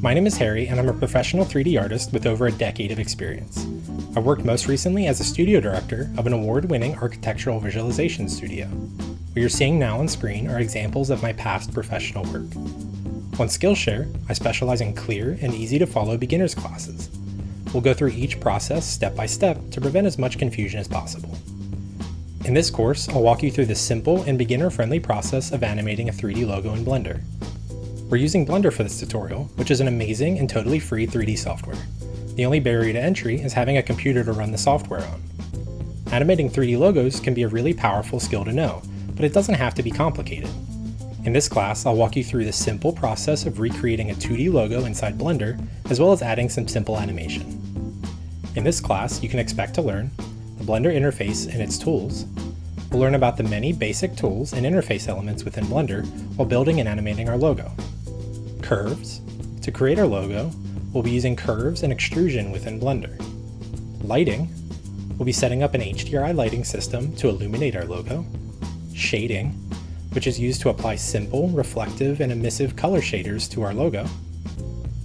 My name is Harry, and I'm a professional 3D artist with over a decade of experience. I worked most recently as a studio director of an award-winning architectural visualization studio. What you're seeing now on screen are examples of my past professional work. On Skillshare, I specialize in clear and easy-to-follow beginners classes. We'll go through each process step by step to prevent as much confusion as possible. In this course, I'll walk you through the simple and beginner-friendly process of animating a 3D logo in Blender. We're using Blender for this tutorial, which is an amazing and totally free 3D software. The only barrier to entry is having a computer to run the software on. Animating 3D logos can be a really powerful skill to know, but it doesn't have to be complicated. In this class, I'll walk you through the simple process of recreating a 2D logo inside Blender, as well as adding some simple animation. In this class, you can expect to learn the Blender interface and its tools. We'll learn about the many basic tools and interface elements within Blender while building and animating our logo. Curves. To create our logo, we'll be using curves and extrusion within Blender. Lighting. We'll be setting up an HDRI lighting system to illuminate our logo. Shading, which is used to apply simple, reflective, and emissive color shaders to our logo.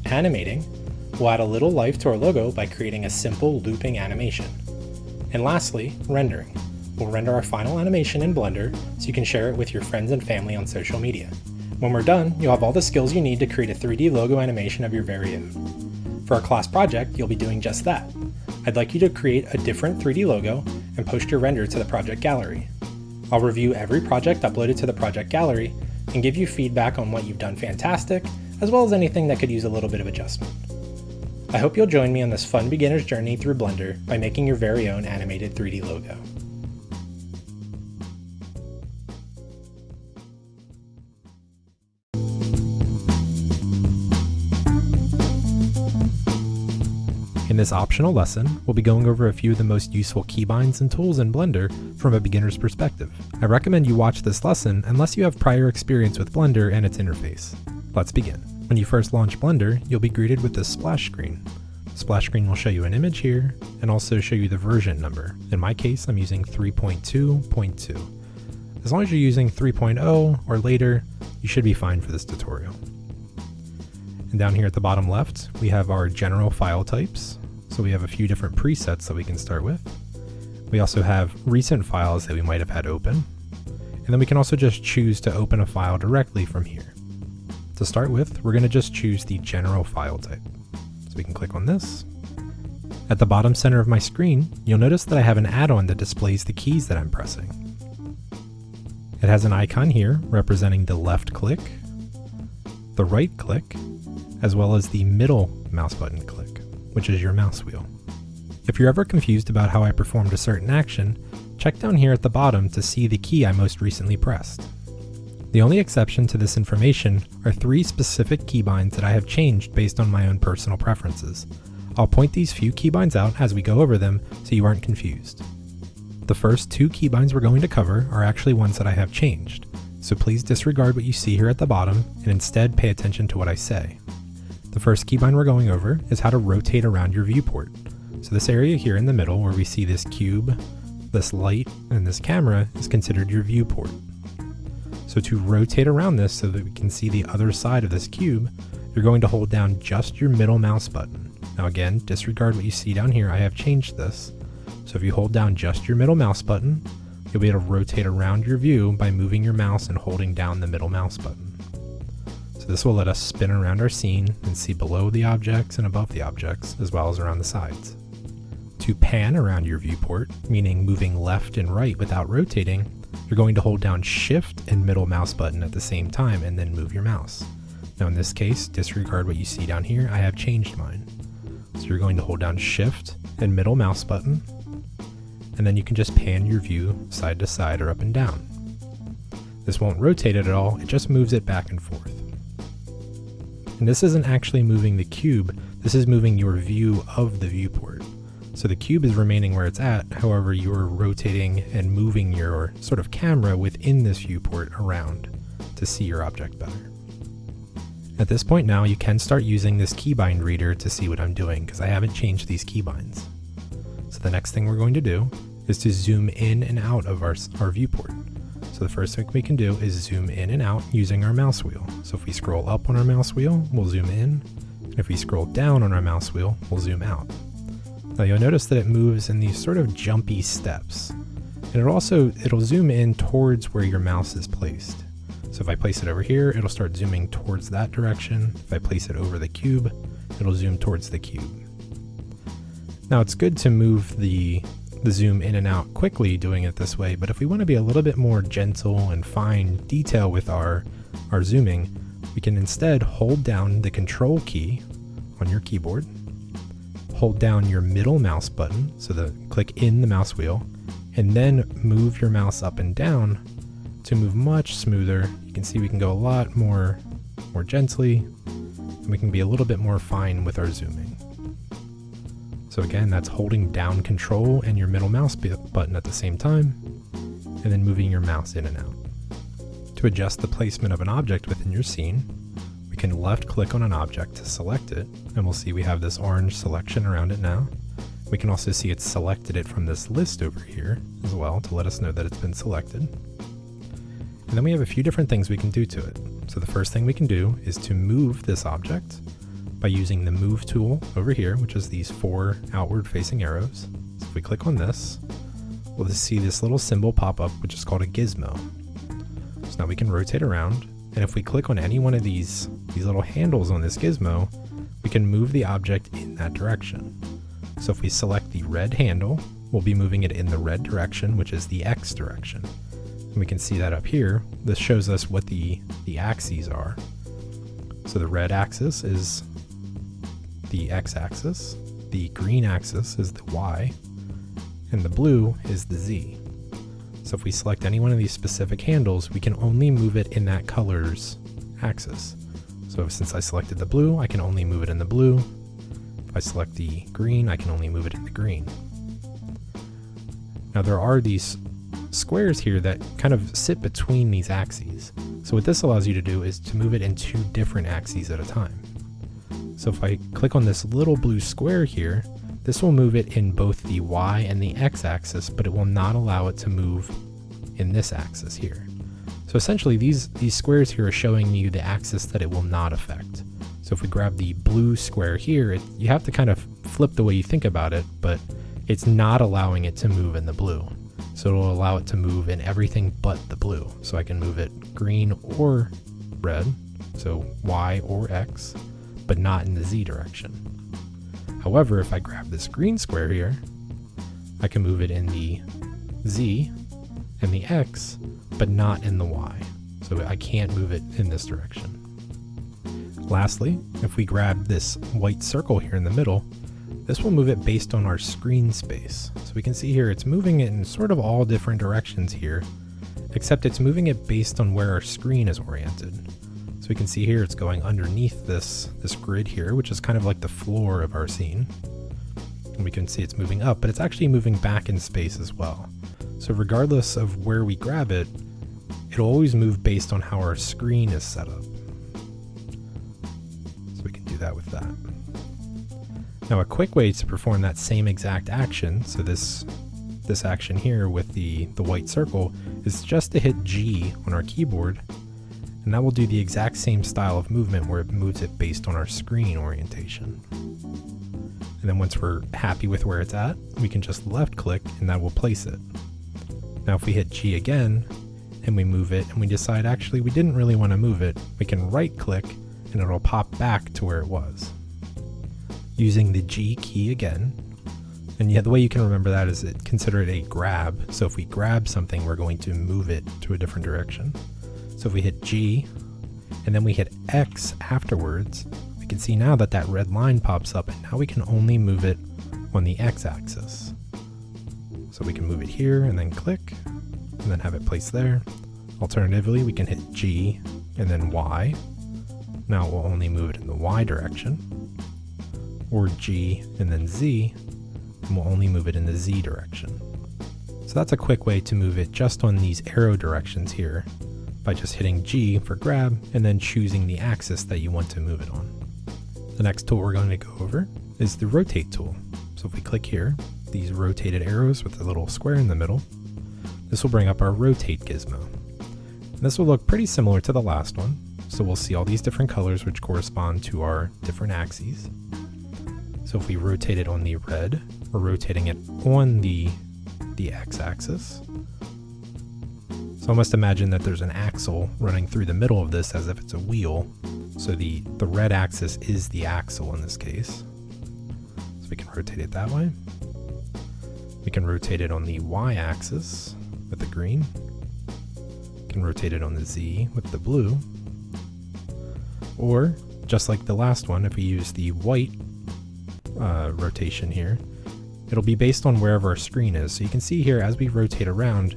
Animating. We'll add a little life to our logo by creating a simple looping animation. And lastly, rendering. We'll render our final animation in Blender so you can share it with your friends and family on social media. When we're done, you'll have all the skills you need to create a 3D logo animation of your very own. For our class project, you'll be doing just that. I'd like you to create a different 3D logo and post your render to the project gallery. I'll review every project uploaded to the project gallery and give you feedback on what you've done fantastic, as well as anything that could use a little bit of adjustment. I hope you'll join me on this fun beginner's journey through Blender by making your very own animated 3D logo. In this optional lesson, we'll be going over a few of the most useful keybinds and tools in Blender from a beginner's perspective. I recommend you watch this lesson unless you have prior experience with Blender and its interface. Let's begin. When you first launch Blender, you'll be greeted with this splash screen. The splash screen will show you an image here and also show you the version number. In my case, I'm using 3.2.2. As long as you're using 3.0 or later, you should be fine for this tutorial. And down here at the bottom left, we have our general file types. So we have a few different presets that we can start with. We also have recent files that we might have had open. And then we can also just choose to open a file directly from here. To start with, we're going to just choose the general file type. So we can click on this. At the bottom center of my screen, you'll notice that I have an add-on that displays the keys that I'm pressing. It has an icon here representing the left click, the right click, as well as the middle mouse button click, which is your mouse wheel. If you're ever confused about how I performed a certain action, check down here at the bottom to see the key I most recently pressed. The only exception to this information are 3 specific keybinds that I have changed based on my own personal preferences. I'll point these few keybinds out as we go over them so you aren't confused. The first 2 keybinds we're going to cover are actually ones that I have changed, so please disregard what you see here at the bottom and instead pay attention to what I say. The first keybind we're going over is how to rotate around your viewport. So this area here in the middle where we see this cube, this light, and this camera is considered your viewport. So to rotate around this so that we can see the other side of this cube, you're going to hold down just your middle mouse button. Now again, disregard what you see down here, I have changed this. So if you hold down just your middle mouse button, you'll be able to rotate around your view by moving your mouse and holding down the middle mouse button. This will let us spin around our scene and see below the objects and above the objects, as well as around the sides. To pan around your viewport, meaning moving left and right without rotating, you're going to hold down Shift and middle mouse button at the same time and then move your mouse. Now in this case, disregard what you see down here, I have changed mine. So you're going to hold down Shift and middle mouse button, and then you can just pan your view side to side or up and down. This won't rotate it at all, it just moves it back and forth. And this isn't actually moving the cube, this is moving your view of the viewport. So the cube is remaining where it's at, however you're rotating and moving your sort of camera within this viewport around to see your object better. At this point now, you can start using this keybind reader to see what I'm doing, because I haven't changed these keybinds. So the next thing we're going to do is to zoom in and out of our viewport. So the first thing we can do is zoom in and out using our mouse wheel. So if we scroll up on our mouse wheel, we'll zoom in. And And if we scroll down on our mouse wheel, we'll zoom out. Now you'll notice that it moves in these sort of jumpy steps. And it'll zoom in towards where your mouse is placed. So if I place it over here, it'll start zooming towards that direction. If I place it over the cube, it'll zoom towards the cube. Now it's good to move the zoom in and out quickly doing it this way, but if we want to be a little bit more gentle and fine detail with our zooming, we can instead hold down the control key on your keyboard, hold down your middle mouse button, so click in the mouse wheel, and then move your mouse up and down to move much smoother. You can see we can go a lot more gently, and we can be a little bit more fine with our zooming. So again, that's holding down control and your middle mouse button at the same time, and then moving your mouse in and out. To adjust the placement of an object within your scene, we can left click on an object to select it, and we'll see we have this orange selection around it now. We can also see it's selected it from this list over here as well to let us know that it's been selected. And then we have a few different things we can do to it. So the first thing we can do is to move this object by using the move tool over here, which is these 4 outward facing arrows. So if we click on this, we'll just see this little symbol pop up, which is called a gizmo. So now we can rotate around, and if we click on any one of these little handles on this gizmo, we can move the object in that direction. So if we select the red handle, we'll be moving it in the red direction, which is the X direction. And we can see that up here. This shows us what the axes are. So the red axis is the X axis, the green axis is the Y, and the blue is the Z. So if we select any one of these specific handles, we can only move it in that color's axis. So since I selected the blue, I can only move it in the blue. If I select the green, I can only move it in the green. Now there are these squares here that kind of sit between these axes. So what this allows you to do is to move it in 2 different axes at a time. So if I click on this little blue square here, this will move it in both the Y and the X axis, but it will not allow it to move in this axis here. So essentially these squares here are showing you the axis that it will not affect. So if we grab the blue square here, you have to kind of flip the way you think about it, but it's not allowing it to move in the blue. So it'll allow it to move in everything but the blue. So I can move it green or red, so Y or X, but not in the Z direction. However, if I grab this green square here, I can move it in the Z and the X, but not in the Y. So I can't move it in this direction. Lastly, if we grab this white circle here in the middle, this will move it based on our screen space. So we can see here it's moving it in sort of all different directions here, except it's moving it based on where our screen is oriented. So we can see here it's going underneath this grid here, which is kind of like the floor of our scene. And we can see it's moving up, but it's actually moving back in space as well. So regardless of where we grab it, it'll always move based on how our screen is set up. So we can do that with that. Now a quick way to perform that same exact action, so this action here with the white circle, is just to hit G on our keyboard, and that will do the exact same style of movement where it moves it based on our screen orientation. And then once we're happy with where it's at, we can just left click and that will place it. Now if we hit G again and we move it and we decide actually we didn't really want to move it, we can right click and it'll pop back to where it was. Using the G key again, and yeah, the way you can remember that is consider it a grab. So if we grab something, we're going to move it to a different direction. So if we hit G and then we hit X afterwards, we can see now that red line pops up, and now we can only move it on the X axis. So we can move it here and then click and then have it placed there. Alternatively, we can hit G and then Y. Now we'll only move it in the Y direction. Or G and then Z, and we'll only move it in the Z direction. So that's a quick way to move it just on these arrow directions here by just hitting G for grab and then choosing the axis that you want to move it on. The next tool we're going to go over is the rotate tool. So if we click here, these rotated arrows with the little square in the middle, this will bring up our rotate gizmo. And this will look pretty similar to the last one, So we'll see all these different colors which correspond to our different axes. So if we rotate it on the red, we're rotating it on the x-axis. So almost imagine that there's an axle running through the middle of this as if it's a wheel. So the red axis is the axle in this case. So we can rotate it that way. We can rotate it on the y-axis with the green. We can rotate it on the z with the blue. Or, just like the last one, if we use the white rotation here, it'll be based on wherever our screen is. So you can see here as we rotate around,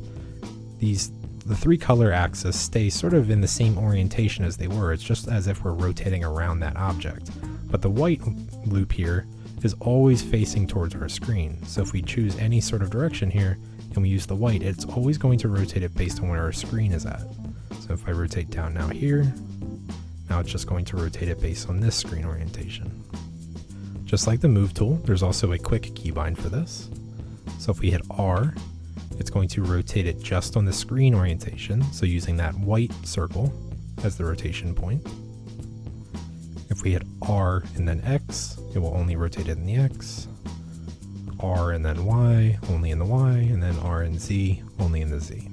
the three color axes stay sort of in the same orientation as they were. It's just as if we're rotating around that object. But the white loop here is always facing towards our screen. So if we choose any sort of direction here and we use the white, it's always going to rotate it based on where our screen is at. So if I rotate down now here, now it's just going to rotate it based on this screen orientation. Just like the move tool, there's also a quick keybind for this. So if we hit R, it's going to rotate it just on the screen orientation, so using that white circle as the rotation point. If we hit R and then X, it will only rotate it in the X. R and then Y, only in the Y, and then R and Z, only in the Z.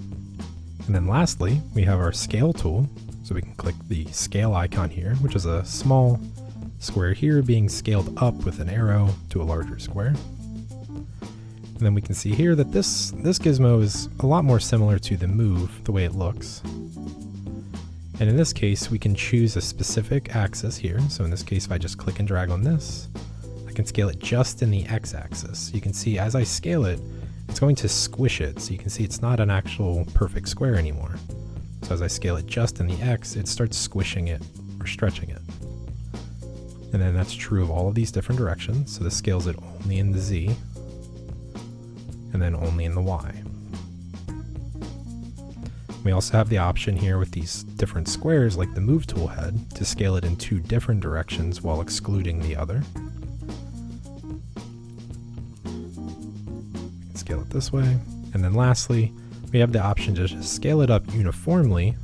And then lastly, we have our scale tool, so we can click the scale icon here, which is a small square here being scaled up with an arrow to a larger square. And then we can see here that this gizmo is a lot more similar to the move, the way it looks. And in this case, we can choose a specific axis here. So in this case, if I just click and drag on this, I can scale it just in the x-axis. You can see as I scale it, it's going to squish it. So you can see it's not an actual perfect square anymore. So as I scale it just in the x, it starts squishing it or stretching it. And then that's true of all of these different directions. So this scales it only in the z, and then only in the Y. We also have the option here with these different squares like the move tool had to scale it in two different directions while excluding the other. We can scale it this way. And then lastly, we have the option to just scale it up uniformly,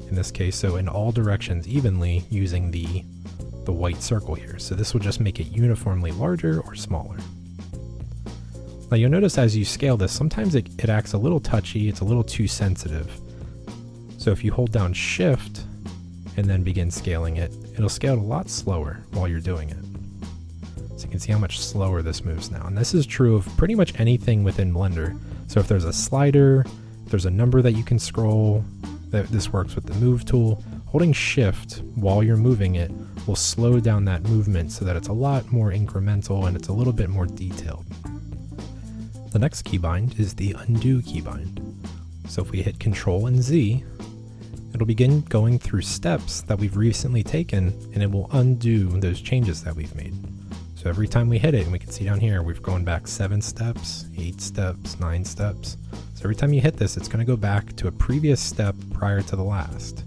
in this case, so in all directions evenly using the white circle here. So this will just make it uniformly larger or smaller. Now you'll notice as you scale this, sometimes it acts a little touchy, it's a little too sensitive. So if you hold down Shift and then begin scaling it, it'll scale it a lot slower while you're doing it. So you can see how much slower this moves now. And this is true of pretty much anything within Blender. So if there's a slider, if there's a number that you can scroll, this works with the move tool. Holding Shift while you're moving it will slow down that movement so that it's a lot more incremental and it's a little bit more detailed. The next keybind is the undo keybind. So if we hit Control and Z, it'll begin going through steps that we've recently taken and it will undo those changes that we've made. So every time we hit it, and we can see down here, we've gone back 7 steps, 8 steps, 9 steps. So every time you hit this, it's going to go back to a previous step prior to the last.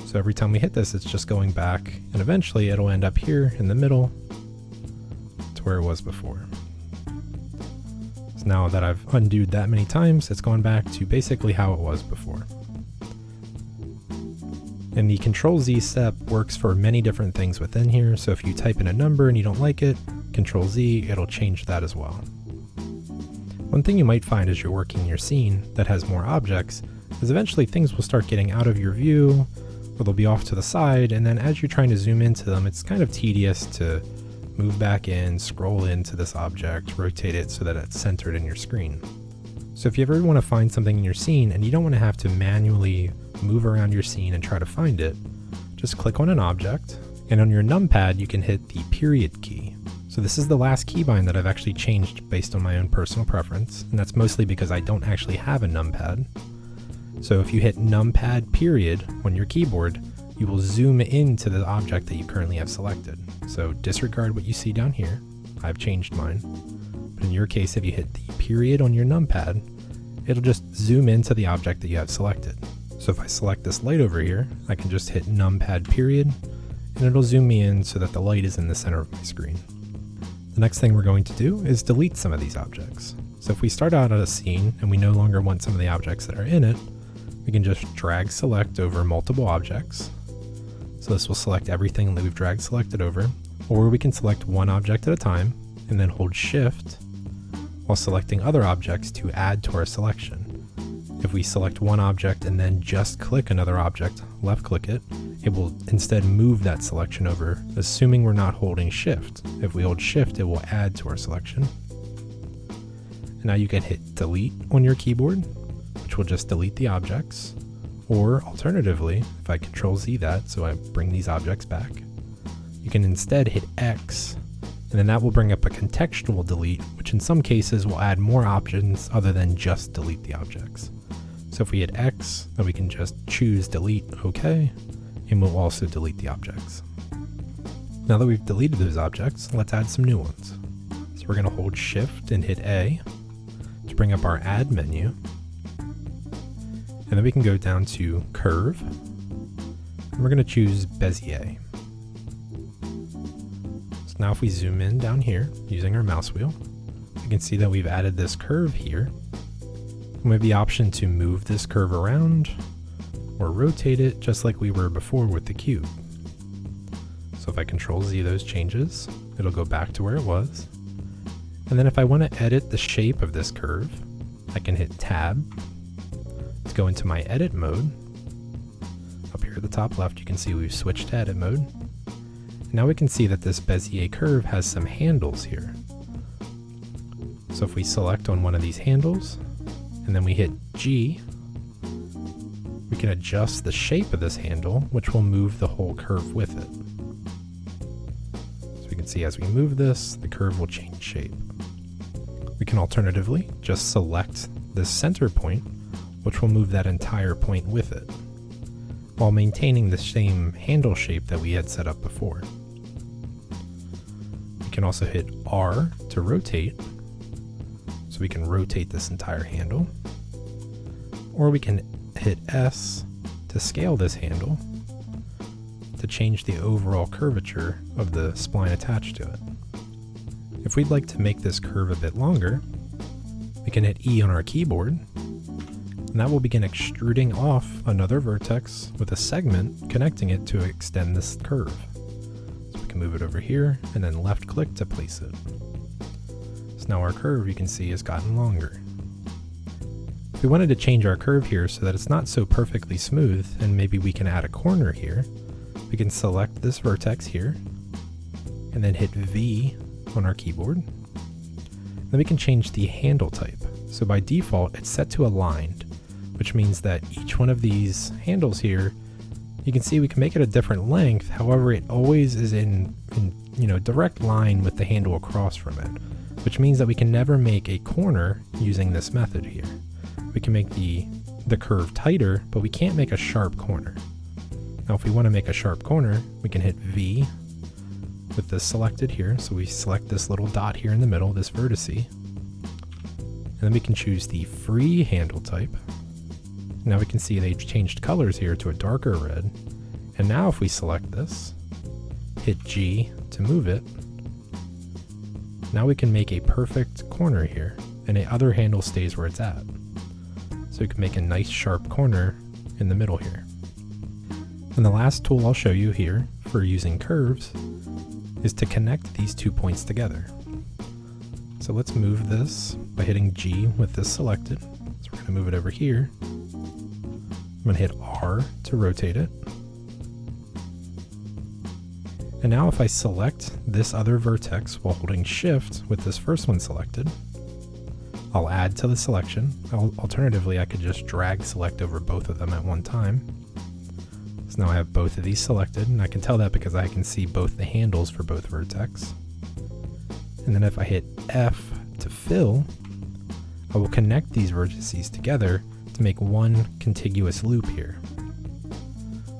So every time we hit this, it's just going back, and eventually it'll end up here in the middle to where it was before. So now that I've undoed that many times, it's gone back to basically how it was before. And the Control Z step works for many different things within here. So if you type in a number and you don't like it, Control Z, it'll change that as well. One thing you might find as you're working your scene that has more objects is eventually things will start getting out of your view, or they'll be off to the side, and then as you're trying to zoom into them, it's kind of tedious to move back in, scroll into this object, rotate it so that it's centered in your screen. So if you ever want to find something in your scene and you don't want to have to manually move around your scene and try to find it, just click on an object, and on your numpad you can hit the period key. So this is the last keybind that I've actually changed based on my own personal preference, and that's mostly because I don't actually have a numpad. So if you hit numpad period on your keyboard, you will zoom into the object that you currently have selected. So disregard what you see down here. I've changed mine. But in your case, if you hit the period on your numpad, it'll just zoom into the object that you have selected. So if I select this light over here, I can just hit numpad period, and it'll zoom me in so that the light is in the center of my screen. The next thing we're going to do is delete some of these objects. So if we start out at a scene and we no longer want some of the objects that are in it, we can just drag select over multiple objects, So this will select everything that we've drag selected over, or we can select one object at a time and then hold Shift while selecting other objects to add to our selection. If we select one object and then just click another object, left click it, it will instead move that selection over, assuming we're not holding Shift. If we hold Shift, it will add to our selection. And now you can hit Delete on your keyboard, which will just delete the objects. Or alternatively, if I Control Z that, so I bring these objects back, you can instead hit X, and then that will bring up a contextual delete, which in some cases will add more options other than just delete the objects. So if we hit X, then we can just choose Delete OK, and we'll also delete the objects. Now that we've deleted those objects, let's add some new ones. So we're going to hold Shift and hit A to bring up our Add menu. And then we can go down to Curve, and we're going to choose Bezier. So now if we zoom in down here using our mouse wheel, we can see that we've added this curve here. We have the option to move this curve around or rotate it just like we were before with the cube. So if I Control Z those changes, it'll go back to where it was. And then if I want to edit the shape of this curve, I can hit Tab to go into my edit mode. Up here at the top left, you can see we've switched to edit mode. Now we can see that this Bezier curve has some handles here. So if we select on one of these handles, and then we hit G, we can adjust the shape of this handle, which will move the whole curve with it. So we can see as we move this, the curve will change shape. We can alternatively just select this center point, which will move that entire point with it, while maintaining the same handle shape that we had set up before. We can also hit R to rotate, so we can rotate this entire handle, or we can hit S to scale this handle to change the overall curvature of the spline attached to it. If we'd like to make this curve a bit longer, we can hit E on our keyboard, and that will begin extruding off another vertex with a segment connecting it to extend this curve. So we can move it over here and then left click to place it. Now our curve, you can see, has gotten longer. If we wanted to change our curve here so that it's not so perfectly smooth, and maybe we can add a corner here, we can select this vertex here, and then hit V on our keyboard. Then we can change the handle type. So by default, it's set to aligned, which means that each one of these handles here, you can see we can make it a different length, however it always is in direct line with the handle across from it. Which means that we can never make a corner using this method here. We can make the curve tighter, but we can't make a sharp corner. Now if we want to make a sharp corner, we can hit V with this selected here. So we select this little dot here in the middle, this vertex. And then we can choose the free handle type. Now we can see they've changed colors here to a darker red. And now if we select this, hit G to move it, now we can make a perfect corner here, and the other handle stays where it's at. So we can make a nice sharp corner in the middle here. And the last tool I'll show you here for using curves is to connect these 2 points together. So let's move this by hitting G with this selected. So we're going to move it over here. I'm going to hit R to rotate it. And now if I select this other vertex while holding Shift with this first one selected, I'll add to the selection. Alternatively, I could just drag select over both of them at one time. So now I have both of these selected, and I can tell that because I can see both the handles for both vertex. And then if I hit F to fill, I will connect these vertices together to make one contiguous loop here.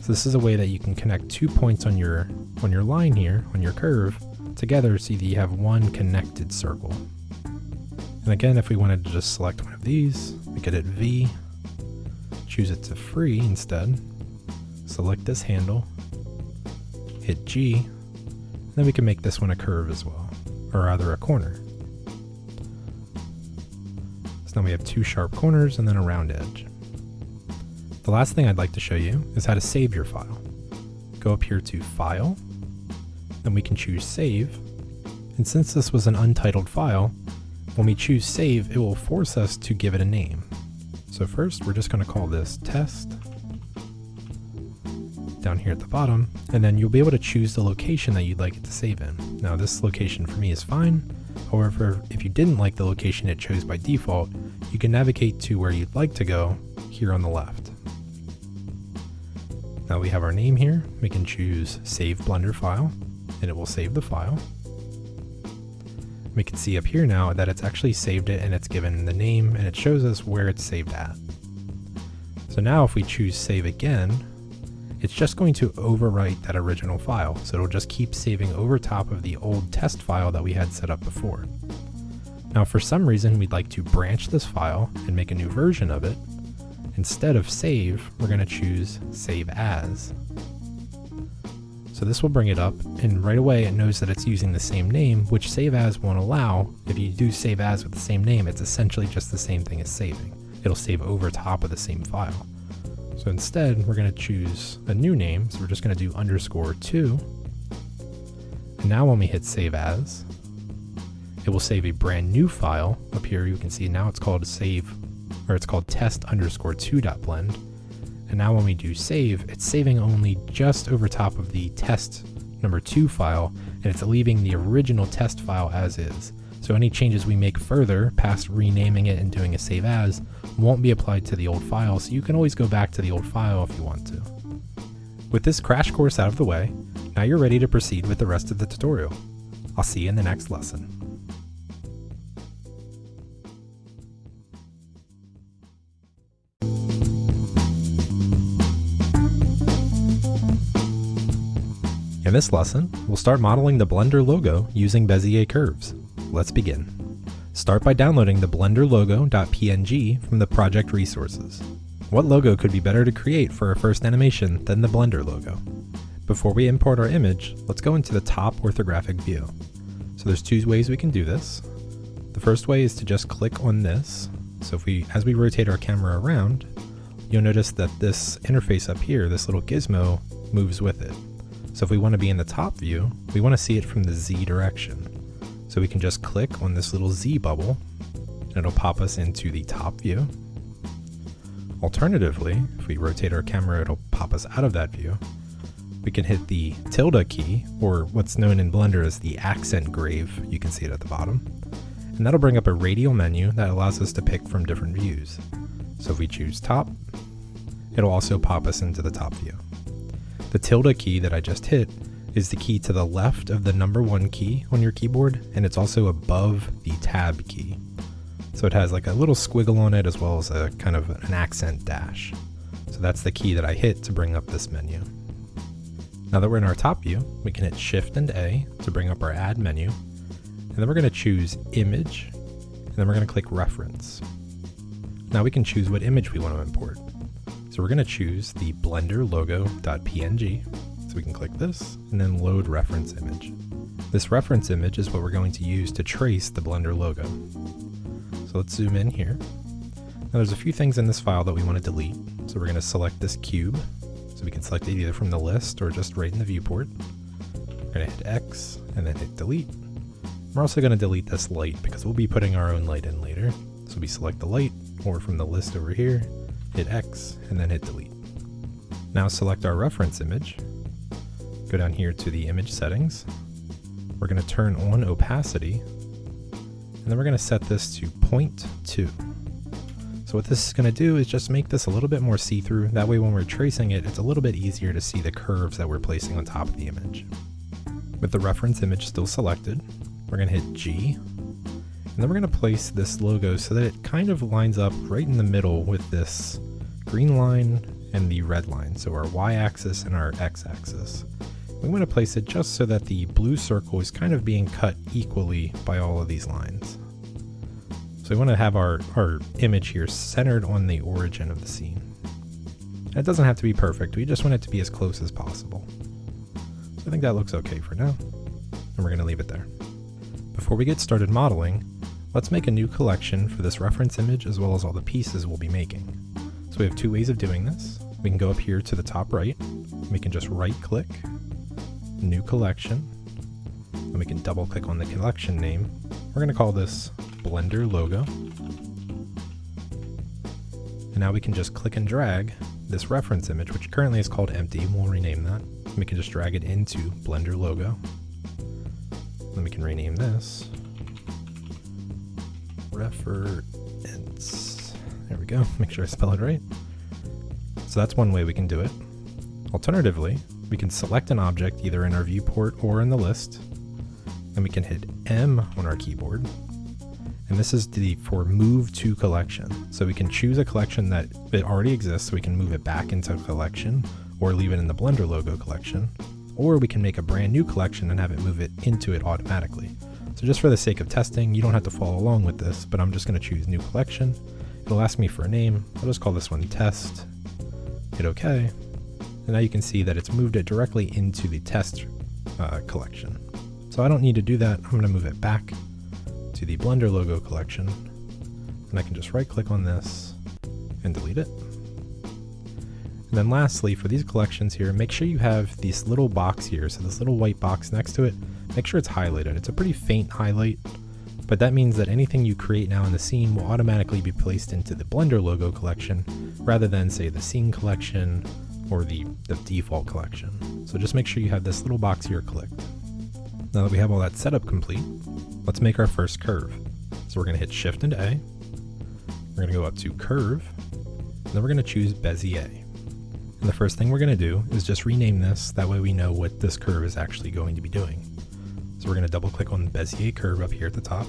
So this is a way that you can connect 2 points on your line here, on your curve, together so that you have one connected circle. And again, if we wanted to just select one of these, we could hit V, choose it to free instead, select this handle, hit G, and then we can make this one a curve as well, or rather a corner. So now we have 2 sharp corners and then a round edge. The last thing I'd like to show you is how to save your file. go up here to File, then we can choose Save. And since this was an untitled file, when we choose Save, it will force us to give it a name. So first, we're just going to call this Test down here at the bottom, and then you'll be able to choose the location that you'd like it to save in. Now this location for me is fine. However, if you didn't like the location it chose by default, you can navigate to where you'd like to go here on the left. Now we have our name here. We can choose Save Blender File, and it will save the file. We can see up here now that it's actually saved it and it's given the name and it shows us where it's saved at. So now if we choose Save again, it's just going to overwrite that original file. So it'll just keep saving over top of the old test file that we had set up before. Now for some reason we'd like to branch this file and make a new version of it. Instead of save, we're going to choose Save As. So this will bring it up, and right away it knows that it's using the same name, which Save As won't allow. If you do Save As with the same name, it's essentially just the same thing as saving. It'll save over top of the same file. So instead, we're going to choose a new name, so we're just going to do _2. And now when we hit Save As, it will save a brand new file. Up here you can see now it's called test_2.blend. And now when we do save, it's saving only just over top of the test number 2 file, and it's leaving the original test file as is. So any changes we make further past renaming it and doing a save as won't be applied to the old file, so you can always go back to the old file if you want to. With this crash course out of the way, now you're ready to proceed with the rest of the tutorial. I'll see you in the next lesson. In this lesson, we'll start modeling the Blender logo using Bezier curves. Let's begin. Start by downloading the blenderlogo.png from the project resources. What logo could be better to create for our first animation than the Blender logo? Before we import our image, let's go into the top orthographic view. So there's 2 ways we can do this. The first way is to just click on this. So as we rotate our camera around, you'll notice that this interface up here, this little gizmo, moves with it. So if we want to be in the top view, we want to see it from the Z direction. So we can just click on this little Z bubble, and it'll pop us into the top view. Alternatively, if we rotate our camera, it'll pop us out of that view. We can hit the tilde key, or what's known in Blender as the accent grave. You can see it at the bottom. And that'll bring up a radial menu that allows us to pick from different views. So if we choose top, it'll also pop us into the top view. The tilde key that I just hit is the key to the left of the number 1 key on your keyboard, and it's also above the tab key. So it has like a little squiggle on it as well as a kind of an accent dash. So that's the key that I hit to bring up this menu. Now that we're in our top view, we can hit Shift and A to bring up our add menu, and then we're going to choose Image, and then we're going to click Reference. Now we can choose what image we want to import. So we're going to choose the blenderlogo.png. So we can click this and then load reference image. This reference image is what we're going to use to trace the Blender logo. So let's zoom in here. Now there's a few things in this file that we want to delete. So we're going to select this cube. So we can select it either from the list or just right in the viewport. We're going to hit X and then hit delete. We're also going to delete this light because we'll be putting our own light in later. So we select the light, or from the list over here, hit X, and then hit delete. Now select our reference image, go down here to the image settings. We're going to turn on opacity, and then we're going to set this to 0.2. So what this is going to do is just make this a little bit more see-through. That way when we're tracing it, it's a little bit easier to see the curves that we're placing on top of the image. With the reference image still selected, we're going to hit G, and then we're going to place this logo so that it kind of lines up right in the middle with this green line and the red line, so our y-axis and our x-axis. We want to place it just so that the blue circle is kind of being cut equally by all of these lines. So we want to have our image here centered on the origin of the scene. And it doesn't have to be perfect, we just want it to be as close as possible. So I think that looks okay for now, and we're going to leave it there. Before we get started modeling, let's make a new collection for this reference image as well as all the pieces we'll be making. So we have 2 ways of doing this. we can go up here to the top right. We can just right click, new collection, and we can double click on the collection name. We're going to call this Blender Logo. And now we can just click and drag this reference image, which currently is called empty. We'll rename that. We can just drag it into Blender Logo. Then we can rename this Reference. There we go. Make sure I spell it right. So that's one way we can do it. Alternatively, we can select an object either in our viewport or in the list, and we can hit M on our keyboard. And this is for move to collection. So we can choose a collection that it already exists, so we can move it back into a collection or leave it in the Blender Logo collection, or we can make a brand new collection and have it move it into it automatically. So just for the sake of testing, you don't have to follow along with this, but I'm just going to choose new collection. It'll ask me for a name. I'll just call this one test. Hit OK. And now you can see that it's moved it directly into the test collection. So I don't need to do that. I'm going to move it back to the Blender Logo collection. And I can just right click on this and delete it. And then lastly, for these collections here, make sure you have this little box here. So this little white box next to it, make sure it's highlighted. It's a pretty faint highlight, but that means that anything you create now in the scene will automatically be placed into the Blender Logo collection rather than, say, the scene collection or the default collection. So just make sure you have this little box here clicked. Now that we have all that setup complete, let's make our first curve. So we're going to hit Shift and A. We're going to go up to Curve, and then we're going to choose Bezier. And the first thing we're going to do is just rename this, that way we know what this curve is actually going to be doing. So we're going to double click on the Bezier curve up here at the top.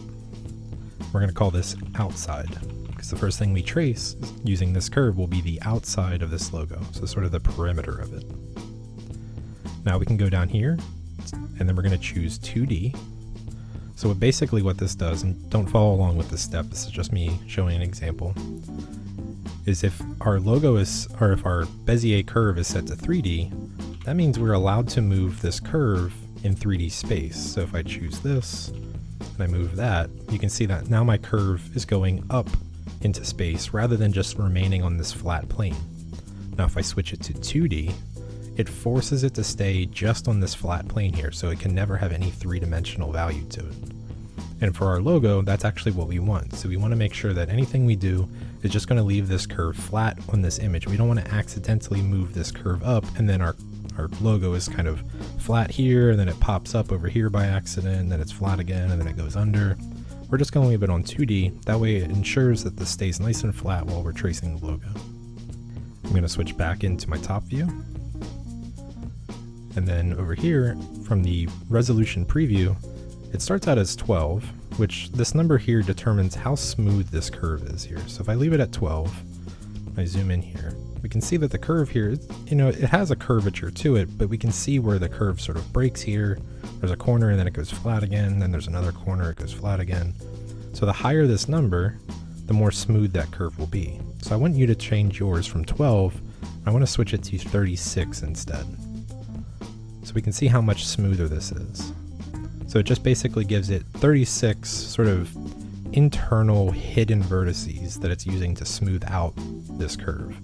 We're going to call this outside, because the first thing we trace using this curve will be the outside of this logo, so sort of the perimeter of it. Now we can go down here, and then we're going to choose 2D. So basically what this does, and don't follow along with this step, this is just me showing an example, is if our logo is, or if our Bezier curve is set to 3D, that means we're allowed to move this curve in 3D space. So if I choose this and I move that, you can see that now my curve is going up into space rather than just remaining on this flat plane. Now if I switch it to 2D, it forces it to stay just on this flat plane here, so it can never have any three-dimensional value to it. And for our logo, that's actually what we want. So we want to make sure that anything we do is just going to leave this curve flat on this image. We don't want to accidentally move this curve up and then our logo is kind of flat here, and then it pops up over here by accident, and then it's flat again, and then it goes under. We're just going to leave it on 2D. That way it ensures that this stays nice and flat while we're tracing the logo. I'm going to switch back into my top view. And then over here, from the resolution preview, it starts out as 12, which this number here determines how smooth this curve is here. So if I leave it at 12, I zoom in here, we can see that the curve here, you know, it has a curvature to it, but we can see where the curve sort of breaks here. There's a corner and then it goes flat again, then there's another corner, it goes flat again. So the higher this number, the more smooth that curve will be. So I want you to change yours from 12, I want to switch it to 36 instead. So we can see how much smoother this is. So it just basically gives it 36 sort of internal hidden vertices that it's using to smooth out this curve.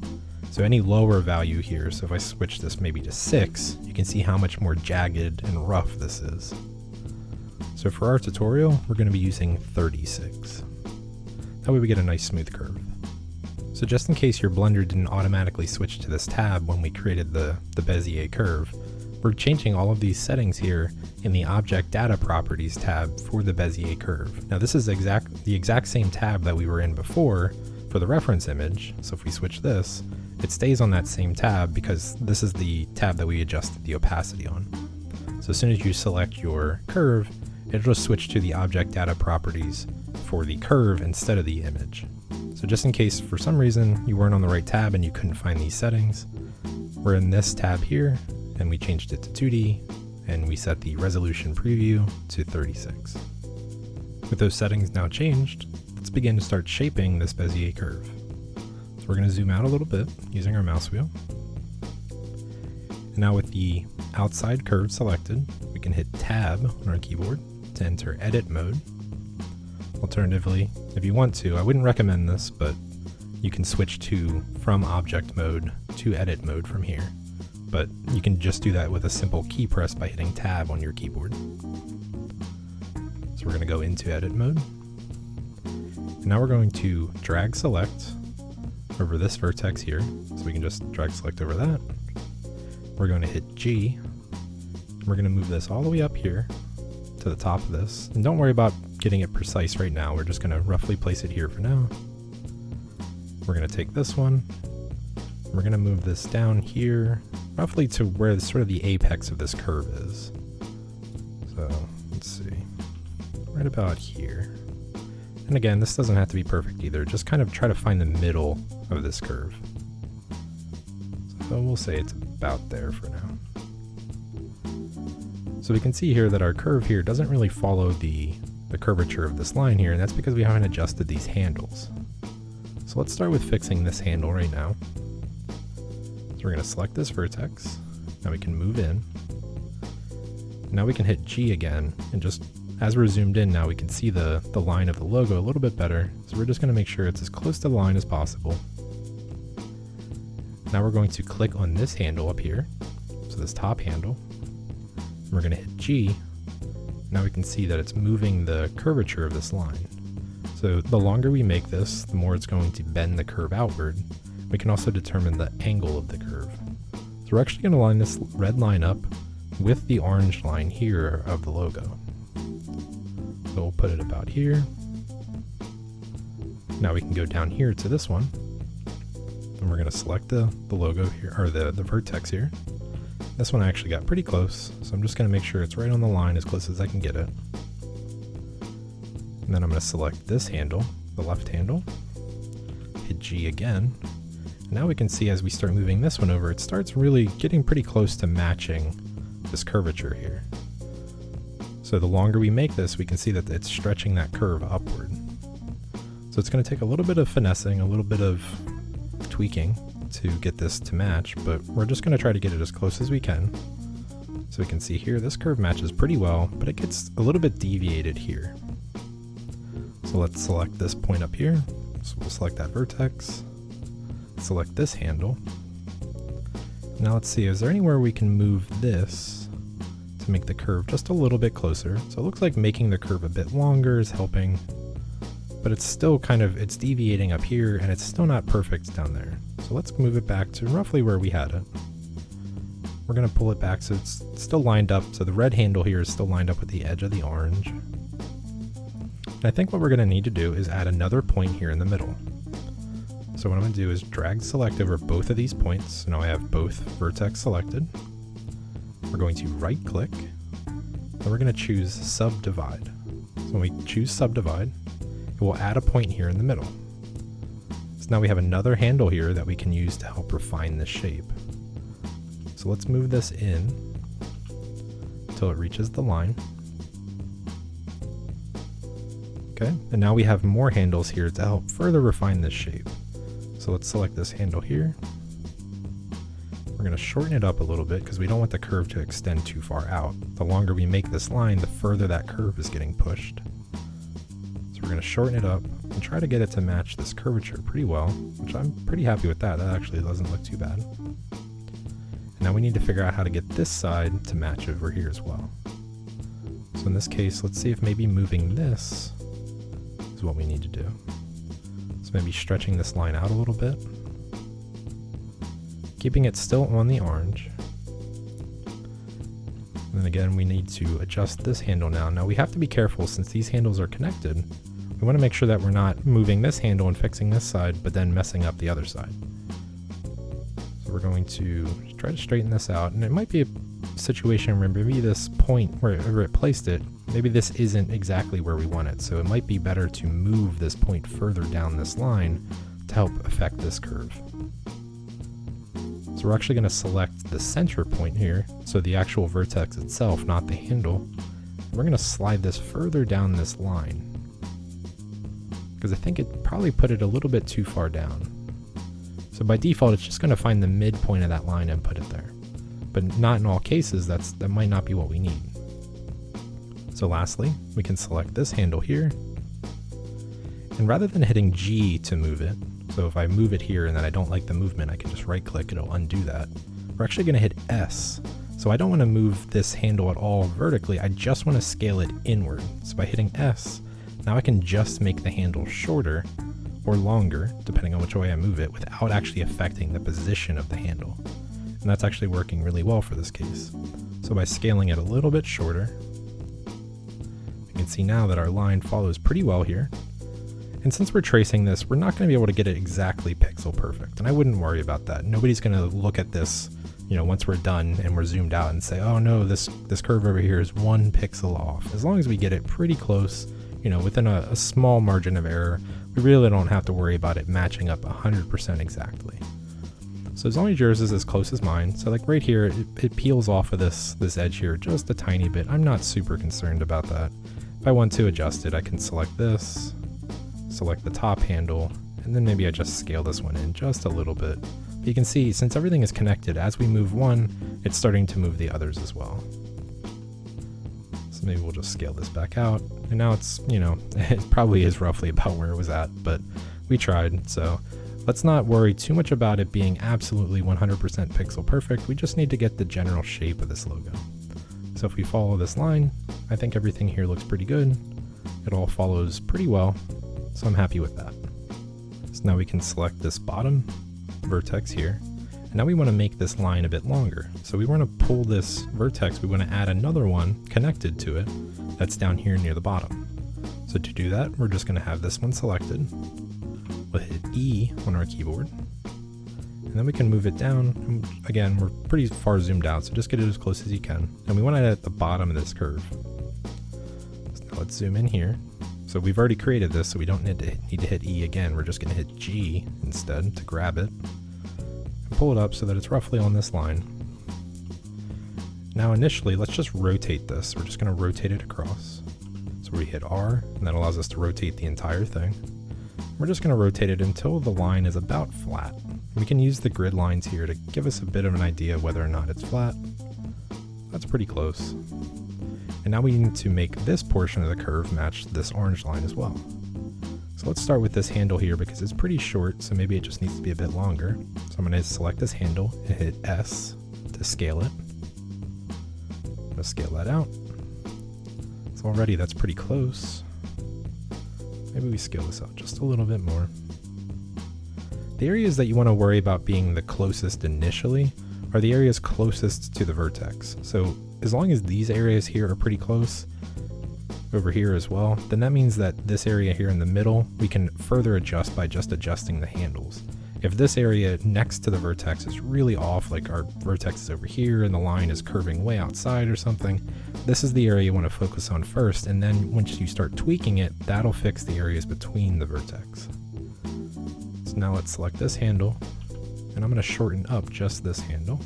So any lower value here, so if I switch this maybe to 6, you can see how much more jagged and rough this is. So for our tutorial, we're going to be using 36. That way we get a nice smooth curve. So just in case your Blender didn't automatically switch to this tab when we created the Bezier curve, we're changing all of these settings here in the Object Data Properties tab for the Bezier curve. Now this is the exact same tab that we were in before for the reference image. So if we switch this, it stays on that same tab because this is the tab that we adjusted the opacity on. So as soon as you select your curve, it'll just switch to the Object Data Properties for the curve instead of the image. So just in case for some reason you weren't on the right tab and you couldn't find these settings, we're in this tab here, and we changed it to 2D, and we set the resolution preview to 36. With those settings now changed, let's begin to start shaping this Bezier curve. So we're going to zoom out a little bit using our mouse wheel. And now with the outside curve selected, we can hit Tab on our keyboard to enter edit mode. Alternatively, if you want to, I wouldn't recommend this, but you can switch from object mode to edit mode from here. But you can just do that with a simple key press by hitting tab on your keyboard. So we're going to go into edit mode. And now we're going to drag select over this vertex here. So we can just drag select over that. We're going to hit G. And we're going to move this all the way up here to the top of this. And don't worry about getting it precise right now. We're just going to roughly place it here for now. We're going to take this one. We're going to move this down here, roughly to where sort of the apex of this curve is. So let's see, right about here. And again, this doesn't have to be perfect either. Just kind of try to find the middle of this curve. So we'll say it's about there for now. So we can see here that our curve here doesn't really follow the curvature of this line here, and that's because we haven't adjusted these handles. So let's start with fixing this handle right now. We're going to select this vertex. Now we can move in. Now we can hit G again, and just as we're zoomed in now we can see the line of the logo a little bit better. So we're just going to make sure it's as close to the line as possible. Now we're going to click on this handle up here, so this top handle. And we're going to hit G. Now we can see that it's moving the curvature of this line. So the longer we make this, the more it's going to bend the curve outward. We can also determine the angle of the curve. So we're actually going to line this red line up with the orange line here of the logo. So we'll put it about here. Now we can go down here to this one. And we're going to select the logo here, or the vertex here. This one actually got pretty close, so I'm just going to make sure it's right on the line as close as I can get it. And then I'm going to select this handle, the left handle, hit G again. Now we can see as we start moving this one over, it starts really getting pretty close to matching this curvature here. So the longer we make this, we can see that it's stretching that curve upward. So it's going to take a little bit of finessing, a little bit of tweaking to get this to match, but we're just going to try to get it as close as we can. So we can see here, this curve matches pretty well, but it gets a little bit deviated here. So let's select this point up here. So we'll select that vertex. Select this handle. Now let's see, is there anywhere we can move this to make the curve just a little bit closer? So it looks like making the curve a bit longer is helping, but it's still it's deviating up here and it's still not perfect down there. So let's move it back to roughly where we had it. We're going to pull it back so it's still lined up. So the red handle here is still lined up with the edge of the orange. And I think what we're going to need to do is add another point here in the middle. So what I'm going to do is drag select over both of these points. So now I have both vertex selected. We're going to right click, and we're going to choose subdivide. So when we choose subdivide, it will add a point here in the middle. So now we have another handle here that we can use to help refine this shape. So let's move this in until it reaches the line. Okay, and now we have more handles here to help further refine this shape. So let's select this handle here. We're going to shorten it up a little bit because we don't want the curve to extend too far out. The longer we make this line, the further that curve is getting pushed. So we're going to shorten it up and try to get it to match this curvature pretty well, which I'm pretty happy with that. That actually doesn't look too bad. And now we need to figure out how to get this side to match over here as well. So in this case, let's see if maybe moving this is what we need to do. Maybe stretching this line out a little bit, keeping it still on the orange. And then again, we need to adjust this handle now. Now we have to be careful since these handles are connected. We want to make sure that we're not moving this handle and fixing this side, but then messing up the other side. So we're going to try to straighten this out, and it might be a situation where maybe this point wherever it placed it, maybe this isn't exactly where we want it, so it might be better to move this point further down this line to help affect this curve. So we're actually going to select the center point here, so the actual vertex itself, not the handle. We're going to slide this further down this line, because I think it probably put it a little bit too far down. So by default, it's just going to find the midpoint of that line and put it there. But not in all cases, that might not be what we need. So lastly, we can select this handle here. And rather than hitting G to move it, so if I move it here and then I don't like the movement, I can just right click, it'll undo that. We're actually going to hit S. So I don't want to move this handle at all vertically, I just want to scale it inward. So by hitting S, now I can just make the handle shorter or longer, depending on which way I move it, without actually affecting the position of the handle. And that's actually working really well for this case. So by scaling it a little bit shorter, you can see now that our line follows pretty well here. And since we're tracing this, we're not going to be able to get it exactly pixel perfect, and I wouldn't worry about that. Nobody's going to look at this, you know, once we're done and we're zoomed out and say, oh no, this curve over here is 1 pixel off. As long as we get it pretty close, you know, within a small margin of error, we really don't have to worry about it matching up 100% exactly. So as long as yours is as close as mine, so like right here, it peels off of this edge here just a tiny bit. I'm not super concerned about that. If I want to adjust it, I can select this, select the top handle, and then maybe I just scale this one in just a little bit. But you can see, since everything is connected, as we move one, it's starting to move the others as well. So maybe we'll just scale this back out. And now it's, you know, it probably is roughly about where it was at, but we tried. So let's not worry too much about it being absolutely 100% pixel perfect. We just need to get the general shape of this logo. So if we follow this line, I think everything here looks pretty good. It all follows pretty well. So I'm happy with that. So now we can select this bottom vertex here. And now we want to make this line a bit longer. So we want to pull this vertex, we want to add another one connected to it that's down here near the bottom. So to do that, we're just going to have this one selected. We'll hit E on our keyboard. And then we can move it down. And again, we're pretty far zoomed out, so just get it as close as you can. And we want it at the bottom of this curve. So now let's zoom in here. So we've already created this, so we don't need to hit E again. We're just going to hit G instead to grab it and pull it up so that it's roughly on this line. Now initially, let's just rotate this. We're just going to rotate it across. So we hit R, and that allows us to rotate the entire thing. We're just going to rotate it until the line is about flat. We can use the grid lines here to give us a bit of an idea whether or not it's flat. That's pretty close. And now we need to make this portion of the curve match this orange line as well. So let's start with this handle here because it's pretty short, so maybe it just needs to be a bit longer. So I'm going to select this handle and hit S to scale it. I'm going to scale that out. So already that's pretty close. Maybe we scale this out just a little bit more. The areas that you want to worry about being the closest initially are the areas closest to the vertex. So as long as these areas here are pretty close, over here as well, then that means that this area here in the middle, we can further adjust by just adjusting the handles. If this area next to the vertex is really off, like our vertex is over here and the line is curving way outside or something, this is the area you want to focus on first, and then once you start tweaking it, that'll fix the areas between the vertex. So now let's select this handle, and I'm going to shorten up just this handle.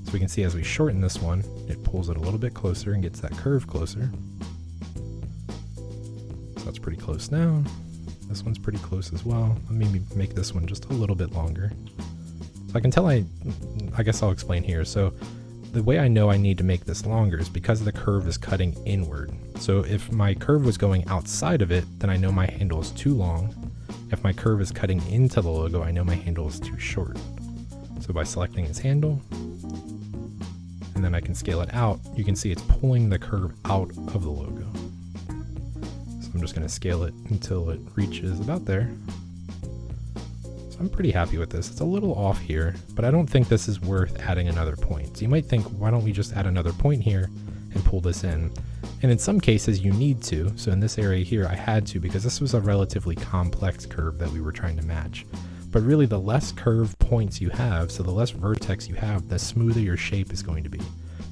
So we can see as we shorten this one, it pulls it a little bit closer and gets that curve closer. So that's pretty close now. This one's pretty close as well. Let me make this one just a little bit longer. So I can tell I guess I'll explain here. So the way I know I need to make this longer is because the curve is cutting inward. So if my curve was going outside of it, then I know my handle is too long. If my curve is cutting into the logo, I know my handle is too short. So by selecting its handle, and then I can scale it out, you can see it's pulling the curve out of the logo. So I'm just going to scale it until it reaches about there. So I'm pretty happy with this. It's a little off here, but I don't think this is worth adding another point. So you might think, why don't we just add another point here and pull this in? And in some cases you need to. So in this area here, I had to because this was a relatively complex curve that we were trying to match. But really the less curved points you have, so the less vertex you have, the smoother your shape is going to be.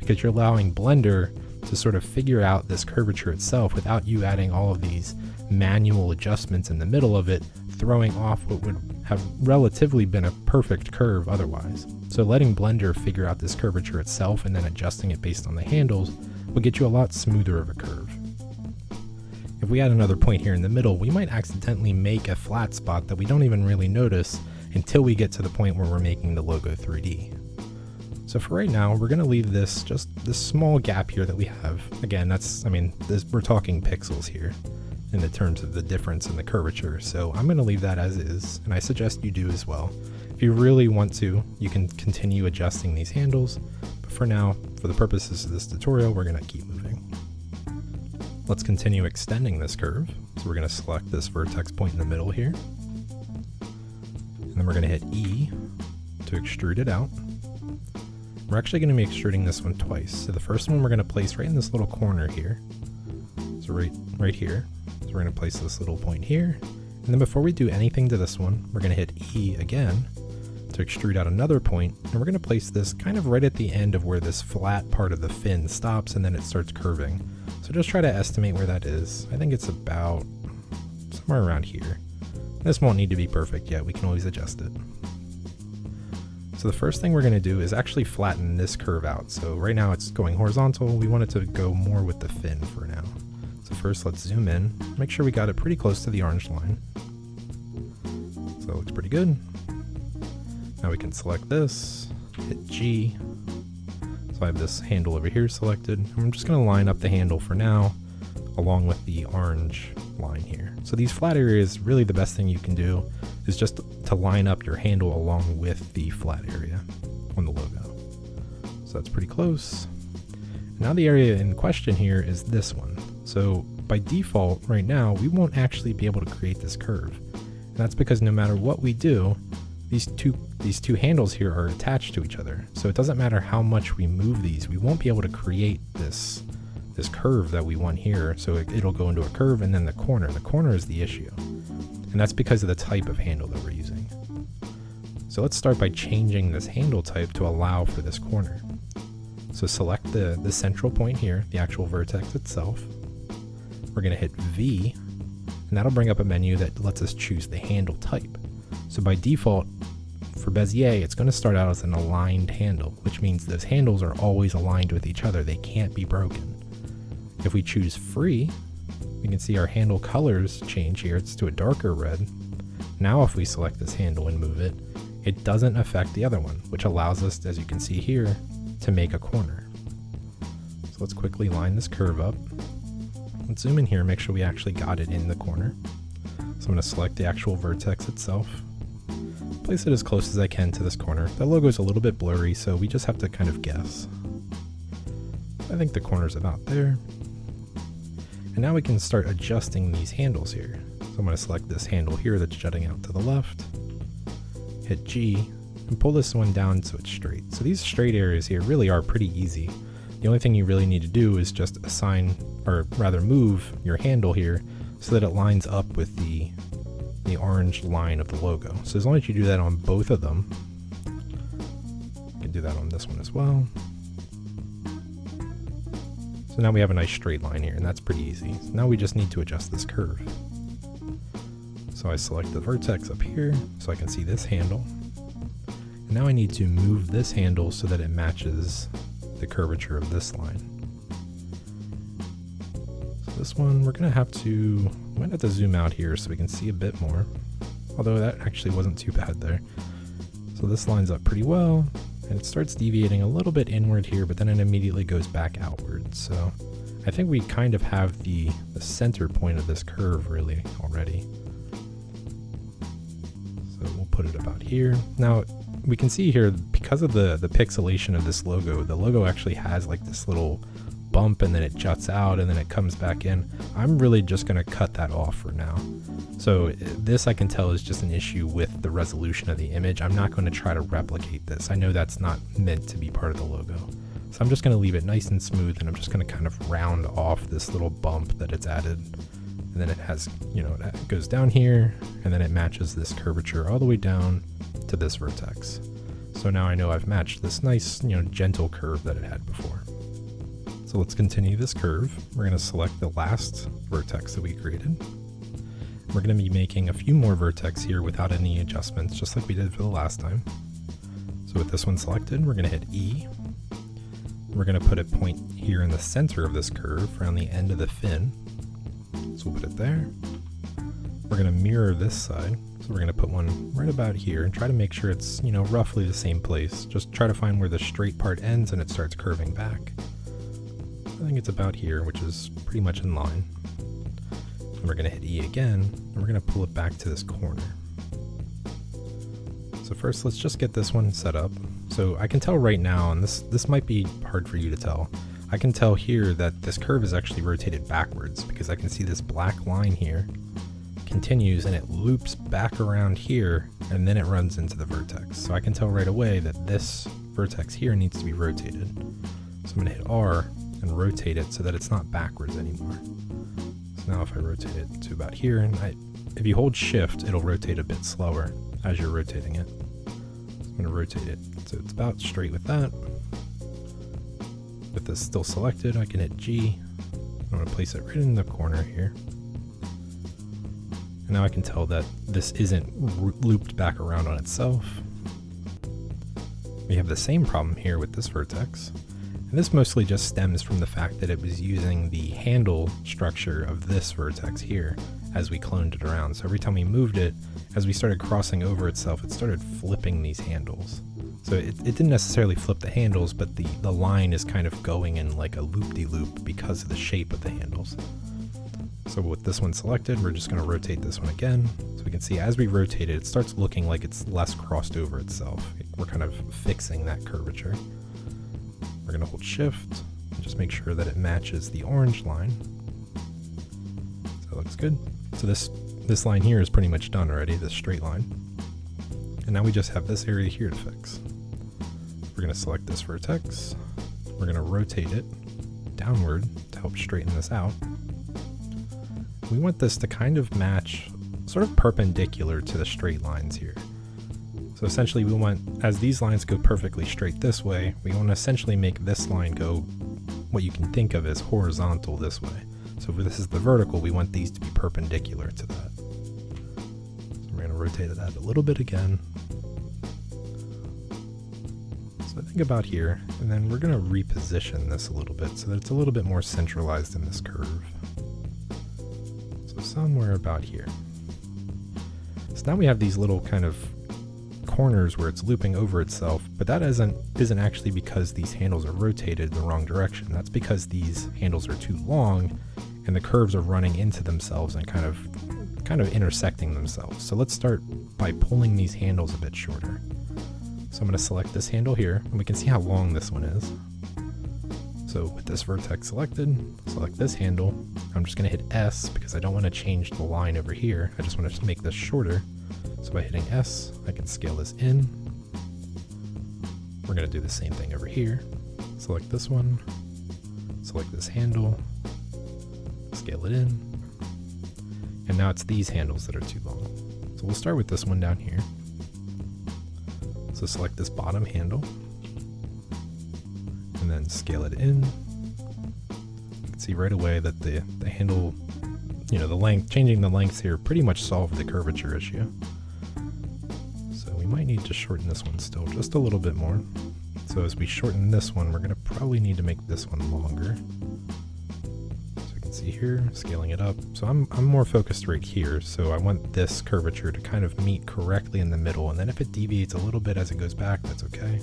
Because you're allowing Blender to sort of figure out this curvature itself without you adding all of these manual adjustments in the middle of it, throwing off what would have relatively been a perfect curve otherwise. So letting Blender figure out this curvature itself and then adjusting it based on the handles will get you a lot smoother of a curve. If we add another point here in the middle, we might accidentally make a flat spot that we don't even really notice until we get to the point where we're making the logo 3D. So for right now, we're going to leave this, just this small gap here that we have. Again, we're talking pixels here. in the terms of the difference in the curvature, so I'm going to leave that as is, and I suggest you do as well. If you really want to, you can continue adjusting these handles, but for now, for the purposes of this tutorial, we're going to keep moving. Let's continue extending this curve. So we're going to select this vertex point in the middle here, and then we're going to hit E to extrude it out. We're actually going to be extruding this one twice. So the first one we're going to place right in this little corner here. So right here. So we're going to place this little point here. And then before we do anything to this one, we're going to hit E again to extrude out another point. And we're going to place this kind of right at the end of where this flat part of the fin stops and then it starts curving. So just try to estimate where that is. I think it's about somewhere around here. This won't need to be perfect yet. We can always adjust it. So the first thing we're going to do is actually flatten this curve out. So right now it's going horizontal. We want it to go more with the fin for now. So first let's zoom in, make sure we got it pretty close to the orange line. So that looks pretty good. Now we can select this, hit G. So I have this handle over here selected. I'm just going to line up the handle for now, along with the orange line here. So these flat areas, really the best thing you can do is just to line up your handle along with the flat area on the logo. So that's pretty close. Now the area in question here is this one. So by default right now, we won't actually be able to create this curve. And that's because no matter what we do, these two handles here are attached to each other. So it doesn't matter how much we move these, we won't be able to create this curve that we want here. So it'll go into a curve and then the corner. The corner is the issue. And that's because of the type of handle that we're using. So let's start by changing this handle type to allow for this corner. So select the central point here, the actual vertex itself. We're going to hit V, and that'll bring up a menu that lets us choose the handle type. So by default, for Bezier, it's going to start out as an aligned handle, which means those handles are always aligned with each other. They can't be broken. If we choose free, we can see our handle colors change here. It's to a darker red. Now if we select this handle and move it, it doesn't affect the other one, which allows us, as you can see here, to make a corner. So let's quickly line this curve up. Let's zoom in here and make sure we actually got it in the corner. So I'm going to select the actual vertex itself, place it as close as I can to this corner. The logo is a little bit blurry, so we just have to kind of guess. I think the corner's about there. And now we can start adjusting these handles here. So I'm going to select this handle here that's jutting out to the left, hit G, and pull this one down so it's straight. So these straight areas here really are pretty easy. The only thing you really need to do is just assign, or rather move your handle here so that it lines up with the orange line of the logo. So as long as you do that on both of them, you can do that on this one as well. So now we have a nice straight line here, and that's pretty easy. So now we just need to adjust this curve. So I select the vertex up here so I can see this handle. And now I need to move this handle so that it matches the curvature of this line. So this one, we're gonna have to zoom out here so we can see a bit more. Although that actually wasn't too bad there. So this lines up pretty well. And it starts deviating a little bit inward here, but then it immediately goes back outward. So I think we kind of have the center point of this curve really already. So we'll put it about here. Now we can see here, because of the pixelation of this logo, the logo actually has like this little bump and then it juts out and then it comes back in. I'm really just going to cut that off for now. So this I can tell is just an issue with the resolution of the image. I'm not going to try to replicate this. I know that's not meant to be part of the logo. So I'm just going to leave it nice and smooth, and I'm just going to kind of round off this little bump that it's added. And then it has, it goes down here, and then it matches this curvature all the way down to this vertex. So now I know I've matched this nice, gentle curve that it had before. So let's continue this curve. We're going to select the last vertex that we created. We're going to be making a few more vertex here without any adjustments, just like we did for the last time. So with this one selected, we're going to hit E. We're going to put a point here in the center of this curve around the end of the fin. So we'll put it there. We're going to mirror this side. So we're going to put one right about here and try to make sure it's, roughly the same place. Just try to find where the straight part ends and it starts curving back. I think it's about here, which is pretty much in line. And we're going to hit E again, and we're going to pull it back to this corner. So first, let's just get this one set up. So I can tell right now, and this might be hard for you to tell, I can tell here that this curve is actually rotated backwards because I can see this black line here continues and it loops back around here and then it runs into the vertex. So I can tell right away that this vertex here needs to be rotated. So I'm going to hit R and rotate it so that it's not backwards anymore. So now if I rotate it to about here, and if you hold shift, it'll rotate a bit slower as you're rotating it. So I'm going to rotate it so it's about straight with that. With this still selected, I can hit G. I'm going to place it right in the corner here. And now I can tell that this isn't looped back around on itself. We have the same problem here with this vertex. And this mostly just stems from the fact that it was using the handle structure of this vertex here as we cloned it around. So every time we moved it, as we started crossing over itself, it started flipping these handles. So it didn't necessarily flip the handles, but the line is kind of going in like a loop-de-loop because of the shape of the handles. So with this one selected, we're just going to rotate this one again. So we can see as we rotate it, it starts looking like it's less crossed over itself. We're kind of fixing that curvature. We're going to hold shift and just make sure that it matches the orange line. So it looks good. So this line here is pretty much done already, this straight line. And now we just have this area here to fix. We're going to select this vertex. We're going to rotate it downward to help straighten this out. We want this to kind of match sort of perpendicular to the straight lines here. So essentially we want, as these lines go perfectly straight this way, we want to essentially make this line go what you can think of as horizontal this way. So if this is the vertical, we want these to be perpendicular to that. So we're going to rotate that a little bit again. So I think about here, and then we're going to reposition this a little bit so that it's a little bit more centralized in this curve. So somewhere about here. So now we have these little kind of corners where it's looping over itself, but that isn't actually because these handles are rotated in the wrong direction. That's because these handles are too long and the curves are running into themselves and kind of intersecting themselves. So let's start by pulling these handles a bit shorter. So I'm going to select this handle here, and we can see how long this one is. So with this vertex selected, select this handle. I'm just going to hit S because I don't want to change the line over here. I just want to make this shorter. So by hitting S, I can scale this in. We're going to do the same thing over here. Select this one, select this handle, scale it in. And now it's these handles that are too long. So we'll start with this one down here. So select this bottom handle and then scale it in. You can see right away that the handle, the length, changing the lengths here pretty much solved the curvature issue. So we might need to shorten this one still just a little bit more. So as we shorten this one, we're going to probably need to make this one longer. So you can see here, scaling it up. So I'm more focused right here. So I want this curvature to kind of meet correctly in the middle. And then if it deviates a little bit as it goes back, that's okay.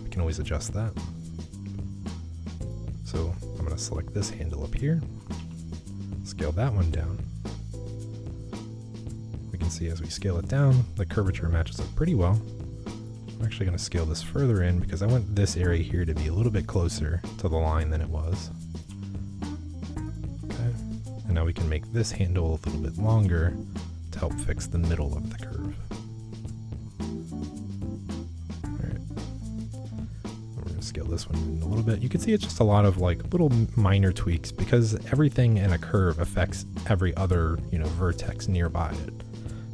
We can always adjust that. So I'm going to select this handle up here, scale that one down. We can see as we scale it down, the curvature matches up pretty well. I'm actually going to scale this further in because I want this area here to be a little bit closer to the line than it was. Okay, and now we can make this handle a little bit longer to help fix the middle of the curve. Alright, we're going to scale this one in a little bit. You can see it's just a lot of like little minor tweaks because everything in a curve affects every other, vertex nearby it.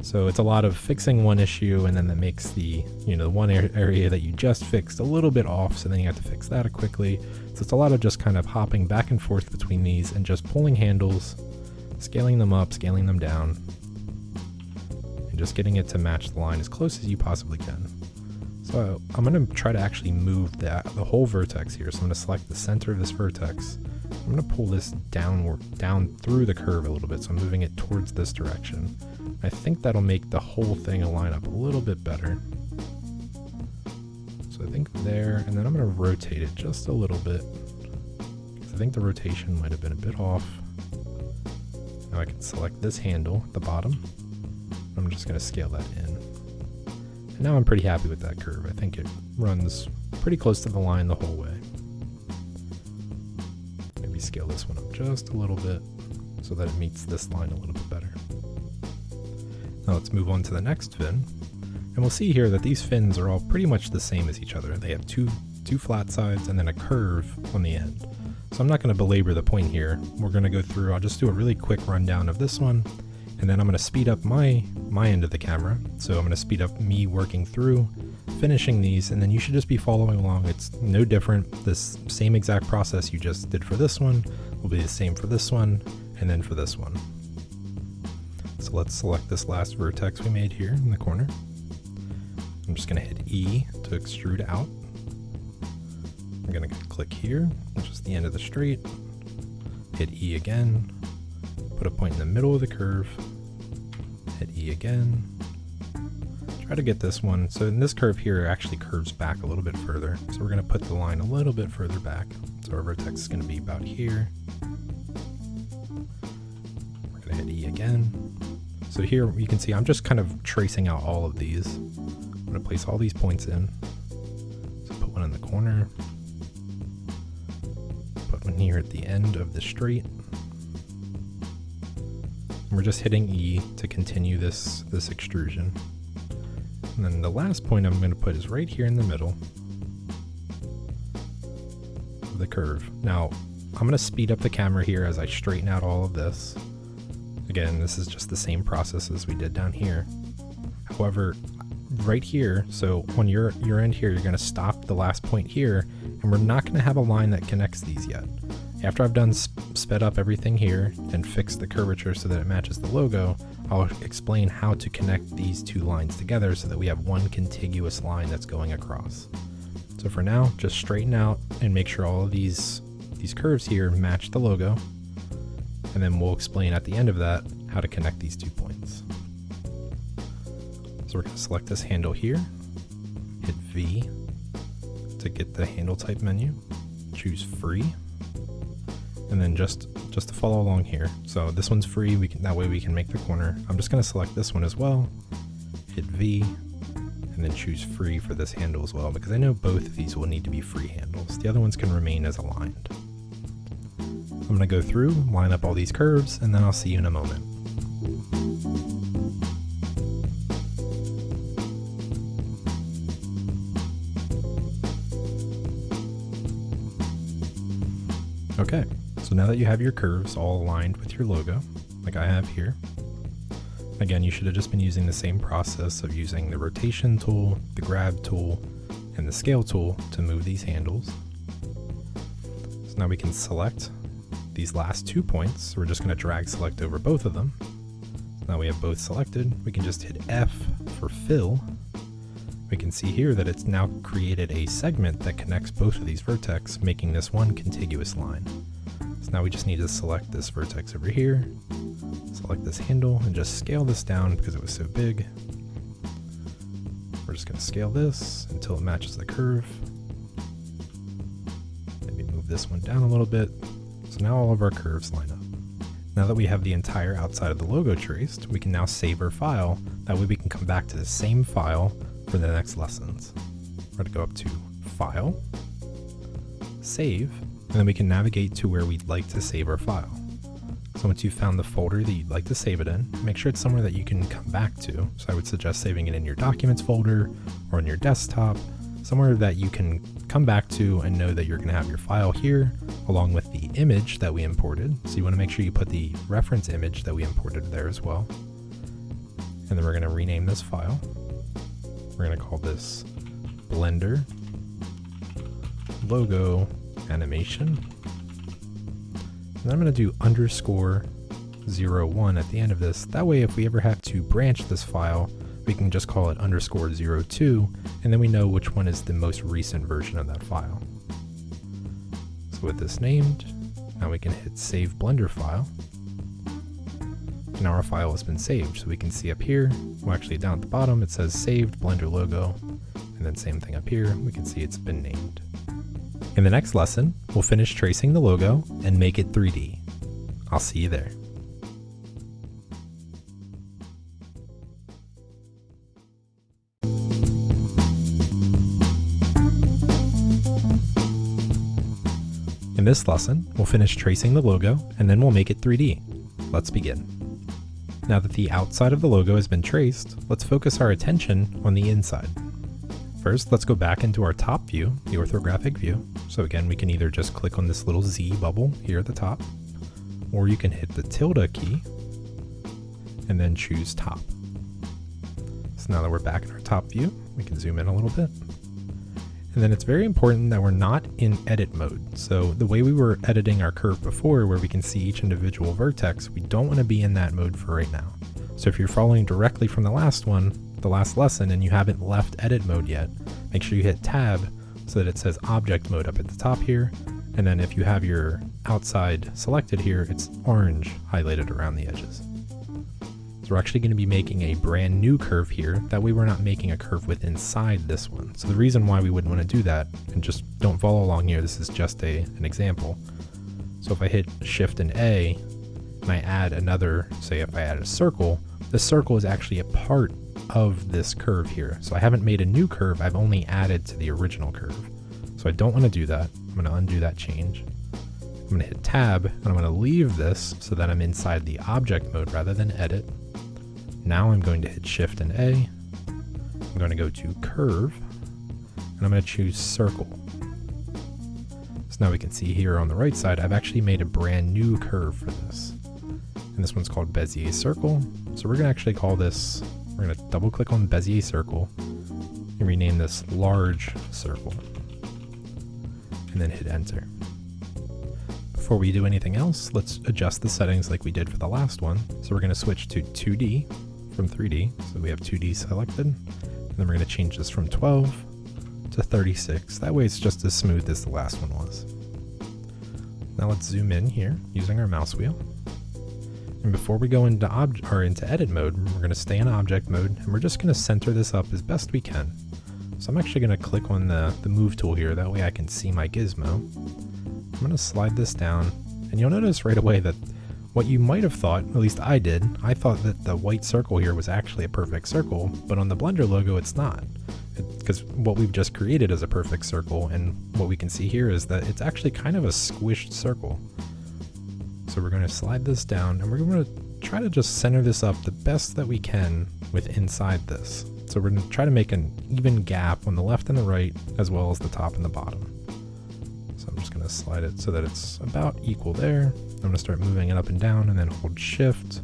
So it's a lot of fixing one issue, and then that makes the, one area that you just fixed a little bit off, so then you have to fix that quickly. So it's a lot of just kind of hopping back and forth between these and just pulling handles, scaling them up, scaling them down, and just getting it to match the line as close as you possibly can. So I'm going to try to actually move the whole vertex here. So I'm going to select the center of this vertex. I'm going to pull this down through the curve a little bit. So I'm moving it towards this direction. I think that'll make the whole thing line up a little bit better. So I think there, and then I'm going to rotate it just a little bit. I think the rotation might have been a bit off. And Now I can select this handle at the bottom. I'm just going to scale that in. And now I'm pretty happy with that curve. I think it runs pretty close to the line the whole way. Maybe scale this one up just a little bit so that it meets this line a little bit better. Now let's move on to the next fin. And we'll see here that these fins are all pretty much the same as each other. They have two flat sides and then a curve on the end. So I'm not going to belabor the point here. We're going to go through, I'll just do a really quick rundown of this one, and then I'm going to speed up my end of the camera. So I'm going to speed up me working through, finishing these, and then you should just be following along. It's no different. This same exact process you just did for this one will be the same for this one, and then for this one. So let's select this last vertex we made here in the corner. I'm just going to hit E to extrude out. I'm going to click here, which is the end of the straight, hit E again, put a point in the middle of the curve, hit E again, try to get this one. So in this curve here, it actually curves back a little bit further. So we're going to put the line a little bit further back. So our vertex is going to be about here. We're going to hit E again. So here you can see I'm just kind of tracing out all of these. I'm going to place all these points in. So put one in the corner. Put one here at the end of the straight. And we're just hitting E to continue this extrusion. And then the last point I'm going to put is right here in the middle of the curve. Now, I'm going to speed up the camera here as I straighten out all of this. Again, this is just the same process as we did down here. However, right here, so on your end here, you're going to stop the last point here, and we're not going to have a line that connects these yet. After I've done sped up everything here and fixed the curvature so that it matches the logo, I'll explain how to connect these two lines together so that we have one contiguous line that's going across. So for now, just straighten out and make sure all of these curves here match the logo, and then we'll explain at the end of that how to connect these 2 points. So we're going to select this handle here, hit V to get the handle type menu, choose free, and then just to follow along here. So this one's free, that way we can make the corner. I'm just going to select this one as well, hit V, and then choose free for this handle as well, because I know both of these will need to be free handles. The other ones can remain as aligned. I'm going to go through, line up all these curves, and then I'll see you in a moment. Okay, so now that you have your curves all aligned with your logo, like I have here, again, you should have just been using the same process of using the rotation tool, the grab tool, and the scale tool to move these handles. So now we can select these last 2 points. We're just going to drag select over both of them. Now we have both selected. We can just hit F for fill. We can see here that it's now created a segment that connects both of these vertex, making this one contiguous line. So now we just need to select this vertex over here, select this handle, and just scale this down because it was so big. We're just going to scale this until it matches the curve. Maybe move this one down a little bit. So now all of our curves line up. Now that we have the entire outside of the logo traced, we can now save our file. That way we can come back to the same file for the next lessons. We're going to go up to File, Save, and then we can navigate to where we'd like to save our file. So once you've found the folder that you'd like to save it in, make sure it's somewhere that you can come back to. So I would suggest saving it in your Documents folder or on your desktop, somewhere that you can come back to and know that you're going to have your file here along with the image that we imported. So you want to make sure you put the reference image that we imported there as well. And then we're going to rename this file. We're going to call this Blender Logo Animation. And I'm going to do _01 at the end of this. That way, if we ever have to branch this file, we can just call it _02, and then we know which one is the most recent version of that file. So with this named, now we can hit Save Blender File. Now our file has been saved, so we can see up here, well actually down at the bottom, it says Saved Blender Logo, and then same thing up here, we can see it's been named. In the next lesson, we'll finish tracing the logo and make it 3D. I'll see you there. In this lesson, we'll finish tracing the logo and then we'll make it 3D. Let's begin. Now that the outside of the logo has been traced, let's focus our attention on the inside. First, let's go back into our top view, the orthographic view. So again, we can either just click on this little Z bubble here at the top, or you can hit the tilde key and then choose top. So now that we're back in our top view, we can zoom in a little bit. And then it's very important that we're not in edit mode. So the way we were editing our curve before, where we can see each individual vertex, we don't want to be in that mode for right now. So if you're following directly from the last lesson, and you haven't left edit mode yet, make sure you hit tab so that it says object mode up at the top here. And then if you have your outside selected here, it's orange highlighted around the edges. So we're actually going to be making a brand new curve here. That way we're not making a curve with inside this one. So the reason why we wouldn't want to do that, and just don't follow along here, this is just an example. So if I hit Shift and A, and I add another, say if I add a circle, the circle is actually a part of this curve here. So I haven't made a new curve, I've only added to the original curve. So I don't want to do that. I'm going to undo that change. I'm going to hit tab, and I'm going to leave this so that I'm inside the object mode rather than edit. Now I'm going to hit Shift and A. I'm going to go to curve, and I'm going to choose circle. So now we can see here on the right side, I've actually made a brand new curve for this. And this one's called Bezier circle. So we're going to actually call this, we're going to double click on Bezier circle and rename this large circle. And then hit enter. Before we do anything else, let's adjust the settings like we did for the last one. So we're going to switch to 2D from 3D. So we have 2D selected, and then we're going to change this from 12 to 36. That way it's just as smooth as the last one was. Now let's zoom in here using our mouse wheel. And before we go into edit mode, we're going to stay in object mode, and we're just going to center this up as best we can. So I'm actually going to click on the move tool here, that way I can see my gizmo. I'm going to slide this down, and you'll notice right away that what you might have thought, at least I did, I thought that the white circle here was actually a perfect circle, but on the Blender logo it's not. Because what we've just created is a perfect circle, and what we can see here is that it's actually kind of a squished circle. So we're going to slide this down, and we're going to try to just center this up the best that we can with inside this. So we're going to try to make an even gap on the left and the right, as well as the top and the bottom. So I'm just going to slide it so that it's about equal there. I'm going to start moving it up and down, and then hold Shift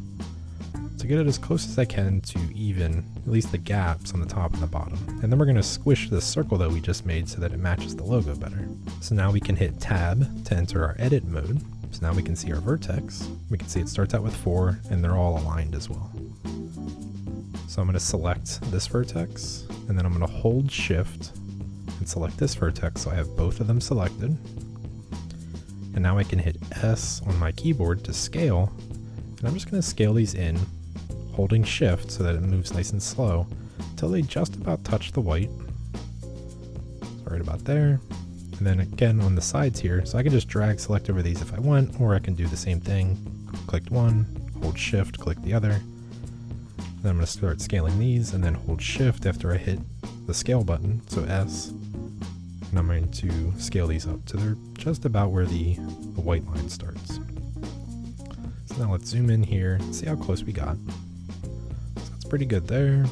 to get it as close as I can to even, at least the gaps on the top and the bottom. And then we're going to squish this circle that we just made so that it matches the logo better. So now we can hit Tab to enter our edit mode. So now we can see our vertex. We can see it starts out with 4, and they're all aligned as well. So I'm going to select this vertex, and then I'm going to hold Shift and select this vertex so I have both of them selected. And now I can hit S on my keyboard to scale, and I'm just going to scale these in, holding Shift so that it moves nice and slow until they just about touch the white. So right about there. And then again on the sides here, so I can just drag select over these if I want, or I can do the same thing. Click one, hold Shift, click the other. Then I'm going to start scaling these, and then hold Shift after I hit the scale button, so S. And I'm going to scale these up to they're just about where the white line starts. So now let's zoom in here and see how close we got. So that's pretty good there.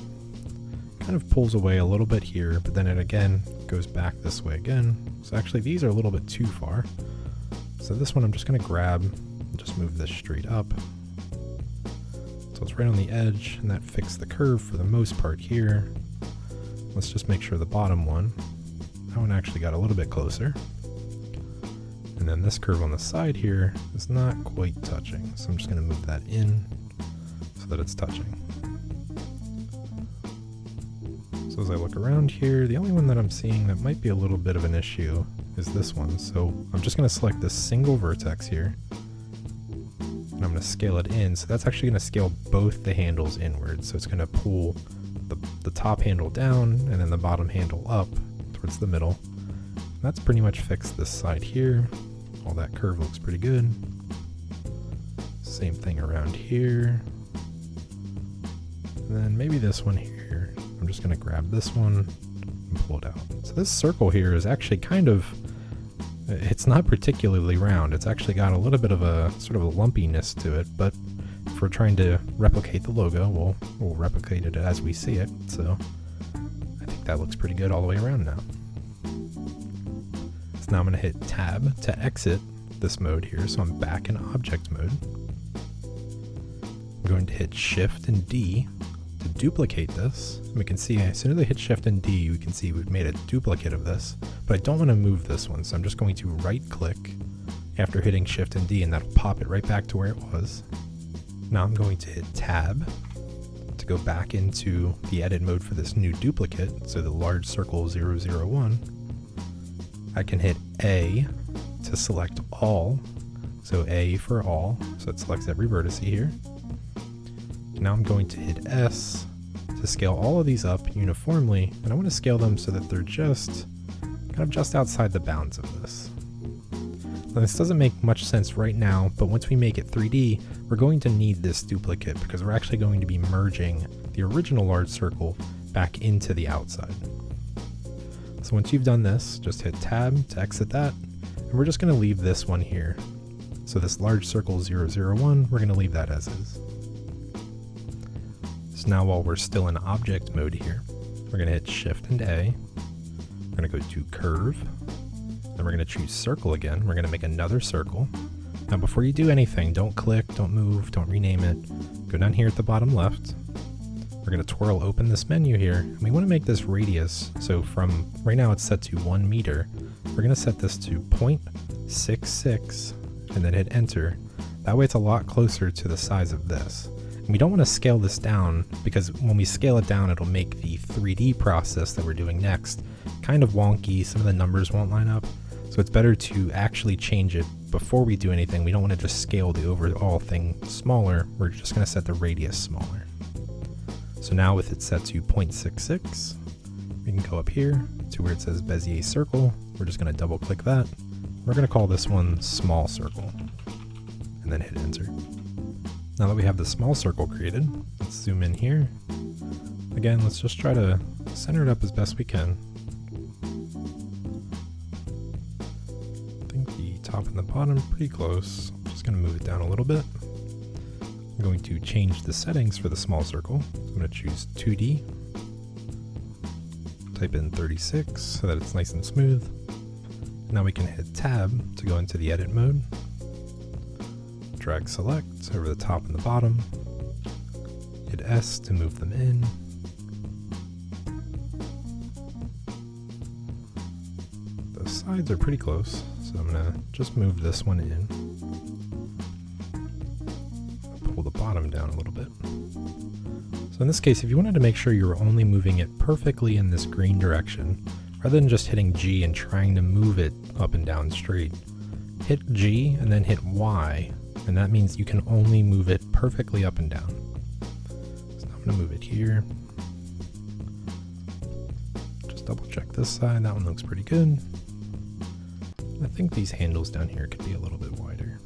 Kind of pulls away a little bit here, but then it again goes back this way again. So actually these are a little bit too far. So this one I'm just going to grab and just move this straight up. So it's right on the edge, and that fixed the curve for the most part here. Let's just make sure the bottom one, that one actually got a little bit closer. And then this curve on the side here is not quite touching. So I'm just going to move that in so that it's touching. So as I look around here, the only one that I'm seeing that might be a little bit of an issue is this one. So I'm just going to select this single vertex here, and I'm going to scale it in. So that's actually going to scale both the handles inward. So it's going to pull the top handle down and then the bottom handle up towards the middle. And that's pretty much fixed this side here. All that curve looks pretty good. Same thing around here. And then maybe this one here. I'm just going to grab this one and pull it out. So this circle here is actually kind of, It's not particularly round. It's actually got a little bit of a sort of a lumpiness to it, but if we're trying to replicate the logo, we'll replicate it as we see it. So I think that looks pretty good all the way around now. So now I'm going to hit Tab to exit this mode here, so I'm back in object mode. I'm going to hit Shift and D to duplicate this. And we can see as soon as I hit Shift and D, we can see we've made a duplicate of this, but I don't want to move this one, so I'm just going to right click after hitting Shift and D, and that'll pop it right back to where it was. Now I'm going to hit Tab to go back into the edit mode for this new duplicate, so the large circle 001. I can hit A to select all, so A for all, so it selects every vertex here. Now I'm going to hit S to scale all of these up uniformly, and I want to scale them so that they're just kind of just outside the bounds of this. Now this doesn't make much sense right now, but once we make it 3D, we're going to need this duplicate because we're actually going to be merging the original large circle back into the outside. So once you've done this, just hit Tab to exit that, and we're just going to leave this one here. So this large circle 001, we're going to leave that as is. So now while we're still in object mode here, we're going to hit Shift and A. We're going to go to Curve. Then we're going to choose Circle again. We're going to make another circle. Now before you do anything, don't click, don't move, don't rename it. Go down here at the bottom left. We're going to twirl open this menu here, and we want to make this radius. So from right now it's set to 1 meter. We're going to set this to 0.66 and then hit enter. That way it's a lot closer to the size of this. And we don't want to scale this down because when we scale it down, it'll make the 3D process that we're doing next kind of wonky. Some of the numbers won't line up. So it's better to actually change it before we do anything. We don't want to just scale the overall thing smaller. We're just going to set the radius smaller. So now with it set to 0.66, we can go up here to where it says Bezier circle. We're just going to double click that. We're going to call this one small circle and then hit enter. Now that we have the small circle created, let's zoom in here. Again, let's just try to center it up as best we can. I think the top and the bottom pretty close. I'm just going to move it down a little bit. I'm going to change the settings for the small circle. I'm going to choose 2D. Type in 36 so that it's nice and smooth. Now we can hit Tab to go into the edit mode. Drag select over the top and the bottom. Hit S to move them in. The sides are pretty close, so I'm going to just move this one in. Pull the bottom down a little bit. So in this case, if you wanted to make sure you were only moving it perfectly in this green direction, rather than just hitting G and trying to move it up and down straight, hit G and then hit Y, and that means you can only move it perfectly up and down. So now I'm going to move it here. Just double check this side, that one looks pretty good. I think these handles down here could be a little bit wider.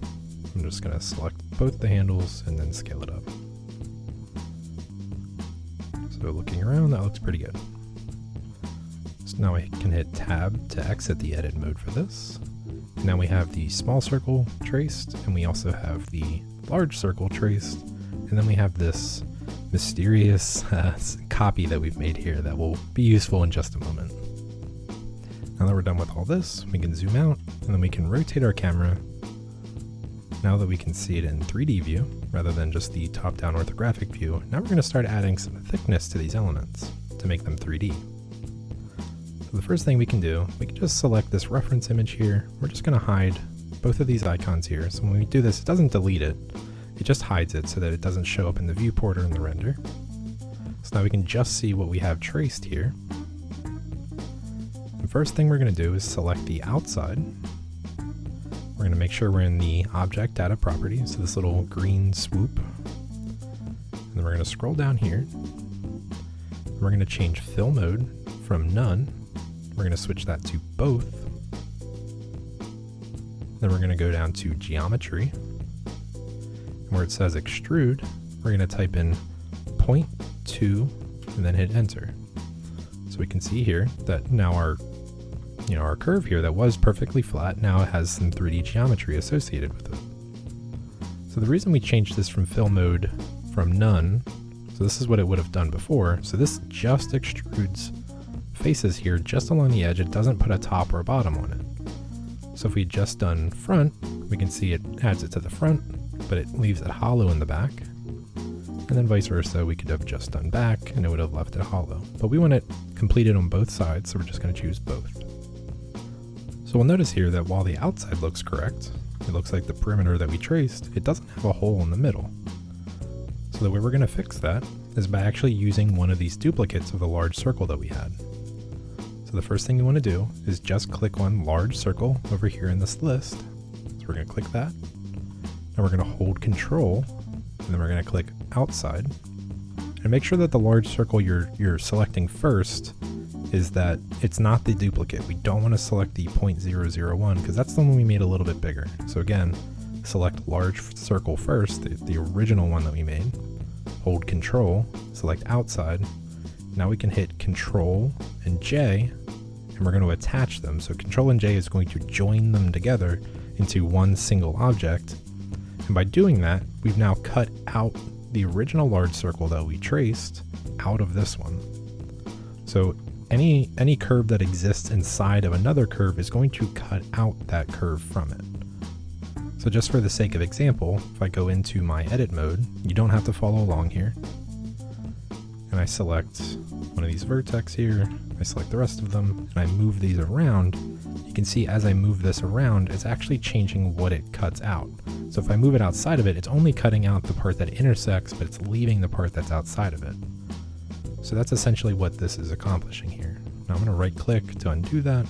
I'm just going to select both the handles and then scale it up. So looking around, that looks pretty good. So now I can hit Tab to exit the edit mode for this. Now we have the small circle traced, and we also have the large circle traced, and then we have this mysterious copy that we've made here that will be useful in just a moment. Now that we're done with all this, we can zoom out, and then we can rotate our camera. Now that we can see it in 3D view, rather than just the top-down orthographic view, now we're going to start adding some thickness to these elements to make them 3D. So the first thing we can do, we can just select this reference image here. We're just going to hide both of these icons here. So when we do this, it doesn't delete it. It just hides it so that it doesn't show up in the viewport or in the render. So now we can just see what we have traced here. The first thing we're going to do is select the outside. We're going to make sure we're in the object data property, so this little green swoop. And then we're going to scroll down here. We're going to change fill mode from none. We're going to switch that to both. Then we're going to go down to geometry. And where it says extrude, we're going to type in 0.2 and then hit enter. So we can see here that now our our curve here that was perfectly flat now has some 3D geometry associated with it. So the reason we changed this from fill mode from none, so this is what it would have done before, so this just extrudes faces here just along the edge. It doesn't put a top or a bottom on it. So if we just done front, we can see it adds it to the front, but it leaves it hollow in the back. And then vice versa, we could have just done back and it would have left it hollow. But we want it completed on both sides, so we're just going to choose both. So we'll notice here that while the outside looks correct, it looks like the perimeter that we traced, it doesn't have a hole in the middle. So the way we're going to fix that is by actually using one of these duplicates of the large circle that we had. So the first thing you want to do is just click on large circle over here in this list. So we're going to click that. And we're going to hold Control, and then we're going to click outside. And make sure that the large circle you're selecting first is that it's not the duplicate. We don't want to select the 0.001 because that's the one we made a little bit bigger. So again, select large circle first, the original one that we made. Hold Control, select outside. Now we can hit Control and J, and we're going to attach them. So Control and J is going to join them together into one single object. And by doing that, we've now cut out the original large circle that we traced out of this one. So any curve that exists inside of another curve is going to cut out that curve from it. So just for the sake of example, if I go into my edit mode, you don't have to follow along here. And I select one of these vertex here, I select the rest of them, and I move these around. You can see as I move this around, it's actually changing what it cuts out. So if I move it outside of it, it's only cutting out the part that intersects, but it's leaving the part that's outside of it. So that's essentially what this is accomplishing here. Now I'm going to right click to undo that,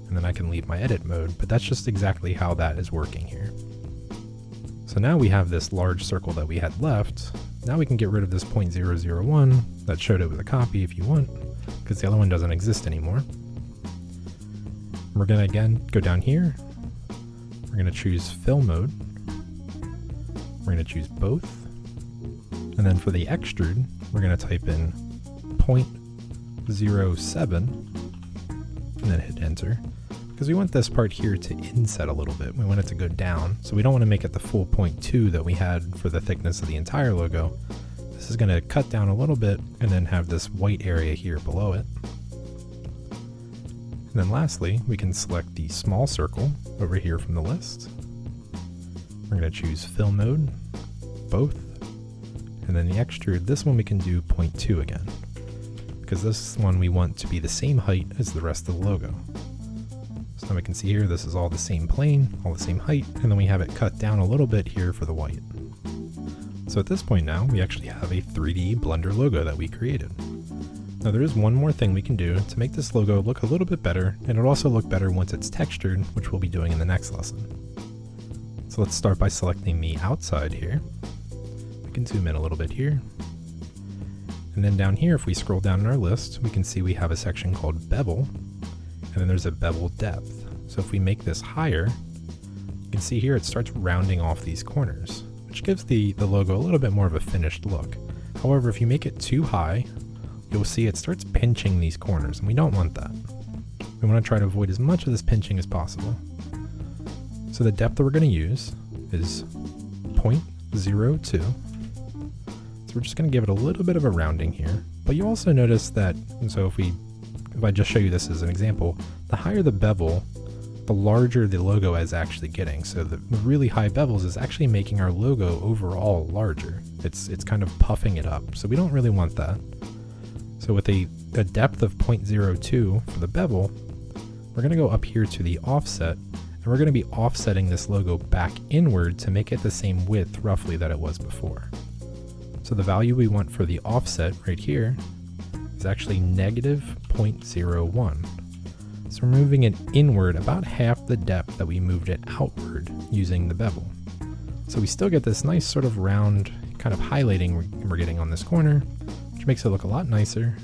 and then I can leave my edit mode, but that's just exactly how that is working here. So now we have this large circle that we had left. Now we can get rid of this 0.001 that showed it with a copy if you want, because the other one doesn't exist anymore. We're going to again go down here. We're going to choose fill mode. We're going to choose both. And then for the extrude, we're going to type in 0.07 and then hit enter, because we want this part here to inset a little bit. We want it to go down, so we don't want to make it the full 0.2 that we had for the thickness of the entire logo. This is going to cut down a little bit and then have this white area here below it. And then lastly, we can select the small circle over here from the list. We're going to choose fill mode, both, and then the extrude, this one we can do 0.2 again, because this one we want to be the same height as the rest of the logo. So now we can see here, this is all the same plane, all the same height, and then we have it cut down a little bit here for the white. So at this point now, we actually have a 3D Blender logo that we created. Now there is one more thing we can do to make this logo look a little bit better, and it'll also look better once it's textured, which we'll be doing in the next lesson. So let's start by selecting the outside here. We can zoom in a little bit here. And then down here, if we scroll down in our list, we can see we have a section called bevel, and then there's a bevel depth. So if we make this higher, you can see here it starts rounding off these corners, which gives the logo a little bit more of a finished look. However, if you make it too high, you'll see it starts pinching these corners, and we don't want that. We want to try to avoid as much of this pinching as possible. So the depth that we're going to use is 0.02. So we're just going to give it a little bit of a rounding here. But you also notice that, and so if I just show you this as an example, the higher the bevel, the larger the logo is actually getting. So the really high bevels is actually making our logo overall larger. It's kind of puffing it up. So we don't really want that. So with a depth of 0.02 for the bevel, we're going to go up here to the offset, and we're going to be offsetting this logo back inward to make it the same width roughly that it was before. So the value we want for the offset right here is actually negative 0.01. So we're moving it inward about half the depth that we moved it outward using the bevel. So we still get this nice sort of round kind of highlighting we're getting on this corner, which makes it look a lot nicer,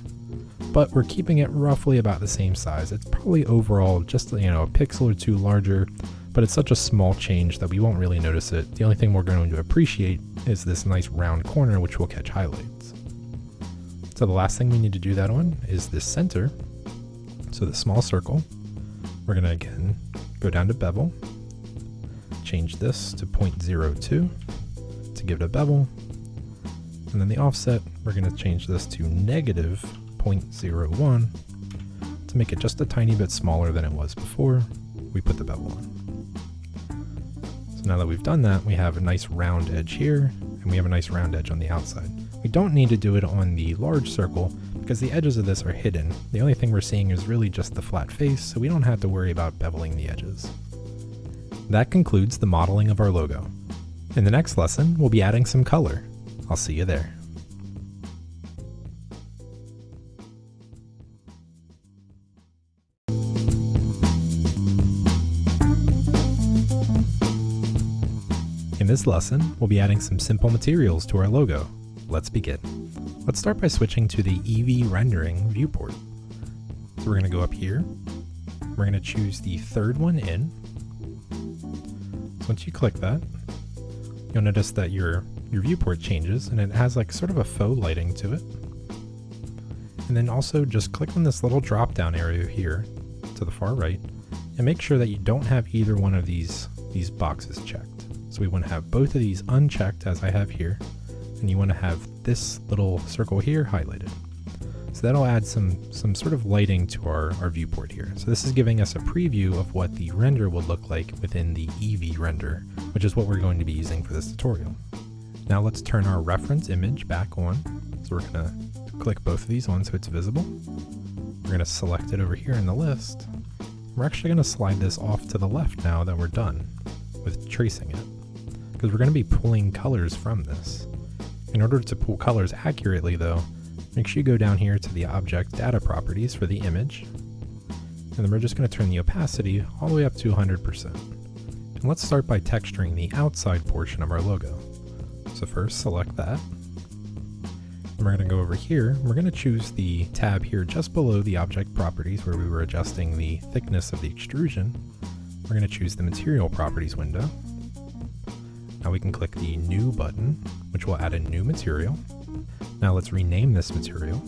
but we're keeping it roughly about the same size. It's probably overall just, a pixel or two larger, but it's such a small change that we won't really notice it. The only thing we're going to appreciate is this nice round corner, which will catch highlights. So the last thing we need to do that on is this center. So the small circle, we're going to again go down to bevel, change this to 0.02 to give it a bevel, and then the offset, we're going to change this to negative 0.01 to make it just a tiny bit smaller than it was before we put the bevel on. So now that we've done that, we have a nice round edge here, and we have a nice round edge on the outside. We don't need to do it on the large circle because the edges of this are hidden. The only thing we're seeing is really just the flat face, so we don't have to worry about beveling the edges. That concludes the modeling of our logo. In the next lesson, we'll be adding some color. I'll see you there. In this lesson, we'll be adding some simple materials to our logo. Let's begin. Let's start by switching to the Eevee rendering viewport. So we're going to go up here. We're going to choose the third one in. So once you click that, you'll notice that your viewport changes and it has like sort of a faux lighting to it. And then also just click on this little drop down area here to the far right and make sure that you don't have either one of these boxes checked. So we want to have both of these unchecked as I have here, and you want to have this little circle here highlighted. So that'll add some sort of lighting to our viewport here. So this is giving us a preview of what the render would look like within the Eevee render, which is what we're going to be using for this tutorial. Now let's turn our reference image back on. So we're going to click both of these on so it's visible. We're going to select it over here in the list. We're actually going to slide this off to the left now that we're done with tracing it, because we're going to be pulling colors from this. In order to pull colors accurately though, make sure you go down here to the object data properties for the image, and then we're just going to turn the opacity all the way up to 100%. And let's start by texturing the outside portion of our logo. So first select that, and we're going to go over here, and we're going to choose the tab here just below the object properties where we were adjusting the thickness of the extrusion. We're going to choose the material properties window. Now we can click the new button, which will add a new material. Now let's rename this material.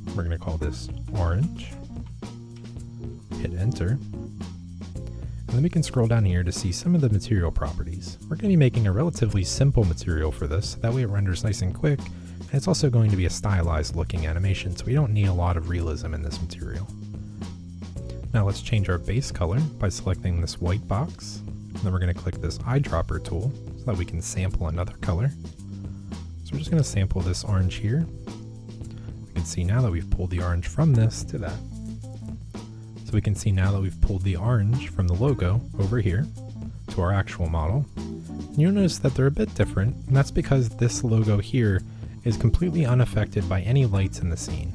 We're going to call this orange. Hit enter. And then we can scroll down here to see some of the material properties. We're going to be making a relatively simple material for this. That way it renders nice and quick. And it's also going to be a stylized looking animation, so we don't need a lot of realism in this material. Now let's change our base color by selecting this white box. And then we're going to click this eyedropper tool so that we can sample another color. So we're just going to sample this orange here. We can see now that we've pulled the orange from this to that. So we can see now that we've pulled the orange from the logo over here to our actual model. And you'll notice that they're a bit different, and that's because this logo here is completely unaffected by any lights in the scene.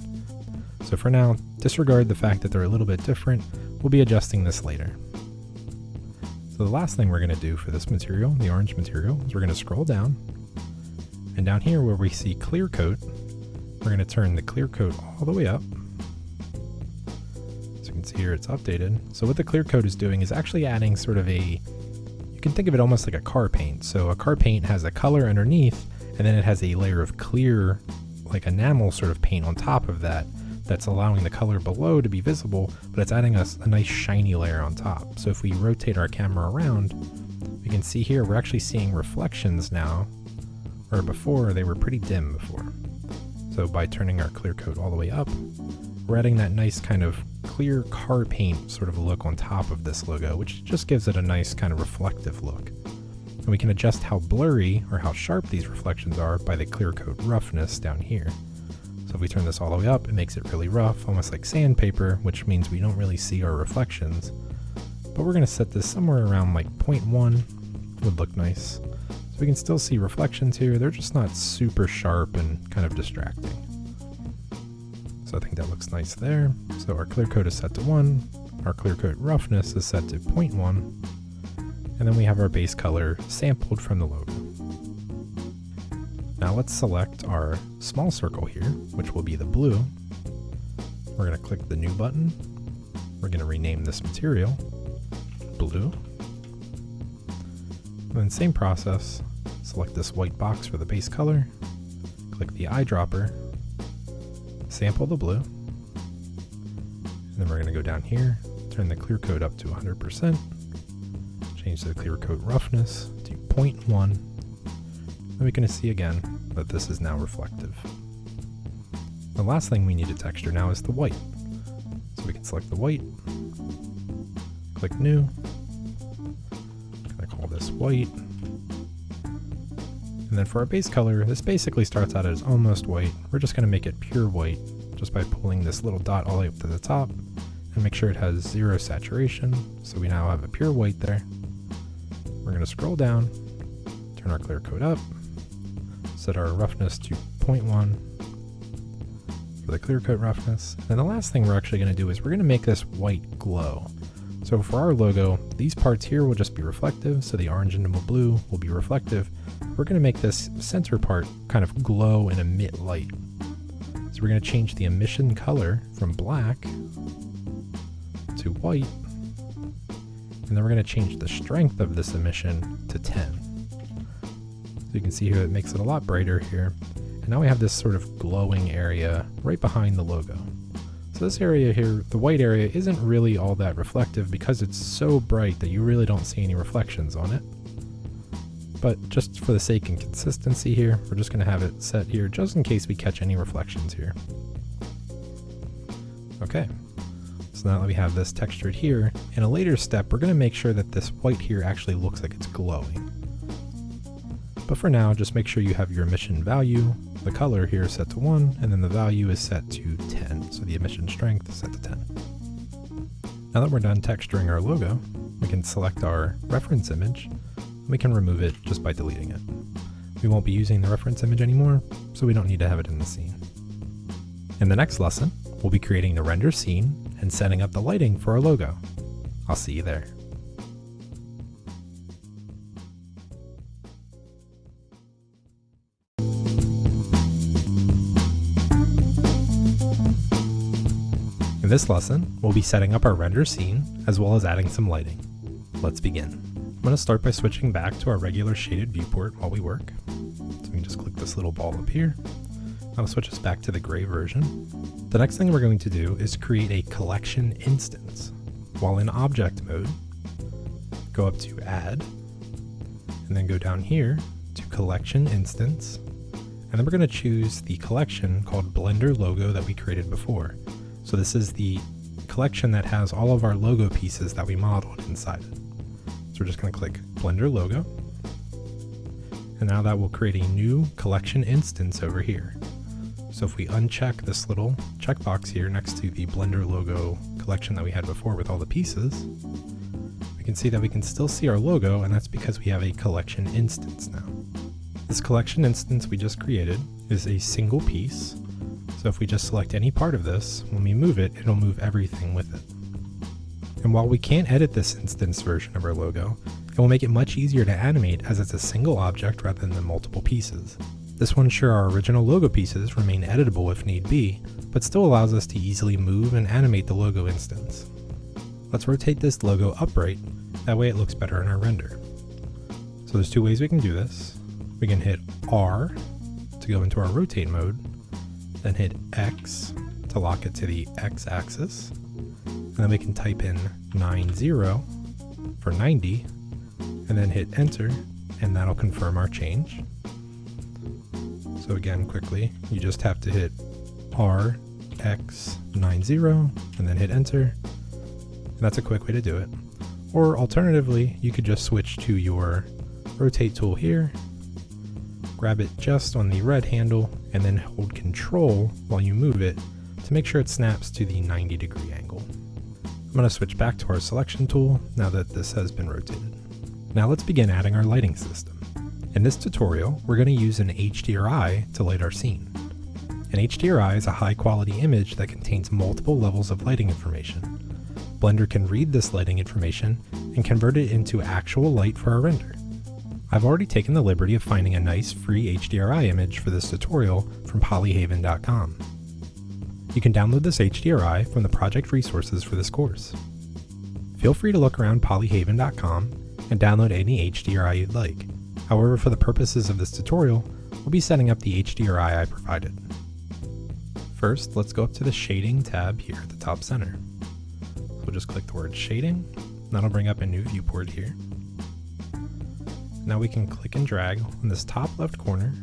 So for now, disregard the fact that they're a little bit different. We'll be adjusting this later. So the last thing we're going to do for this material, the orange material, is we're going to scroll down, and down here where we see clear coat, we're going to turn the clear coat all the way up. So you can see here it's updated. So what the clear coat is doing is actually adding sort of you can think of it almost like a car paint. So a car paint has a color underneath, and then it has a layer of clear, like enamel sort of paint on top of that, that's allowing the color below to be visible, but it's adding us a nice shiny layer on top. So if we rotate our camera around, we can see here we're actually seeing reflections now, where before they were pretty dim before. So by turning our clear coat all the way up, we're adding that nice kind of clear car paint sort of look on top of this logo, which just gives it a nice kind of reflective look. And we can adjust how blurry or how sharp these reflections are by the clear coat roughness down here. So if we turn this all the way up, it makes it really rough, almost like sandpaper, which means we don't really see our reflections. But we're going to set this somewhere around like 0.1 would look nice. So we can still see reflections here. They're just not super sharp and kind of distracting. So I think that looks nice there. So our clear coat is set to 1. Our clear coat roughness is set to 0.1. And then we have our base color sampled from the logo. Now let's select our small circle here, which will be the blue. We're going to click the new button. We're going to rename this material blue. And then same process, select this white box for the base color, click the eyedropper, sample the blue, and then we're going to go down here, turn the clear coat up to 100%, change the clear coat roughness to 0.1, and we're going to see again that this is now reflective. The last thing we need to texture now is the white. So we can select the white, click new, I call this white, and then for our base color, this basically starts out as almost white. We're just going to make it pure white just by pulling this little dot all the way up to the top and make sure it has 0 saturation. So we now have a pure white there. We're going to scroll down, turn our clear coat up, set our roughness to 0.1 for the clear coat roughness. And the last thing we're actually going to do is we're going to make this white glow. So for our logo, these parts here will just be reflective, so the orange and the blue will be reflective. We're going to make this center part kind of glow and emit light. So we're going to change the emission color from black to white, and then we're going to change the strength of this emission to 10. So you can see here it makes it a lot brighter here. And now we have this sort of glowing area right behind the logo. So this area here, the white area, isn't really all that reflective because it's so bright that you really don't see any reflections on it. But just for the sake and consistency here, we're just going to have it set here just in case we catch any reflections here. Okay, so now that we have this textured here, in a later step, we're going to make sure that this white here actually looks like it's glowing. But for now, just make sure you have your emission value, the color here is set to 1, and then the value is set to 10, so the emission strength is set to 10. Now that we're done texturing our logo, we can select our reference image. We can remove it just by deleting it. We won't be using the reference image anymore, so we don't need to have it in the scene. In the next lesson, we'll be creating the render scene and setting up the lighting for our logo. I'll see you there. In this lesson, we'll be setting up our render scene as well as adding some lighting. Let's begin. I'm going to start by switching back to our regular shaded viewport while we work. So we can just click this little ball up here. That'll switch us back to the gray version. The next thing we're going to do is create a collection instance. While in object mode, go up to add, and then go down here to collection instance. And then we're going to choose the collection called Blender logo that we created before. So this is the collection that has all of our logo pieces that we modeled inside it. We're just going to click Blender logo, and now that will create a new collection instance over here. So if we uncheck this little checkbox here next to the Blender logo collection that we had before with all the pieces, we can see that we can still see our logo, and that's because we have a collection instance now. This collection instance we just created is a single piece, so if we just select any part of this, when we move it, it'll move everything with it. And while we can't edit this instance version of our logo, it will make it much easier to animate as it's a single object rather than multiple pieces. This will ensure our original logo pieces remain editable if need be, but still allows us to easily move and animate the logo instance. Let's rotate this logo upright, that way it looks better in our render. So there's two ways we can do this. We can hit R to go into our rotate mode, then hit X to lock it to the X axis. And then we can type in 90 for 90, and then hit enter, and that'll confirm our change. So again, quickly, you just have to hit RX90 and then hit enter, and that's a quick way to do it. Or alternatively, you could just switch to your rotate tool here, grab it just on the red handle, and then hold Control while you move it to make sure it snaps to the 90-degree angle. I'm going to switch back to our selection tool now that this has been rotated. Now let's begin adding our lighting system. In this tutorial, we're going to use an HDRI to light our scene. An HDRI is a high-quality image that contains multiple levels of lighting information. Blender can read this lighting information and convert it into actual light for our render. I've already taken the liberty of finding a nice free HDRI image for this tutorial from polyhaven.com. You can download this HDRI from the project resources for this course. Feel free to look around polyhaven.com and download any HDRI you'd like. However, for the purposes of this tutorial, we'll be setting up the HDRI I provided. First, let's go up to the Shading tab here at the top center. we'll just click the word shading. That'll bring up a new viewport here. Now we can click and drag on this top left corner.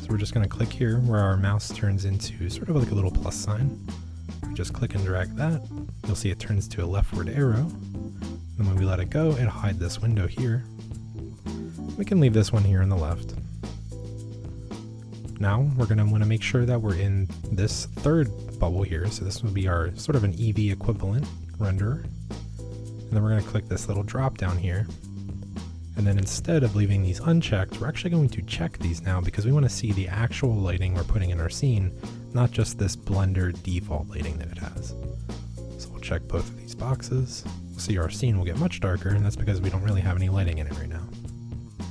So we're just going to click here where our mouse turns into sort of like a little plus sign. We just click and drag that. You'll see it turns to a leftward arrow. And when we let it go, it'll hide this window here. We can leave this one here on the left. Now we're going to want to make sure that we're in this third bubble here. So this will be our sort of an EV equivalent renderer. And then we're going to click this little drop down here. And then instead of leaving these unchecked, we're actually going to check these now because we want to see the actual lighting we're putting in our scene, not just this Blender default lighting that it has. So we'll check both of these boxes. We'll see our scene will get much darker, and that's because we don't really have any lighting in it right now.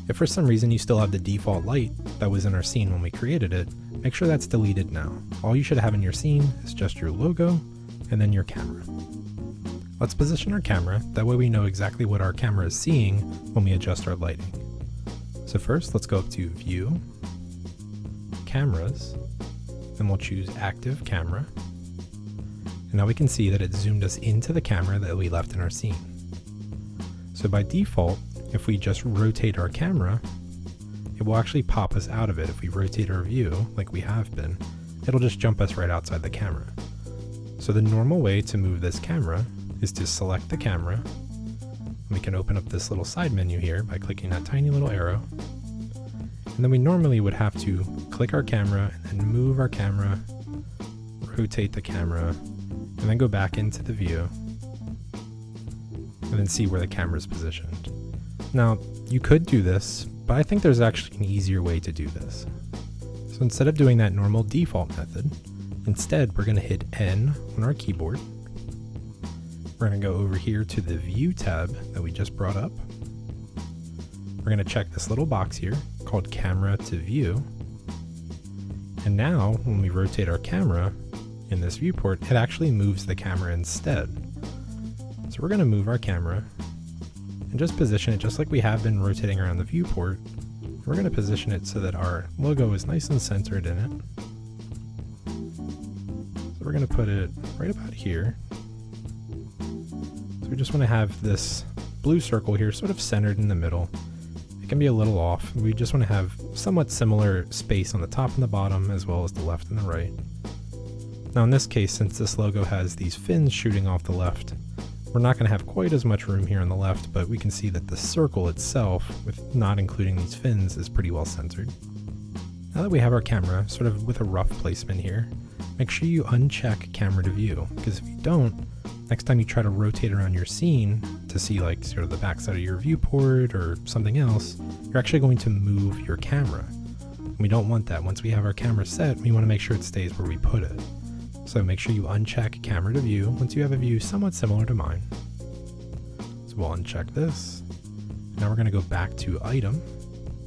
If for some reason you still have the default light that was in our scene when we created it, make sure that's deleted now. All you should have in your scene is just your logo and then your camera. Let's position our camera, that way we know exactly what our camera is seeing when we adjust our lighting. So first, let's go up to View, Cameras, then we'll choose Active Camera. And now we can see that it zoomed us into the camera that we left in our scene. So by default, if we just rotate our camera, it will actually pop us out of it. If we rotate our view, like we have been, it'll just jump us right outside the camera. So the normal way to move this camera is to select the camera. We can open up this little side menu here by clicking that tiny little arrow. And then we normally would have to click our camera and then move our camera, rotate the camera, and then go back into the view, and then see where the camera is positioned. Now, you could do this, but I think there's actually an easier way to do this. So instead of doing that normal default method, instead we're going to hit N on our keyboard. We're going to go over here to the View tab that we just brought up. We're going to check this little box here called Camera to View. And now, when we rotate our camera in this viewport, it actually moves the camera instead. So we're going to move our camera and just position it just like we have been rotating around the viewport. We're going to position it so that our logo is nice and centered in it. So we're going to put it right about here. We just want to have this blue circle here sort of centered in the middle. It can be a little off. We just want to have somewhat similar space on the top and the bottom as well as the left and the right. Now in this case, since this logo has these fins shooting off the left, we're not going to have quite as much room here on the left, but we can see that the circle itself, with not including these fins, is pretty well centered. Now that we have our camera sort of with a rough placement here, make sure you uncheck camera to view, because if you don't, next time you try to rotate around your scene to see like sort of the backside of your viewport or something else, you're actually going to move your camera. And we don't want that. Once we have our camera set, we want to make sure it stays where we put it. So make sure you uncheck camera to view once you have a view somewhat similar to mine. So we'll uncheck this. Now we're going to go back to Item.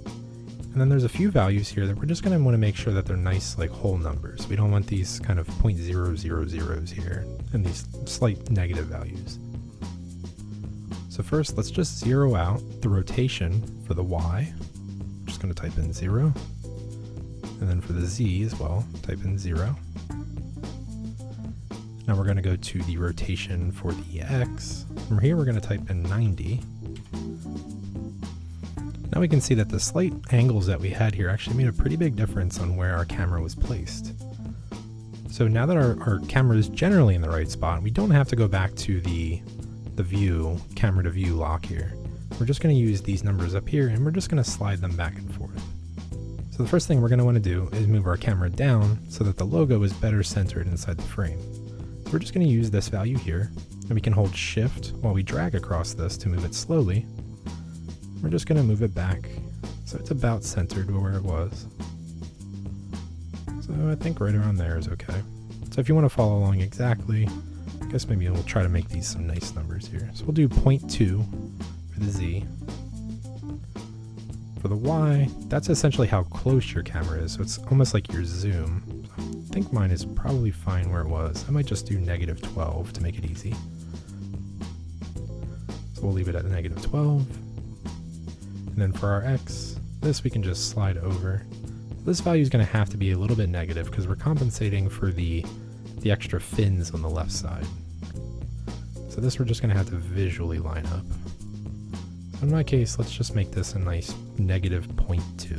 And then there's a few values here that we're just going to want to make sure that they're nice, like whole numbers. We don't want these kind of 0.000s here and these slight negative values. So first, let's just zero out the rotation for the Y. I'm just going to type in 0. And then for the Z as well, type in 0. Now we're going to go to the rotation for the X. From here, we're going to type in 90. Now we can see that the slight angles that we had here actually made a pretty big difference on where our camera was placed. So now that our camera is generally in the right spot, we don't have to go back to the view, camera to view lock here. We're just going to use these numbers up here and we're just going to slide them back and forth. So the first thing we're going to want to do is move our camera down so that the logo is better centered inside the frame. So we're just going to use this value here, and we can hold Shift while we drag across this to move it slowly. We're just going to move it back so it's about centered where it was. So I think right around there is okay. So if you want to follow along exactly, I guess maybe we'll try to make these some nice numbers here. So we'll do 0.2 for the Z. For the Y, that's essentially how close your camera is, so it's almost like your zoom. So I think mine is probably fine where it was. I might just do -12 to make it easy. So we'll leave it at -12. And then for our X, this we can just slide over. This value is going to have to be a little bit negative because we're compensating for the extra fins on the left side. So this we're just going to have to visually line up. So in my case, let's just make this a nice negative 0.2.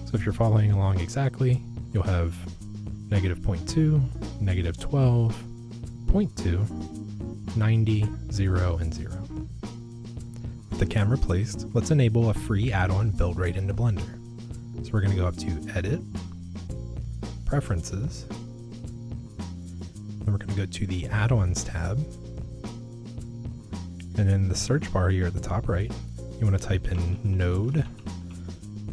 So if you're following along exactly, you'll have negative 0.2, negative 12, 0.2, 90, 0, and 0. With the camera placed, let's enable a free add-on built right into Blender. So we're going to go up to Edit, Preferences, then we're going to go to the Add-ons tab, and in the search bar here at the top right, you want to type in Node,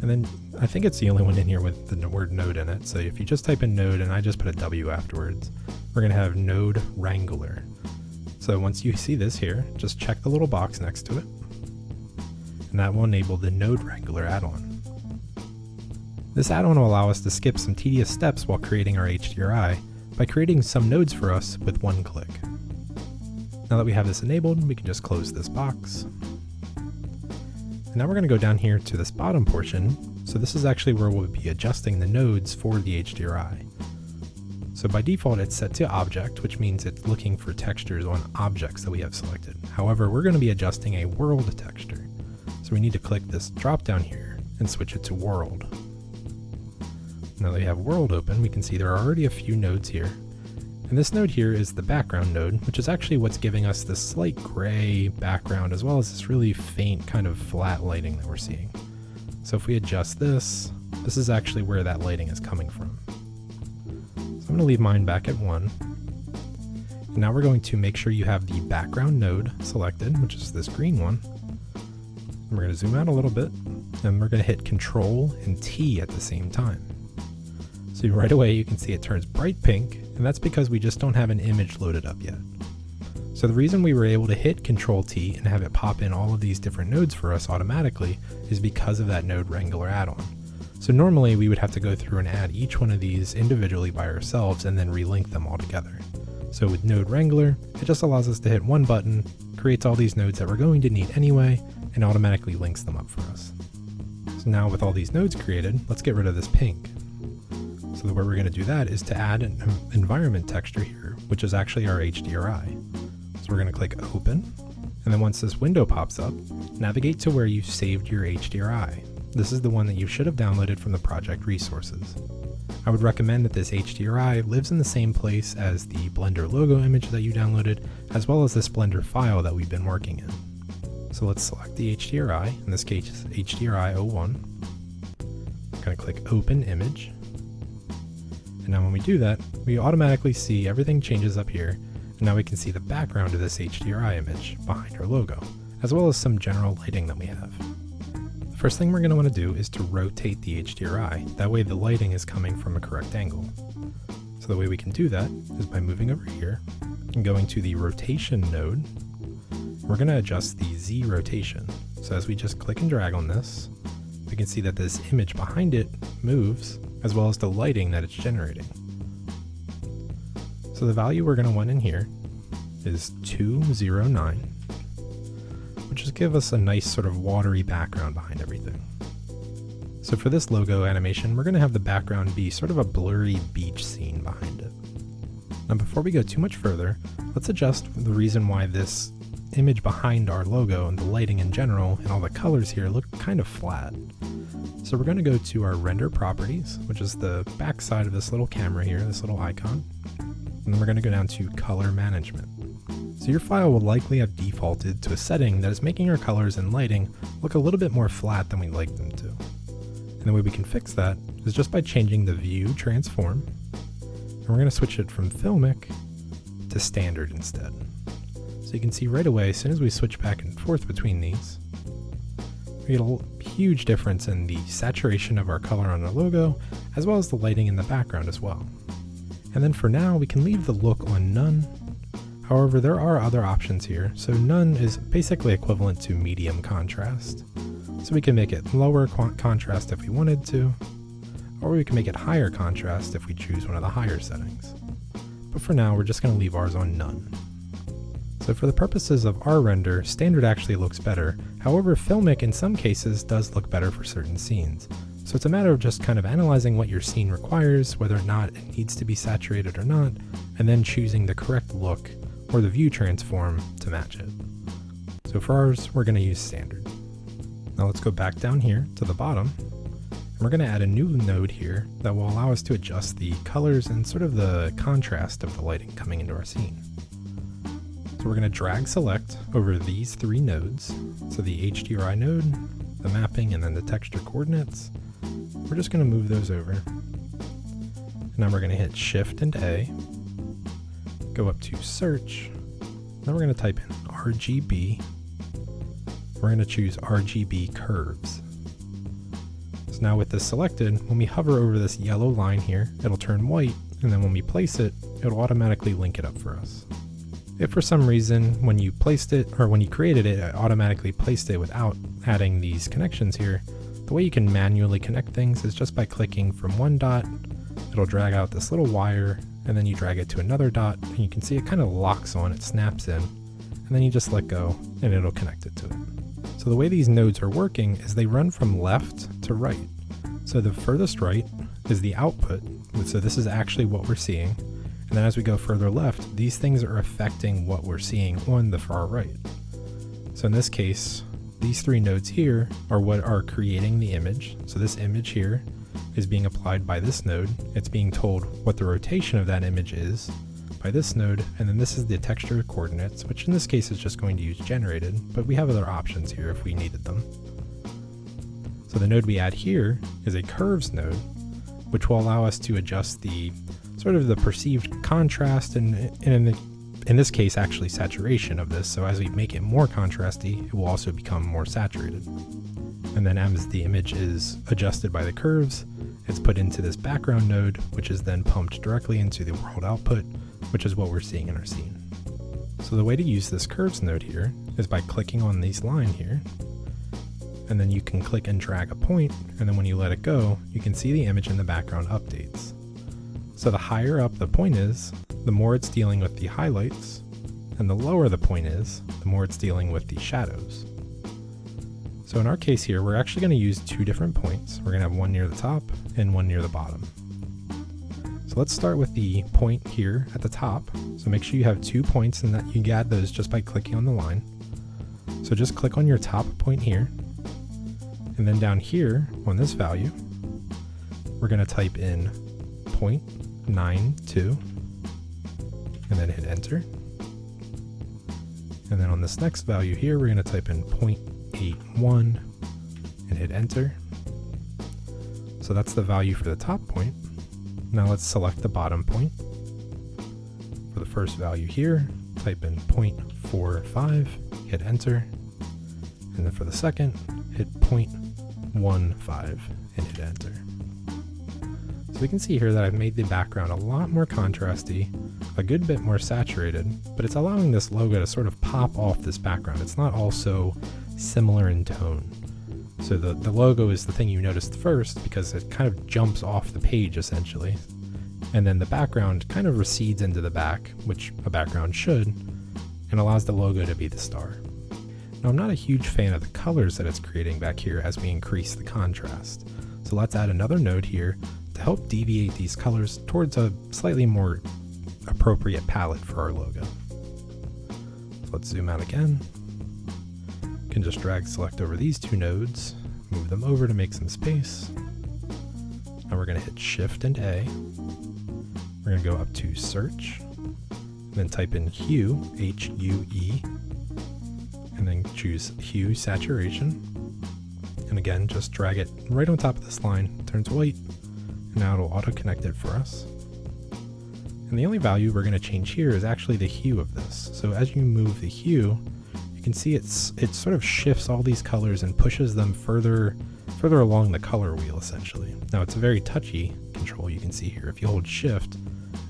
and then I think it's the only one in here with the word node in it, so if you just type in node and I just put a W afterwards, we're going to have Node Wrangler. So once you see this here, just check the little box next to it, and that will enable the Node Wrangler add-on. This add-on will allow us to skip some tedious steps while creating our HDRI by creating some nodes for us with one click. Now that we have this enabled, we can just close this box. And now we're going to go down here to this bottom portion. So this is actually where we'll be adjusting the nodes for the HDRI. So by default, it's set to object, which means it's looking for textures on objects that we have selected. However, we're going to be adjusting a world texture. So we need to click this drop down here and switch it to world. Now that we have world open, we can see there are already a few nodes here. And this node here is the background node, which is actually what's giving us this slight gray background as well as this really faint kind of flat lighting that we're seeing. So if we adjust this, this is actually where that lighting is coming from. So I'm going to leave mine back at 1. And now we're going to make sure you have the background node selected, which is this green one. And we're going to zoom out a little bit, and we're going to hit Control and T at the same time. So right away you can see it turns bright pink, and that's because we just don't have an image loaded up yet. So the reason we were able to hit Control T and have it pop in all of these different nodes for us automatically is because of that Node Wrangler add-on. So normally we would have to go through and add each one of these individually by ourselves and then relink them all together. So with Node Wrangler, it just allows us to hit one button, creates all these nodes that we're going to need anyway, and automatically links them up for us. So now with all these nodes created, let's get rid of this pink. So the way we're going to do that is to add an environment texture here, which is actually our HDRI. So we're going to click Open, and then once this window pops up, navigate to where you saved your HDRI. This is the one that you should have downloaded from the project resources. I would recommend that this HDRI lives in the same place as the Blender logo image that you downloaded, as well as this Blender file that we've been working in. So let's select the HDRI, in this case HDRI 01. I'm going to click Open Image. And now when we do that, we automatically see everything changes up here, and now we can see the background of this HDRI image behind our logo, as well as some general lighting that we have. The first thing we're going to want to do is to rotate the HDRI, that way the lighting is coming from a correct angle. So the way we can do that is by moving over here and going to the rotation node. We're going to adjust the Z rotation. So as we just click and drag on this, we can see that this image behind it moves, as well as the lighting that it's generating. So the value we're going to want in here is 209, which will give us a nice sort of watery background behind everything. So for this logo animation, we're going to have the background be sort of a blurry beach scene behind it. Now before we go too much further, let's adjust the reason why this image behind our logo and the lighting in general and all the colors here look kind of flat. So we're going to go to our render properties, which is the back side of this little camera here, this little icon. And then we're going to go down to color management. So your file will likely have defaulted to a setting that is making our colors and lighting look a little bit more flat than we'd like them to. And the way we can fix that is just by changing the view transform. And we're going to switch it from filmic to standard instead. So you can see right away, as soon as we switch back and forth between these, we get a huge difference in the saturation of our color on our logo, as well as the lighting in the background as well. And then for now, we can leave the look on none. However, there are other options here. So none is basically equivalent to medium contrast. So we can make it lower contrast if we wanted to, or we can make it higher contrast if we choose one of the higher settings. But for now, we're just going to leave ours on none. So for the purposes of our render, standard actually looks better. However, filmic in some cases does look better for certain scenes. So it's a matter of just kind of analyzing what your scene requires, whether or not it needs to be saturated or not, and then choosing the correct look or the view transform to match it. So for ours, we're going to use standard. Now let's go back down here to the bottom, and we're going to add a new node here that will allow us to adjust the colors and sort of the contrast of the lighting coming into our scene. So we're going to drag select over these three nodes, so the HDRI node, the mapping, and then the texture coordinates. We're just going to move those over. And now we're going to hit Shift and A, go up to search. Now we're going to type in RGB. We're going to choose RGB curves. So now with this selected, when we hover over this yellow line here, it'll turn white, and then when we place it, it'll automatically link it up for us. If for some reason when you placed it, or when you created it, it automatically placed it without adding these connections here, the way you can manually connect things is just by clicking from one dot. It'll drag out this little wire, and then you drag it to another dot, and you can see it kind of locks on, it snaps in, and then you just let go, and it'll connect it to it. So the way these nodes are working is they run from left to right. So the furthest right is the output, so this is actually what we're seeing, and then as we go further left, these things are affecting what we're seeing on the far right. So in this case, these three nodes here are what are creating the image. So this image here is being applied by this node. It's being told what the rotation of that image is by this node, and then this is the texture coordinates, which in this case is just going to use generated, but we have other options here if we needed them. So the node we add here is a curves node, which will allow us to adjust the sort of the perceived contrast and in this case actually saturation of this. So as we make it more contrasty, it will also become more saturated. And then as the image is adjusted by the curves, it's put into this background node, which is then pumped directly into the world output, which is what we're seeing in our scene. So the way to use this curves node here is by clicking on these line here, and then you can click and drag a point, and then when you let it go, you can see the image in the background updates. So the higher up the point is, the more it's dealing with the highlights, and the lower the point is, the more it's dealing with the shadows. So in our case here, we're actually going to use two different points. We're going to have one near the top and one near the bottom. So let's start with the point here at the top. So make sure you have 2 points and that you can add those just by clicking on the line. So just click on your top point here. And then down here on this value, we're going to type in 0.92 and then hit enter. And then on this next value here, we're going to type in 0.81 and hit enter. So that's the value for the top point. Now let's select the bottom point. For the first value here, type in 0.45, hit enter. And then for the second, hit 0.15 and hit enter. So we can see here that I've made the background a lot more contrasty, a good bit more saturated, but it's allowing this logo to sort of pop off this background. It's not all so similar in tone. So the logo is the thing you noticed first because it kind of jumps off the page essentially. And then the background kind of recedes into the back, which a background should, and allows the logo to be the star. Now I'm not a huge fan of the colors that it's creating back here as we increase the contrast. So let's add another node here to help deviate these colors towards a slightly more appropriate palette for our logo. So let's zoom out again. You can just drag select over these two nodes, move them over to make some space. Now we're going to hit Shift and A. We're going to go up to search, and then type in hue, H-U-E, and then choose hue saturation. And again, just drag it right on top of this line, it turns white, and now it'll auto connect it for us. And the only value we're going to change here is actually the hue of this. So as you move the hue, you can see it sort of shifts all these colors and pushes them further along the color wheel essentially. Now it's a very touchy control you can see here. If you hold shift,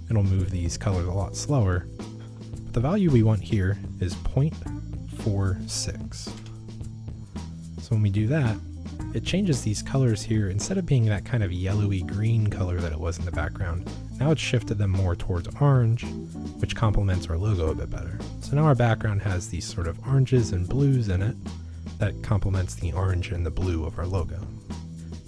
it'll move these colors a lot slower. But the value we want here is 0.46. So when we do that, it changes these colors here. Instead of being that kind of yellowy green color that it was in the background, now it's shifted them more towards orange, which complements our logo a bit better. So now our background has these sort of oranges and blues in it that complements the orange and the blue of our logo.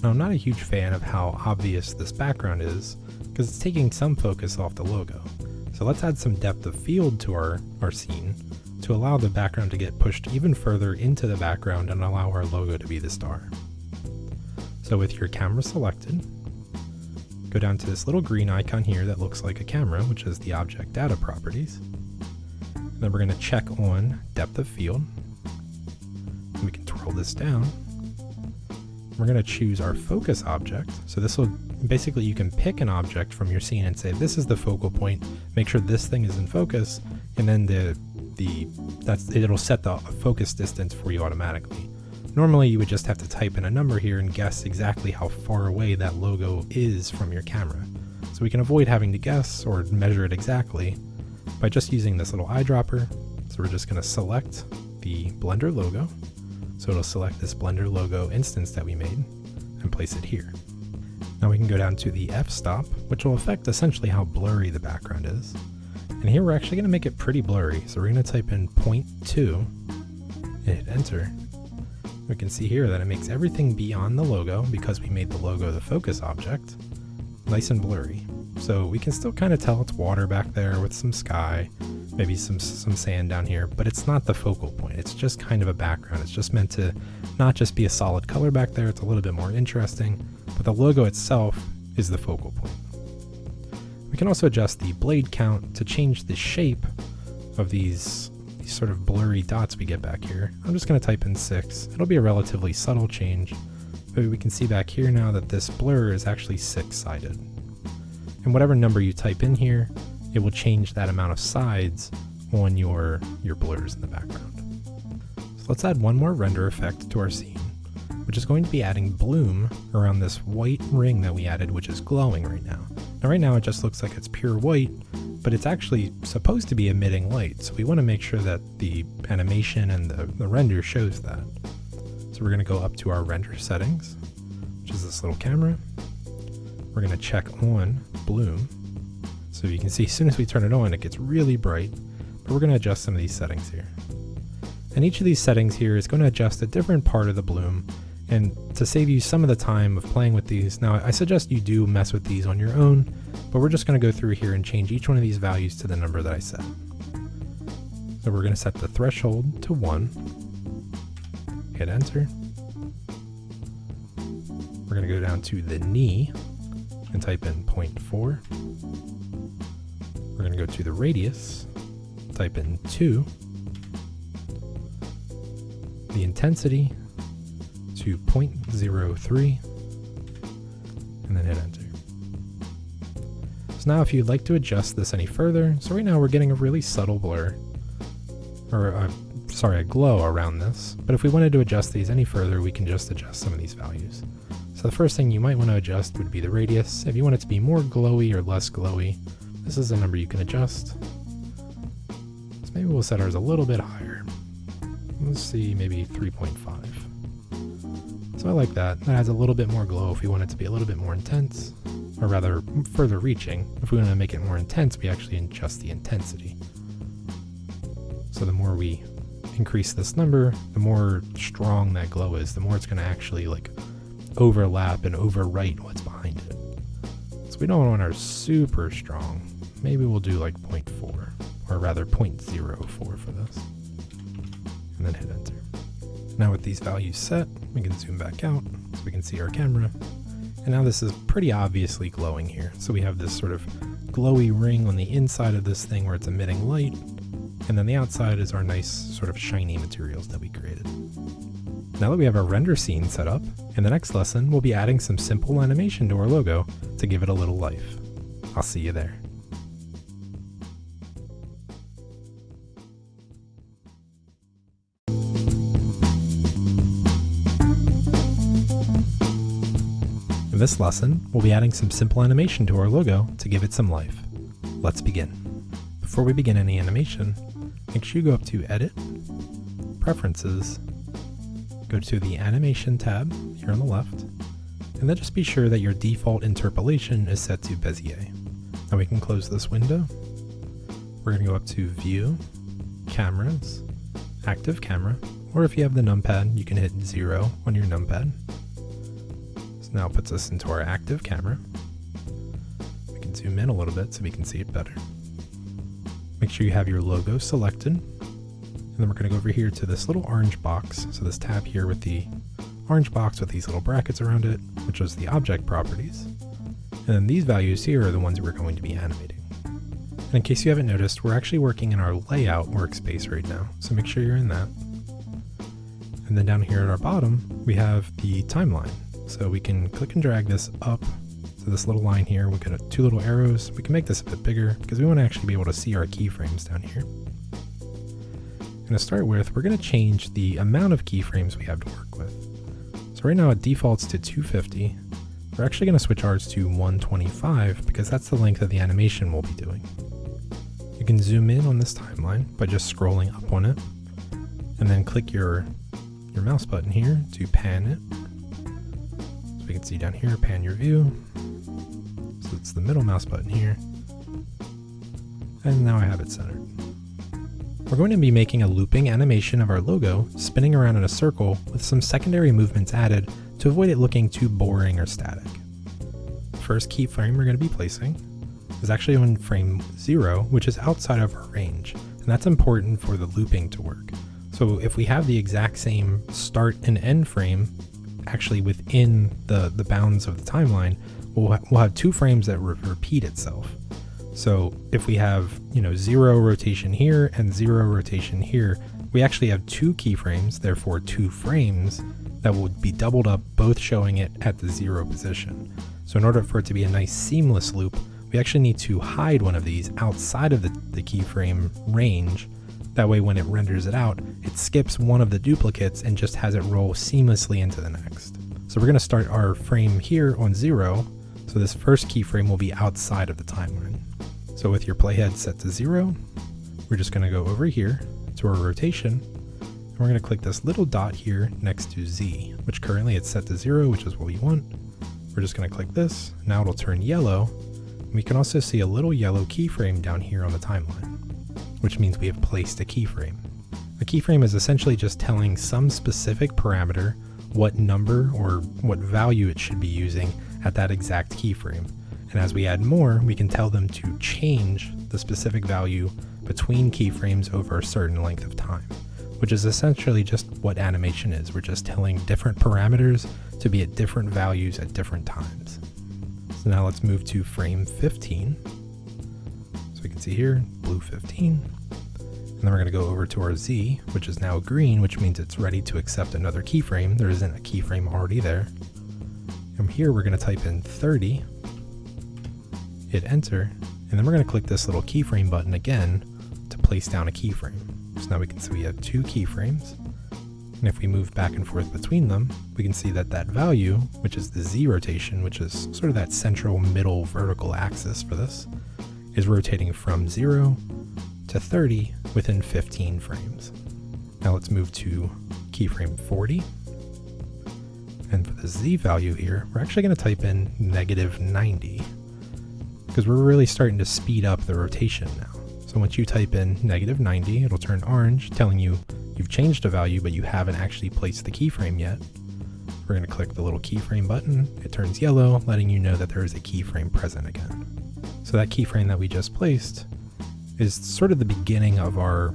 Now I'm not a huge fan of how obvious this background is because it's taking some focus off the logo. So let's add some depth of field to our scene to allow the background to get pushed even further into the background and allow our logo to be the star. So with your camera selected, go down to this little green icon here that looks like a camera, which is the object data properties. And then we're going to check on depth of field. And we can twirl this down. We're going to choose our focus object. So this will basically, you can pick an object from your scene and say, this is the focal point, make sure this thing is in focus, and then it'll set the focus distance for you automatically. Normally you would just have to type in a number here and guess exactly how far away that logo is from your camera. So we can avoid having to guess or measure it exactly by just using this little eyedropper. So we're just going to select the Blender logo. So it'll select this Blender logo instance that we made and place it here. Now we can go down to the f-stop, which will affect essentially how blurry the background is. And here we're actually going to make it pretty blurry. So we're going to type in 0.2 and hit enter. We can see here that it makes everything beyond the logo, because we made the logo the focus object, nice and blurry. So we can still kind of tell it's water back there with some sky, maybe some sand down here, but it's not the focal point. It's just kind of a background. It's just meant to not just be a solid color back there. It's a little bit more interesting, but the logo itself is the focal point. We can also adjust the blade count to change the shape of these sort of blurry dots we get back here. I'm just going to type in 6. It'll be a relatively subtle change, but we can see back here now that this blur is actually 6-sided. And whatever number you type in here, it will change that amount of sides on your blurs in the background. So let's add one more render effect to our scene, which is going to be adding bloom around this white ring that we added, which is glowing right now. Now right now it just looks like it's pure white, but it's actually supposed to be emitting light, so we want to make sure that the animation and the render shows that. So we're going to go up to our render settings, which is this little camera. We're going to check on bloom. So you can see as soon as we turn it on, it gets really bright, but we're going to adjust some of these settings here. And each of these settings here is going to adjust a different part of the bloom. And to save you some of the time of playing with these, now I suggest you do mess with these on your own, but we're just going to go through here and change each one of these values to the number that I set. So we're going to set the threshold to 1, hit enter. We're going to go down to the knee and type in 0.4. We're going to go to the radius, type in 2, the intensity to 0.03, and then hit enter. So now if you'd like to adjust this any further, so right now we're getting a really subtle blur, or a glow around this, but if we wanted to adjust these any further, we can just adjust some of these values. So the first thing you might want to adjust would be the radius. If you want it to be more glowy or less glowy, this is a number you can adjust. So maybe we'll set ours a little bit higher. Let's see, maybe 3.5. So I like that. That adds a little bit more glow if we want it to be a little bit more intense, or rather further reaching. If we want to make it more intense, we actually adjust the intensity. So the more we increase this number, the more strong that glow is, the more it's going to actually like overlap and overwrite what's behind it. So we don't want ours super strong. Maybe we'll do like 0.4, or rather 0.04 for this. And then hit enter. Now with these values set, we can zoom back out so we can see our camera. And now this is pretty obviously glowing here. So we have this sort of glowy ring on the inside of this thing where it's emitting light. And then the outside is our nice sort of shiny materials that we created. Now that we have our render scene set up, in the next lesson we'll be adding some simple animation to our logo to give it a little life. I'll see you there. In this lesson, we'll be adding some simple animation to our logo to give it some life. Let's begin. Before we begin any animation, make sure you go up to Edit, Preferences, go to the Animation tab here on the left, and then just be sure that your default interpolation is set to Bezier. Now we can close this window. We're going to go up to View, Cameras, Active Camera, or if you have the numpad, you can hit 0 on your numpad. This now puts us into our active camera. We can zoom in a little bit so we can see it better. Make sure you have your logo selected. And then we're going to go over here to this little orange box. So this tab here with the orange box with these little brackets around it, which is the object properties. And then these values here are the ones we're going to be animating. And in case you haven't noticed, we're actually working in our layout workspace right now. So make sure you're in that. And then down here at our bottom, we have the timeline. So we can click and drag this up to this little line here. We've got 2 little arrows. We can make this a bit bigger because we want to actually be able to see our keyframes down here. And to start with, we're going to change the amount of keyframes we have to work with. So right now it defaults to 250. We're actually going to switch ours to 125 because that's the length of the animation we'll be doing. You can zoom in on this timeline by just scrolling up on it and then click your mouse button here to pan it. So we can see down here, pan your view. So it's the middle mouse button here. And now I have it centered. We're going to be making a looping animation of our logo spinning around in a circle with some secondary movements added to avoid it looking too boring or static. The first keyframe we're going to be placing is actually on frame 0, which is outside of our range, and that's important for the looping to work. So if we have the exact same start and end frame actually within the bounds of the timeline, we'll have 2 frames that repeat itself. So if we have 0 rotation here and 0 rotation here, we actually have 2 keyframes, therefore 2 frames that will be doubled up, both showing it at the 0 position. So in order for it to be a nice seamless loop, we actually need to hide one of these outside of the keyframe range. That way when it renders it out, it skips one of the duplicates and just has it roll seamlessly into the next. So we're going to start our frame here on 0. So this first keyframe will be outside of the timeline. So with your playhead set to 0, we're just going to go over here to our rotation. And we're going to click this little dot here next to Z, which currently it's set to 0, which is what we want. We're just going to click this. Now it'll turn yellow. And we can also see a little yellow keyframe down here on the timeline, which means we have placed a keyframe. A keyframe is essentially just telling some specific parameter what number or what value it should be using at that exact keyframe. And as we add more, we can tell them to change the specific value between keyframes over a certain length of time, which is essentially just what animation is. We're just telling different parameters to be at different values at different times. So now let's move to frame 15. So we can see here, blue 15. And then we're going to go over to our Z, which is now green, which means it's ready to accept another keyframe. There isn't a keyframe already there. And here we're going to type in 30, hit enter, and then we're going to click this little keyframe button again to place down a keyframe. So now we can see we have 2 keyframes. And if we move back and forth between them, we can see that that value, which is the Z rotation, which is sort of that central middle vertical axis for this, is rotating from 0 to 30 within 15 frames. Now let's move to keyframe 40. And for the Z value here, we're actually going to type in -90 because we're really starting to speed up the rotation now. So once you type in -90, it'll turn orange, telling you you've changed a value, but you haven't actually placed the keyframe yet. We're going to click the little keyframe button. It turns yellow, letting you know that there is a keyframe present again. So that keyframe that we just placed is sort of the beginning of our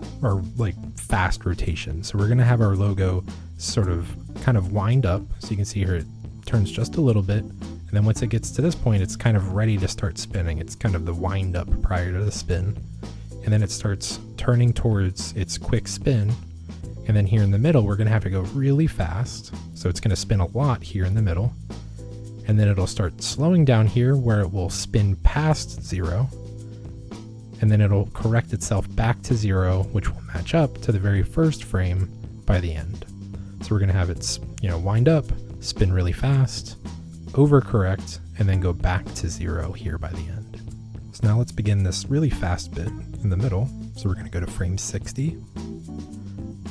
like fast rotation. So we're going to have our logo sort of kind of wind up. So you can see here it turns just a little bit. And then once it gets to this point, it's kind of ready to start spinning. It's kind of the wind up prior to the spin. And then it starts turning towards its quick spin. And then here in the middle, we're going to have to go really fast. So it's going to spin a lot here in the middle. And then it'll start slowing down here where it will spin past 0. And then it'll correct itself back to 0, which will match up to the very first frame by the end. So we're going to have it, wind up, spin really fast, overcorrect, and then go back to 0 here by the end. So now let's begin this really fast bit in the middle. So we're going to go to frame 60.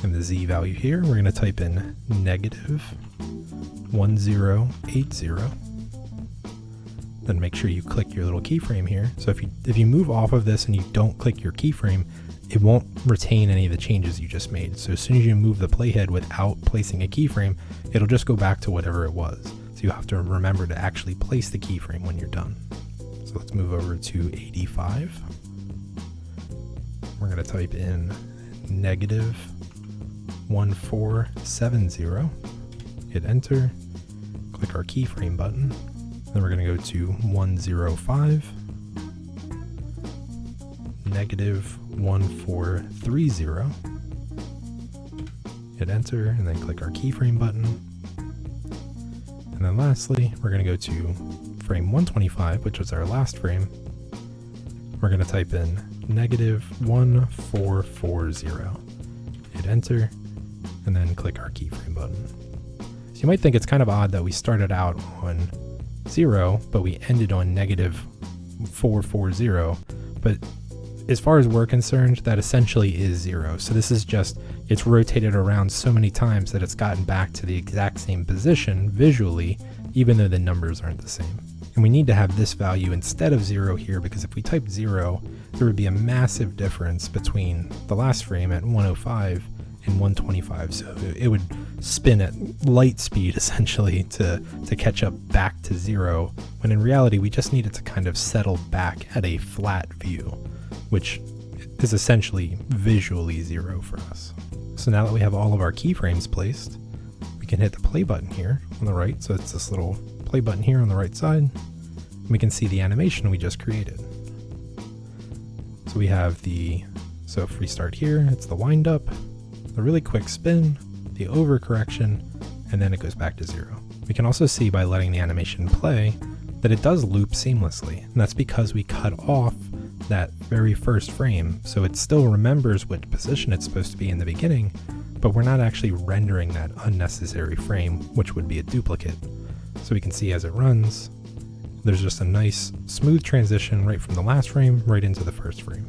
And the Z value here, we're going to type in -1080. Then make sure you click your little keyframe here. So if you move off of this and you don't click your keyframe, it won't retain any of the changes you just made. So as soon as you move the playhead without placing a keyframe, it'll just go back to whatever it was. So you have to remember to actually place the keyframe when you're done. So let's move over to 85. we're going to type in -1470, hit enter, click our keyframe button, then we're going to go to 105, -1430, hit enter, and then click our keyframe button. And then lastly, we're going to go to frame 125, which was our last frame. We're going to type in -1440, hit enter, and then click our keyframe button. So you might think it's kind of odd that we started out on 0, but we ended on -440, but as far as we're concerned, that essentially is 0. So this is just, it's rotated around so many times that it's gotten back to the exact same position visually, even though the numbers aren't the same. And we need to have this value instead of 0 here, because if we typed 0, there would be a massive difference between the last frame at 105 and 125. So it would spin at light speed essentially to catch up back to 0, when in reality we just need it to kind of settle back at a flat view, which is essentially visually 0 for us. So now that we have all of our keyframes placed, we can hit the play button here on the right. So it's this little play button here on the right side. And we can see the animation we just created. So we have so if we start here, it's the wind up, the really quick spin, the overcorrection, and then it goes back to 0. We can also see by letting the animation play that it does loop seamlessly, and that's because we cut off that very first frame, so it still remembers what position it's supposed to be in the beginning, but we're not actually rendering that unnecessary frame, which would be a duplicate. So we can see as it runs, there's just a nice smooth transition right from the last frame right into the first frame.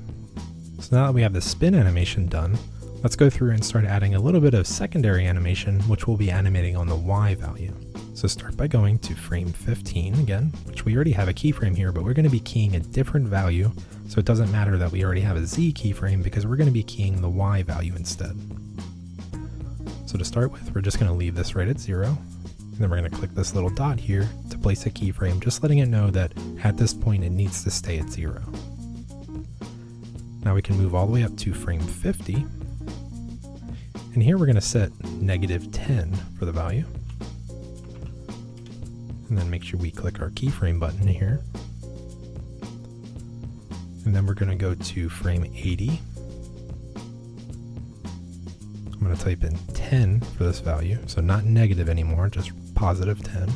So now that we have the spin animation done, let's go through and start adding a little bit of secondary animation, which we'll be animating on the Y value. So start by going to frame 15 again, which we already have a keyframe here, but we're going to be keying a different value. So it doesn't matter that we already have a Z keyframe, because we're going to be keying the Y value instead. So to start with, we're just going to leave this right at 0. And then we're going to click this little dot here to place a keyframe, just letting it know that at this point it needs to stay at 0. Now we can move all the way up to frame 50. And here we're going to set -10 for the value. And then make sure we click our keyframe button here. And then we're going to go to frame 80. I'm going to type in 10 for this value, so not negative anymore, just +10.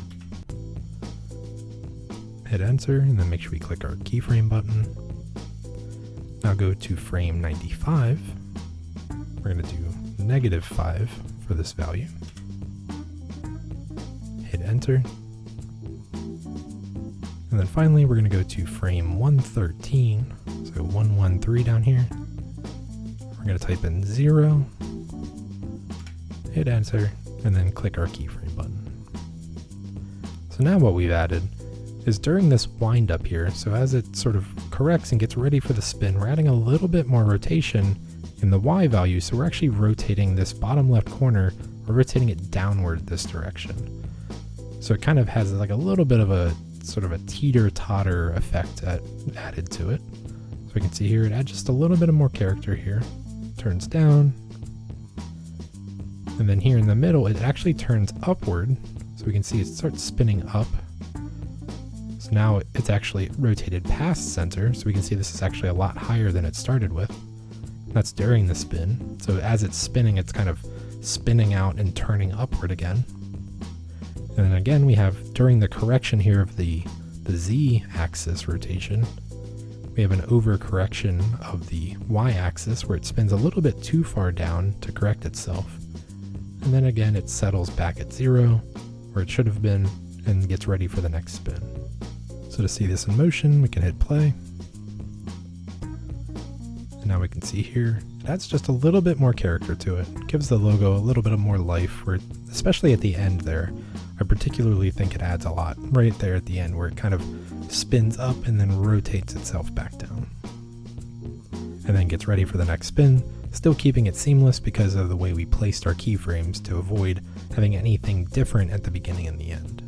Hit enter, and then make sure we click our keyframe button. Now go to frame 95. We're going to do -5 for this value. Hit enter. And then finally, we're going to go to frame 113, so 113 down here. We're going to type in 0, hit enter, and then click our keyframe button. So now what we've added is during this wind up here, so as it sort of corrects and gets ready for the spin, we're adding a little bit more rotation in the Y value. So we're actually rotating this bottom left corner, we're rotating it downward this direction. So it kind of has like a little bit of a sort of a teeter-totter effect added to it. So we can see here it adds just a little bit of more character here. Turns down. And then here in the middle, it actually turns upward. So we can see it starts spinning up. So now it's actually rotated past center. So we can see this is actually a lot higher than it started with. That's during the spin. So as it's spinning, it's kind of spinning out and turning upward again. And then again, we have during the correction here of the Z-axis rotation, we have an overcorrection of the Y-axis where it spins a little bit too far down to correct itself. And then again, it settles back at 0, where it should have been, and gets ready for the next spin. So to see this in motion, we can hit play. And now we can see here, it adds just a little bit more character to it. It gives the logo a little bit of more life, where, especially at the end there, I particularly think it adds a lot right there at the end, where it kind of spins up and then rotates itself back down. And then gets ready for the next spin, still keeping it seamless because of the way we placed our keyframes to avoid having anything different at the beginning and the end.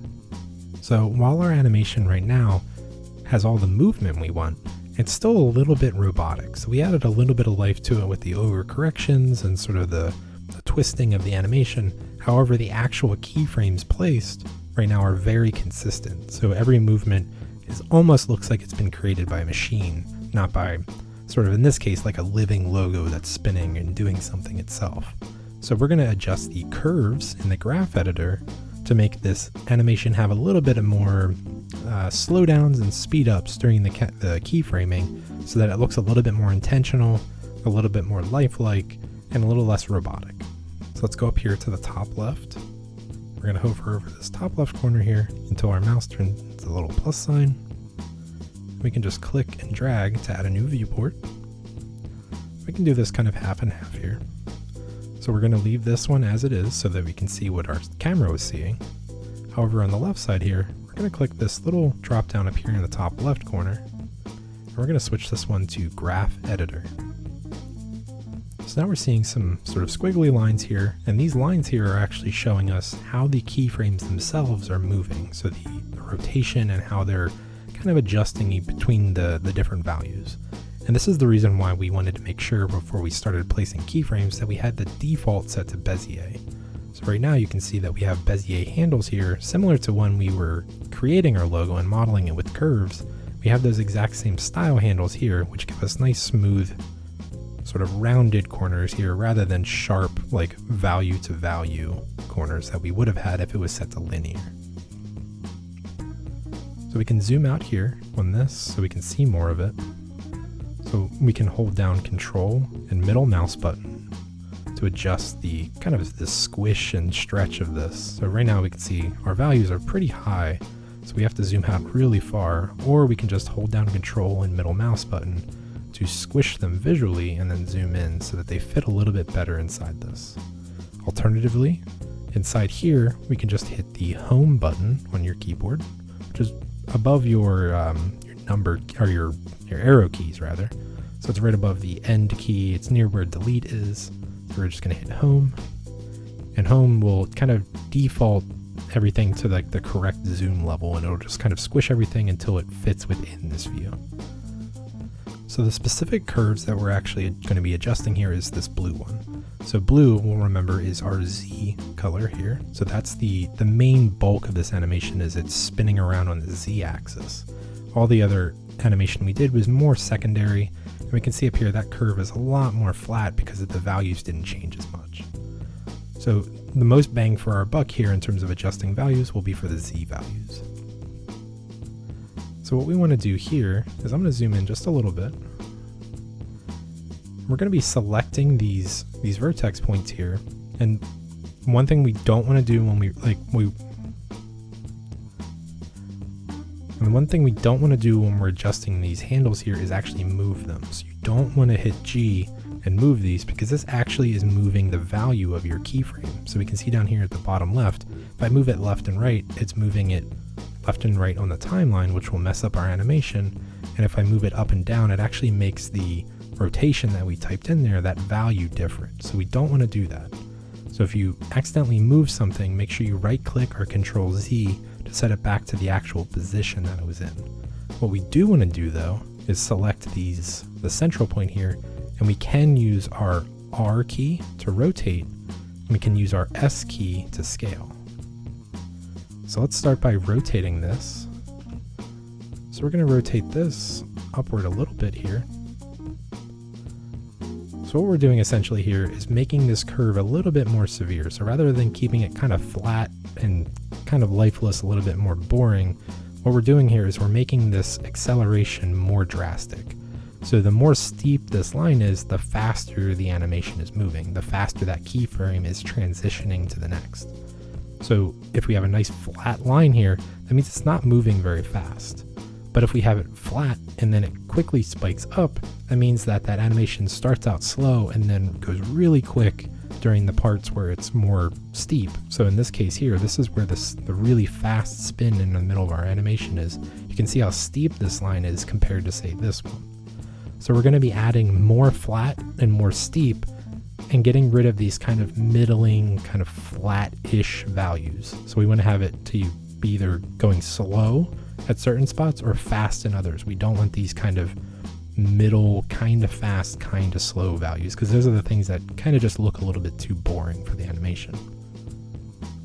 So while our animation right now has all the movement we want, it's still a little bit robotic. So we added a little bit of life to it with the overcorrections and sort of the twisting of the animation. However, the actual keyframes placed right now are very consistent. So every movement almost looks like it's been created by a machine, not by sort of, in this case, like a living logo that's spinning and doing something itself. So we're going to adjust the curves in the graph editor to make this animation have a little bit of more slowdowns and speed ups during the keyframing, so that it looks a little bit more intentional, a little bit more lifelike, and a little less robotic. So let's go up here to the top left. We're going to hover over this top left corner here until our mouse turns the little plus sign. We can just click and drag to add a new viewport. We can do this kind of half and half here. So we're going to leave this one as it is so that we can see what our camera was seeing. However, on the left side here, we're going to click this little drop down up here in the top left corner. And we're going to switch this one to Graph Editor. So now we're seeing some sort of squiggly lines here, and these lines here are actually showing us how the keyframes themselves are moving. So the rotation and how they're kind of adjusting between the different values. And this is the reason why we wanted to make sure before we started placing keyframes that we had the default set to Bezier. So right now you can see that we have Bezier handles here, similar to when we were creating our logo and modeling it with curves. We have those exact same style handles here, which give us nice smooth sort of rounded corners here rather than sharp like value to value corners that we would have had if it was set to linear. So we can zoom out here on this so we can see more of it. So we can hold down Control and middle mouse button to adjust the kind of the squish and stretch of this. So right now we can see our values are pretty high, so we have to zoom out really far, or we can just hold down Control and middle mouse button to squish them visually and then zoom in so that they fit a little bit better inside this. Alternatively, inside here, we can just hit the Home button on your keyboard, which is above your number, or your arrow keys rather. So it's right above the End key. It's near where Delete is. So we're just going to hit Home, and Home will kind of default everything to like the correct zoom level, and it'll just kind of squish everything until it fits within this view. So the specific curves that we're actually going to be adjusting here is this blue one. So blue, we'll remember, is our Z color here. So that's the main bulk of this animation, is it's spinning around on the Z axis. All the other animation we did was more secondary, and we can see up here that curve is a lot more flat because the values didn't change as much. So the most bang for our buck here in terms of adjusting values will be for the Z values. So what we want to do here is I'm going to zoom in just a little bit. We're going to be selecting these vertex points here, and one thing we don't want to do when we're adjusting these handles here is actually move them. So you don't want to hit G and move these, because this actually is moving the value of your keyframe. So we can see down here at the bottom left, if I move it left and right, it's moving it left and right on the timeline, which will mess up our animation. And if I move it up and down, it actually makes the rotation that we typed in there, that value different. So we don't want to do that. So if you accidentally move something, make sure you right click or Control Z to set it back to the actual position that it was in. What we do want to do though is select the central point here, and we can use our R key to rotate, and we can use our S key to scale. So let's start by rotating this. So we're going to rotate this upward a little bit here. So what we're doing essentially here is making this curve a little bit more severe. So rather than keeping it kind of flat and kind of lifeless, a little bit more boring, what we're doing here is we're making this acceleration more drastic. So the more steep this line is, the faster the animation is moving, the faster that keyframe is transitioning to the next. So if we have a nice flat line here, that means it's not moving very fast. But if we have it flat and then it quickly spikes up, that means that animation starts out slow and then goes really quick during the parts where it's more steep. So in this case here, this is where the really fast spin in the middle of our animation is. You can see how steep this line is compared to, say, this one. So we're going to be adding more flat and more steep and getting rid of these kind of middling, kind of flat-ish values. So we want to have it to be either going slow at certain spots or fast in others. We don't want these kind of middle, kind of fast, kind of slow values, because those are the things that kind of just look a little bit too boring for the animation.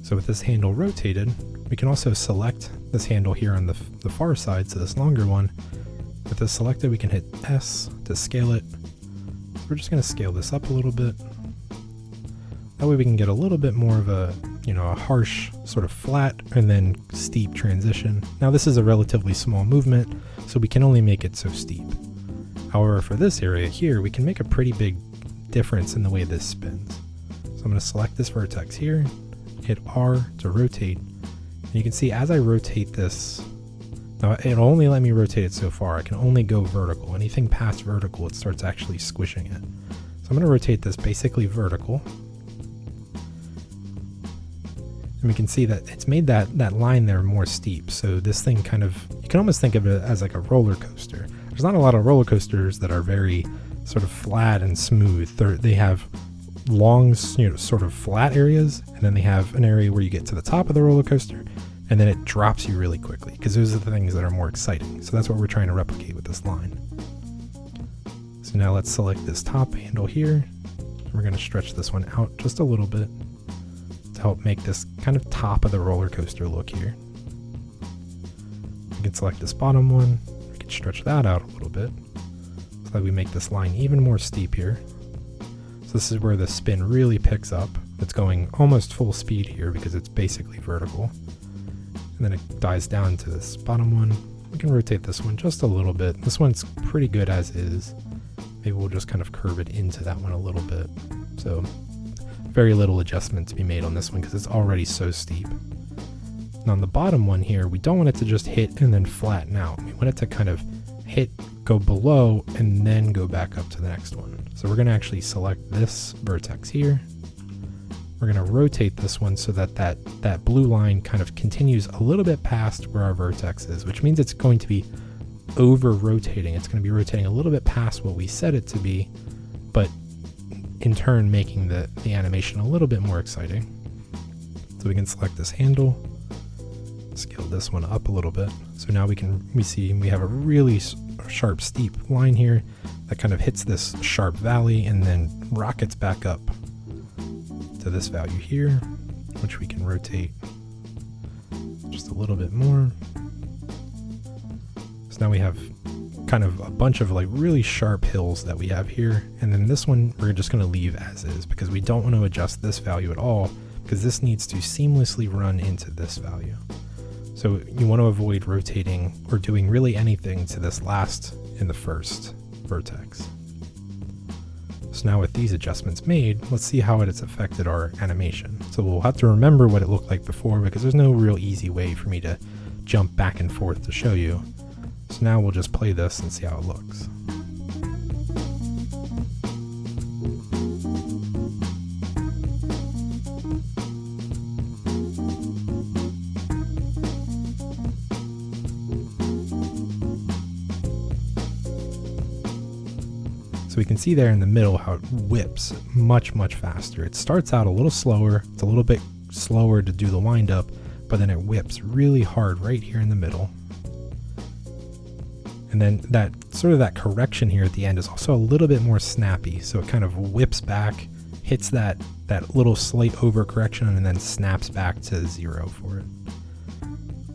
So with this handle rotated, we can also select this handle here on the far side, so this longer one. With this selected, we can hit S to scale it. So we're just going to scale this up a little bit. That way we can get a little bit more of a, a harsh sort of flat and then steep transition. Now this is a relatively small movement, so we can only make it so steep. However, for this area here, we can make a pretty big difference in the way this spins. So I'm going to select this vertex here, hit R to rotate, and you can see as I rotate this, now it'll only let me rotate it so far. I can only go vertical. Anything past vertical, it starts actually squishing it. So I'm going to rotate this basically vertical. And we can see that it's made that line there more steep. So this thing you can almost think of it as like a roller coaster. There's not a lot of roller coasters that are very sort of flat and smooth. They have long, sort of flat areas, and then they have an area where you get to the top of the roller coaster, and then it drops you really quickly, because those are the things that are more exciting. So that's what we're trying to replicate with this line. So now let's select this top handle here. We're going to stretch this one out just a little bit to help make this kind of top of the roller coaster look here. We can select this bottom one. We can stretch that out a little bit so that we make this line even more steep here. So this is where the spin really picks up. It's going almost full speed here because it's basically vertical. And then it dies down to this bottom one. We can rotate this one just a little bit. This one's pretty good as is. Maybe we'll just kind of curve it into that one a little bit. So very little adjustment to be made on this one because it's already so steep. And on the bottom one here, we don't want it to just hit and then flatten out. We want it to kind of hit, go below, and then go back up to the next one. So we're going to actually select this vertex here. We're going to rotate this one so that that blue line kind of continues a little bit past where our vertex is, which means it's going to be over rotating. It's going to be rotating a little bit past what we set it to be, but in turn making the animation a little bit more exciting. So we can select this handle, scale this one up a little bit. So now we see we have a really sharp, steep line here that kind of hits this sharp valley and then rockets back up to this value here, which we can rotate just a little bit more. So now we have kind of a bunch of like really sharp hills that we have here, and then this one we're just going to leave as is because we don't want to adjust this value at all, because this needs to seamlessly run into this value. So you want to avoid rotating or doing really anything to this last and the first vertex. So now with these adjustments made, let's see how it has affected our animation. So we'll have to remember what it looked like before because there's no real easy way for me to jump back and forth to show you. So now we'll just play this and see how it looks. So we can see there in the middle how it whips much faster. It starts out a little slower. It's a little bit slower to do the wind up, but then it whips really hard right here in the middle. And then that correction here at the end is also a little bit more snappy. So it kind of whips back, hits that little slight overcorrection, and then snaps back to 0 for it.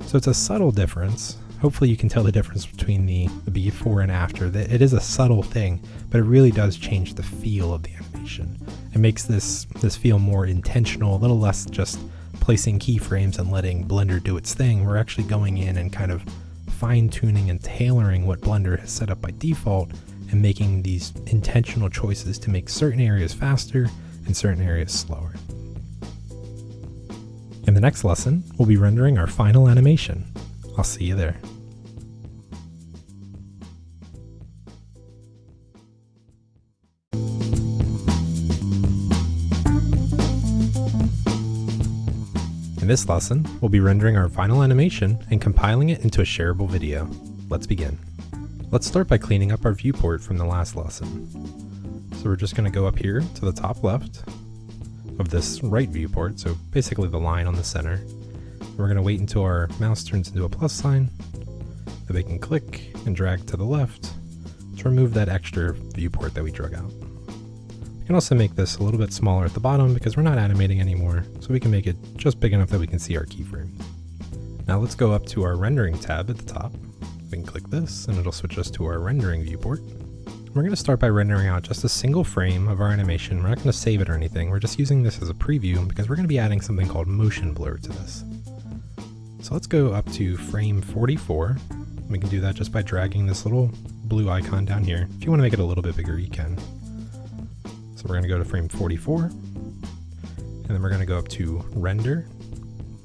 So it's a subtle difference. Hopefully you can tell the difference between the before and after. It is a subtle thing, but it really does change the feel of the animation. It makes this feel more intentional, a little less just placing keyframes and letting Blender do its thing. We're actually going in and kind of fine-tuning and tailoring what Blender has set up by default and making these intentional choices to make certain areas faster and certain areas slower. In the next lesson, we'll be rendering our final animation. I'll see you there. In this lesson, we'll be rendering our final animation and compiling it into a shareable video. Let's begin. Let's start by cleaning up our viewport from the last lesson. So we're just going to go up here to the top left of this right viewport, so basically the line on the center. We're going to wait until our mouse turns into a plus sign, then we can click and drag to the left, to remove that extra viewport that we drug out. We can also make this a little bit smaller at the bottom because we're not animating anymore, so we can make it just big enough that we can see our keyframes. Now let's go up to our rendering tab at the top. We can click this and it'll switch us to our rendering viewport. We're going to start by rendering out just a single frame of our animation. We're not going to save it or anything. We're just using this as a preview because we're going to be adding something called motion blur to this. So let's go up to frame 44. We can do that just by dragging this little blue icon down here. If you want to make it a little bit bigger, you can. So we're going to go to frame 44, and then we're going to go up to render,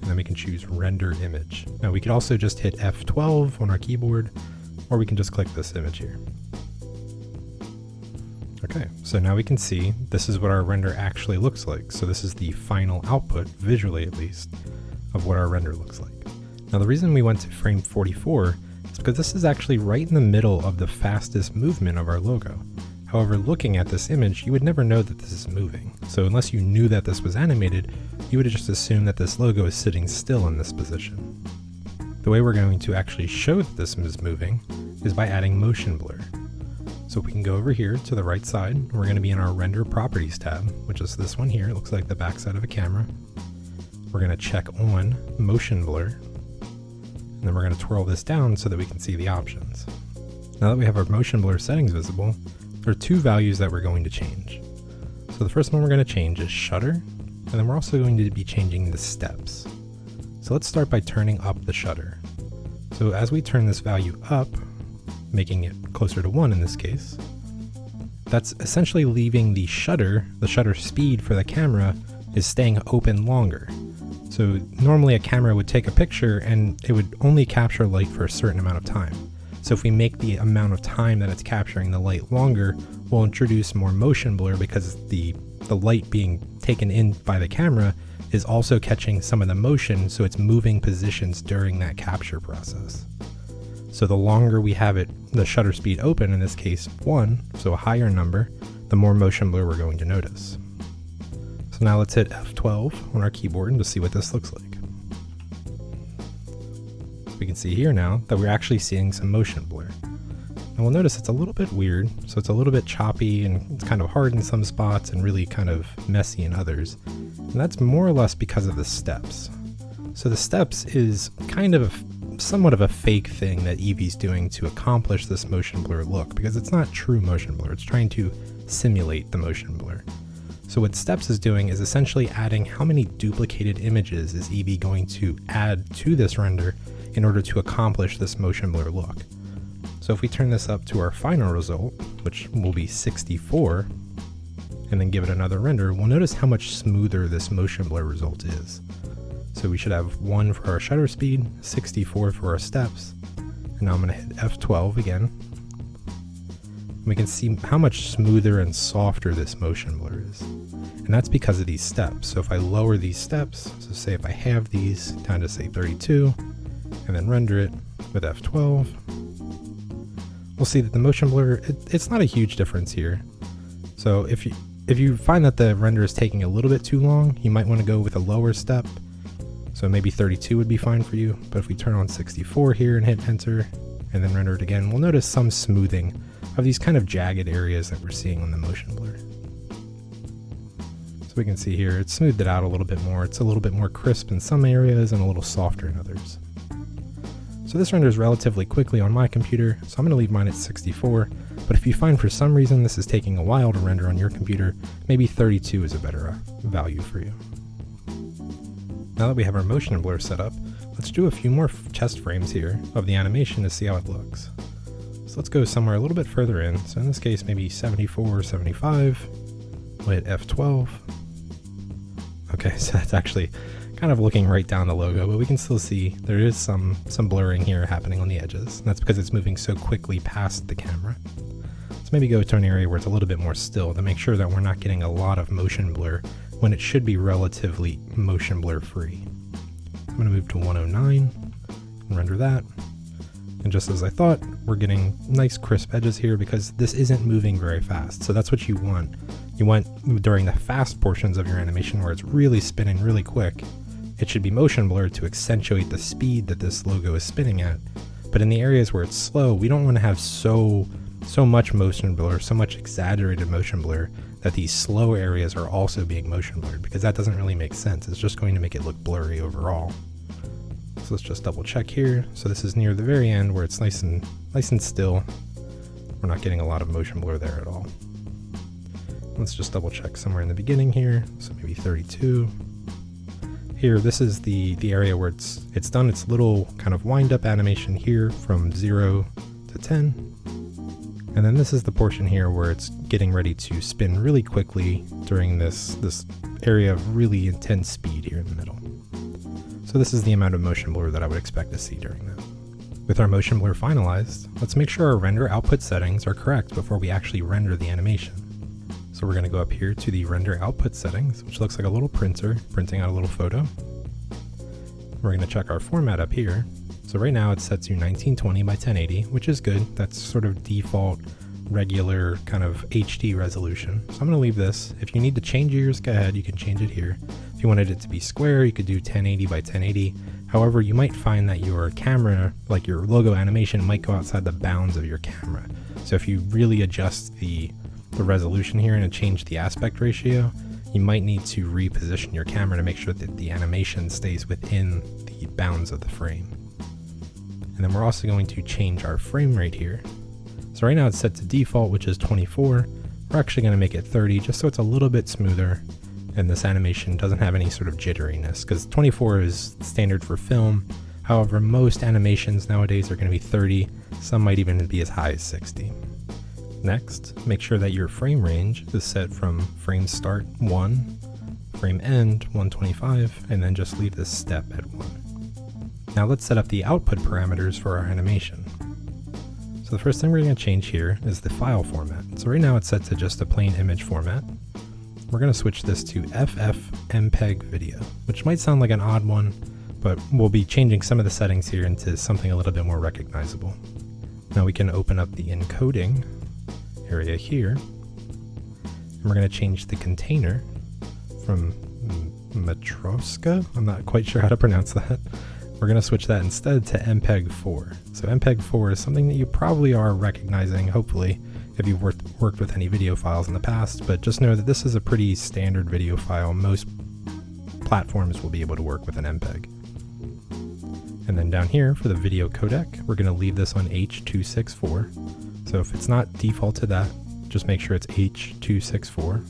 and then we can choose render image. Now we could also just hit F12 on our keyboard, or we can just click this image here. Okay, so now we can see this is what our render actually looks like. So this is the final output, visually at least, of what our render looks like. Now the reason we went to frame 44 is because this is actually right in the middle of the fastest movement of our logo. However, looking at this image, you would never know that this is moving. So unless you knew that this was animated, you would have just assumed that this logo is sitting still in this position. The way we're going to actually show that this is moving is by adding motion blur. So we can go over here to the right side, and we're going to be in our render properties tab, which is this one here. It looks like the backside of a camera. We're going to check on motion blur, and then we're going to twirl this down so that we can see the options. Now that we have our motion blur settings visible, there are two values that we're going to change. So the first one we're going to change is shutter, and then we're also going to be changing the steps. So let's start by turning up the shutter. So as we turn this value up, making it closer to 1 in this case, that's essentially leaving the shutter speed for the camera is staying open longer. So normally a camera would take a picture and it would only capture light for a certain amount of time. So if we make the amount of time that it's capturing the light longer, we'll introduce more motion blur because the light being taken in by the camera is also catching some of the motion, so it's moving positions during that capture process. So the longer we have the shutter speed open, in this case 1, so a higher number, the more motion blur we're going to notice. So now let's hit F12 on our keyboard to see what this looks like. We can see here now that we're actually seeing some motion blur. Now we'll notice it's a little bit weird, so it's a little bit choppy and it's kind of hard in some spots and really kind of messy in others. And that's more or less because of the steps. So the steps is kind of somewhat of a fake thing that Eevee's doing to accomplish this motion blur look, because it's not true motion blur, it's trying to simulate the motion blur. So what steps is doing is essentially adding how many duplicated images is Eevee going to add to this render in order to accomplish this motion blur look. So if we turn this up to our final result, which will be 64, and then give it another render, we'll notice how much smoother this motion blur result is. So we should have 1 for our shutter speed, 64 for our steps, and now I'm going to hit F12 again. We can see how much smoother and softer this motion blur is. And that's because of these steps. So if I lower these steps, so say if I have these down to say 32, and then render it with F12, we'll see that the motion blur, it's not a huge difference here. So if you find that the render is taking a little bit too long, you might want to go with a lower step. So maybe 32 would be fine for you, but if we turn on 64 here and hit enter, and then render it again, we'll notice some smoothing of these kind of jagged areas that we're seeing on the motion blur. So we can see here, it's smoothed it out a little bit more. It's a little bit more crisp in some areas and a little softer in others. So this renders relatively quickly on my computer, so I'm going to leave mine at 64, but if you find for some reason this is taking a while to render on your computer, maybe 32 is a better value for you. Now that we have our motion blur set up, let's do a few more test frames here of the animation to see how it looks. So let's go somewhere a little bit further in, so in this case maybe 74 or 75, we'll hit F12. Okay, so that's actually kind of looking right down the logo, but we can still see there is some blurring here happening on the edges, and that's because it's moving so quickly past the camera. So maybe go to an area where it's a little bit more still to make sure that we're not getting a lot of motion blur when it should be relatively motion blur free. I'm going to move to 109 and render that. And just as I thought, we're getting nice crisp edges here because this isn't moving very fast. So that's what you want. You want during the fast portions of your animation where it's really spinning really quick, it should be motion blur to accentuate the speed that this logo is spinning at. But in the areas where it's slow, we don't want to have so so much motion blur, so much exaggerated motion blur, that these slow areas are also being motion blurred, because that doesn't really make sense. It's just going to make it look blurry overall. So let's just double check here. So this is near the very end where it's nice and still. We're not getting a lot of motion blur there at all. Let's just double check somewhere in the beginning here. So maybe 32. Here, this is the area where it's done its little kind of wind up animation here from 0 to 10. And then this is the portion here where it's getting ready to spin really quickly during this area of really intense speed here in the middle. So this is the amount of motion blur that I would expect to see during that. With our motion blur finalized, let's make sure our render output settings are correct before we actually render the animation. So we're going to go up here to the render output settings, which looks like a little printer printing out a little photo. We're going to check our format up here. So right now it's set to 1920 by 1080, which is good. That's sort of default, regular kind of HD resolution. So I'm going to leave this. If you need to change yours, go ahead, you can change it here. If you wanted it to be square, you could do 1080 by 1080. However, you might find that your camera, like your logo animation, might go outside the bounds of your camera. So if you really adjust the resolution here and change the aspect ratio, you might need to reposition your camera to make sure that the animation stays within the bounds of the frame. And then we're also going to change our frame rate here. So right now it's set to default, which is 24. We're actually going to make it 30 just so it's a little bit smoother and this animation doesn't have any sort of jitteriness, because 24 is standard for film. However, most animations nowadays are going to be 30. Some might even be as high as 60. Next, make sure that your frame range is set from frame start 1, frame end 125, and then just leave this step at 1. Now let's set up the output parameters for our animation. So the first thing we're going to change here is the file format. So right now it's set to just a plain image format. We're going to switch this to FFmpeg video, which might sound like an odd one, but we'll be changing some of the settings here into something a little bit more recognizable. Now we can open up the encoding area here, and we're going to change the container from Matroska. I'm not quite sure how to pronounce that. We're going to switch that instead to MPEG-4. So MPEG-4 is something that you probably are recognizing, hopefully, if you've worked with any video files in the past, but just know that this is a pretty standard video file. Most platforms will be able to work with an MPEG. And then down here for the video codec, we're going to leave this on H.264. So if it's not default to that, just make sure it's H.264.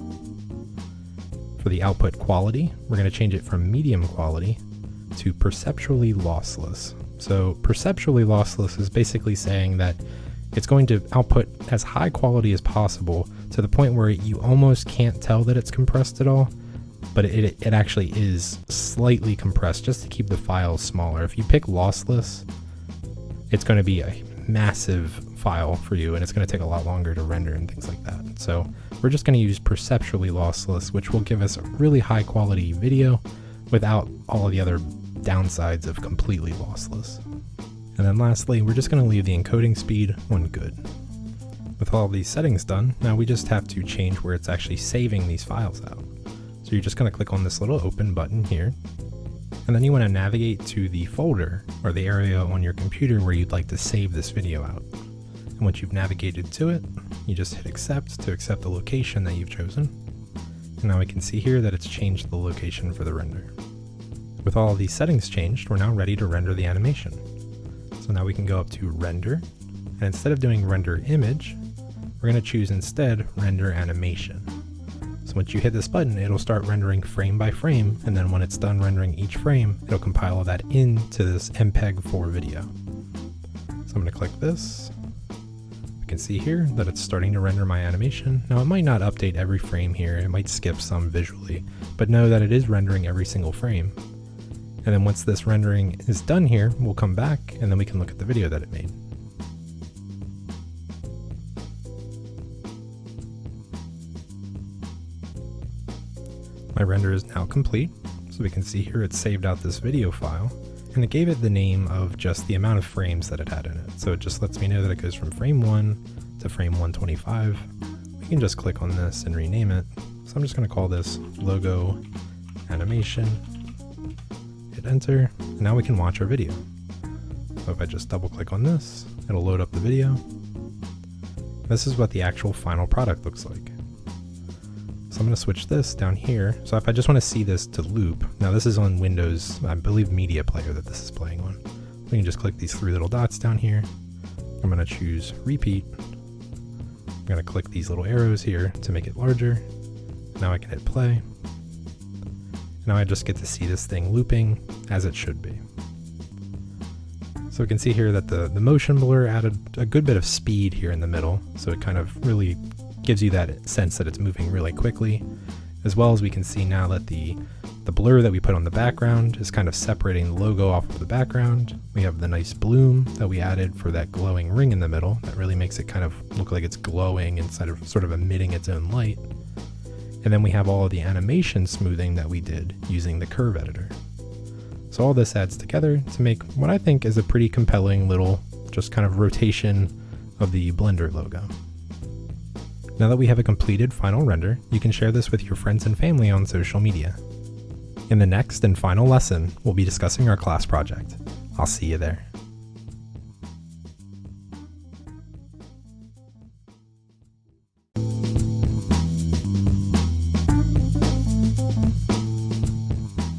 For the output quality, we're going to change it from medium quality to perceptually lossless. So perceptually lossless is basically saying that it's going to output as high quality as possible to the point where you almost can't tell that it's compressed at all, but it actually is slightly compressed just to keep the files smaller. If you pick lossless, it's going to be a massive file for you and it's going to take a lot longer to render and things like that. So we're just going to use perceptually lossless, which will give us a really high quality video without all of the other downsides of completely lossless. And then lastly, we're just going to leave the encoding speed on good. With all these settings done, now we just have to change where it's actually saving these files out. So you're just going to click on this little open button here, and then you want to navigate to the folder or the area on your computer where you'd like to save this video out. And once you've navigated to it, you just hit accept to accept the location that you've chosen. And now we can see here that it's changed the location for the render. With all of these settings changed, we're now ready to render the animation. So now we can go up to render, and instead of doing render image, we're going to choose instead render animation. So once you hit this button, it'll start rendering frame by frame, and then when it's done rendering each frame, it'll compile all that into this MPEG-4 video. So I'm going to click this. You can see here that it's starting to render my animation. Now it might not update every frame here, it might skip some visually, but know that it is rendering every single frame. And then once this rendering is done here, we'll come back and then we can look at the video that it made. My render is now complete, so we can see here it saved out this video file, and it gave it the name of just the amount of frames that it had in it. So it just lets me know that it goes from frame 1 to frame 125. We can just click on this and rename it. So I'm just going to call this logo animation. Hit enter, and now we can watch our video. So if I just double click on this, it'll load up the video. This is what the actual final product looks like. So I'm going to switch this down here. So if I just want to see this to loop, now this is on Windows, I believe Media Player that this is playing on. We can just click these three little dots down here. I'm going to choose repeat. I'm going to click these little arrows here to make it larger. Now I can hit play. Now I just get to see this thing looping as it should be. So we can see here that the motion blur added a good bit of speed here in the middle. So it kind of really gives you that sense that it's moving really quickly, as well as we can see now that the blur that we put on the background is kind of separating the logo off of the background. We have the nice bloom that we added for that glowing ring in the middle that really makes it kind of look like it's glowing instead of sort of emitting its own light. And then we have all of the animation smoothing that we did using the curve editor. So all this adds together to make what I think is a pretty compelling little just kind of rotation of the Blender logo. Now that we have a completed final render, you can share this with your friends and family on social media. In the next and final lesson, we'll be discussing our class project. I'll see you there.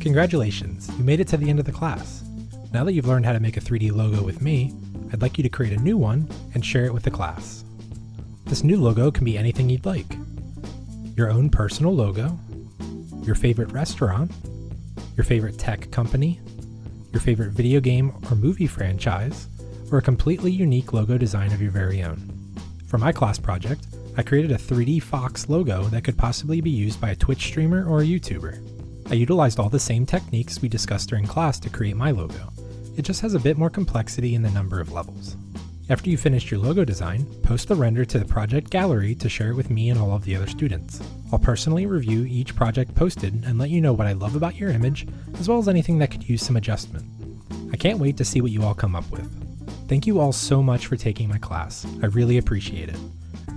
Congratulations, you made it to the end of the class. Now that you've learned how to make a 3D logo with me, I'd like you to create a new one and share it with the class. This new logo can be anything you'd like. Your own personal logo, your favorite restaurant, your favorite tech company, your favorite video game or movie franchise, or a completely unique logo design of your very own. For my class project, I created a 3D fox logo that could possibly be used by a Twitch streamer or a YouTuber. I utilized all the same techniques we discussed during class to create my logo. It just has a bit more complexity in the number of levels. After you finished your logo design, post the render to the project gallery to share it with me and all of the other students. I'll personally review each project posted and let you know what I love about your image, as well as anything that could use some adjustment. I can't wait to see what you all come up with. Thank you all so much for taking my class. I really appreciate it.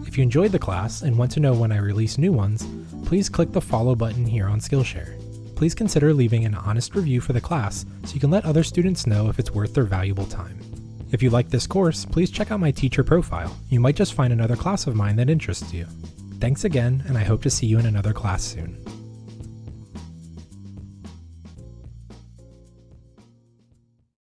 If you enjoyed the class and want to know when I release new ones, please click the follow button here on Skillshare. Please consider leaving an honest review for the class so you can let other students know if it's worth their valuable time. If you like this course, please check out my teacher profile. You might just find another class of mine that interests you. Thanks again, and I hope to see you in another class soon.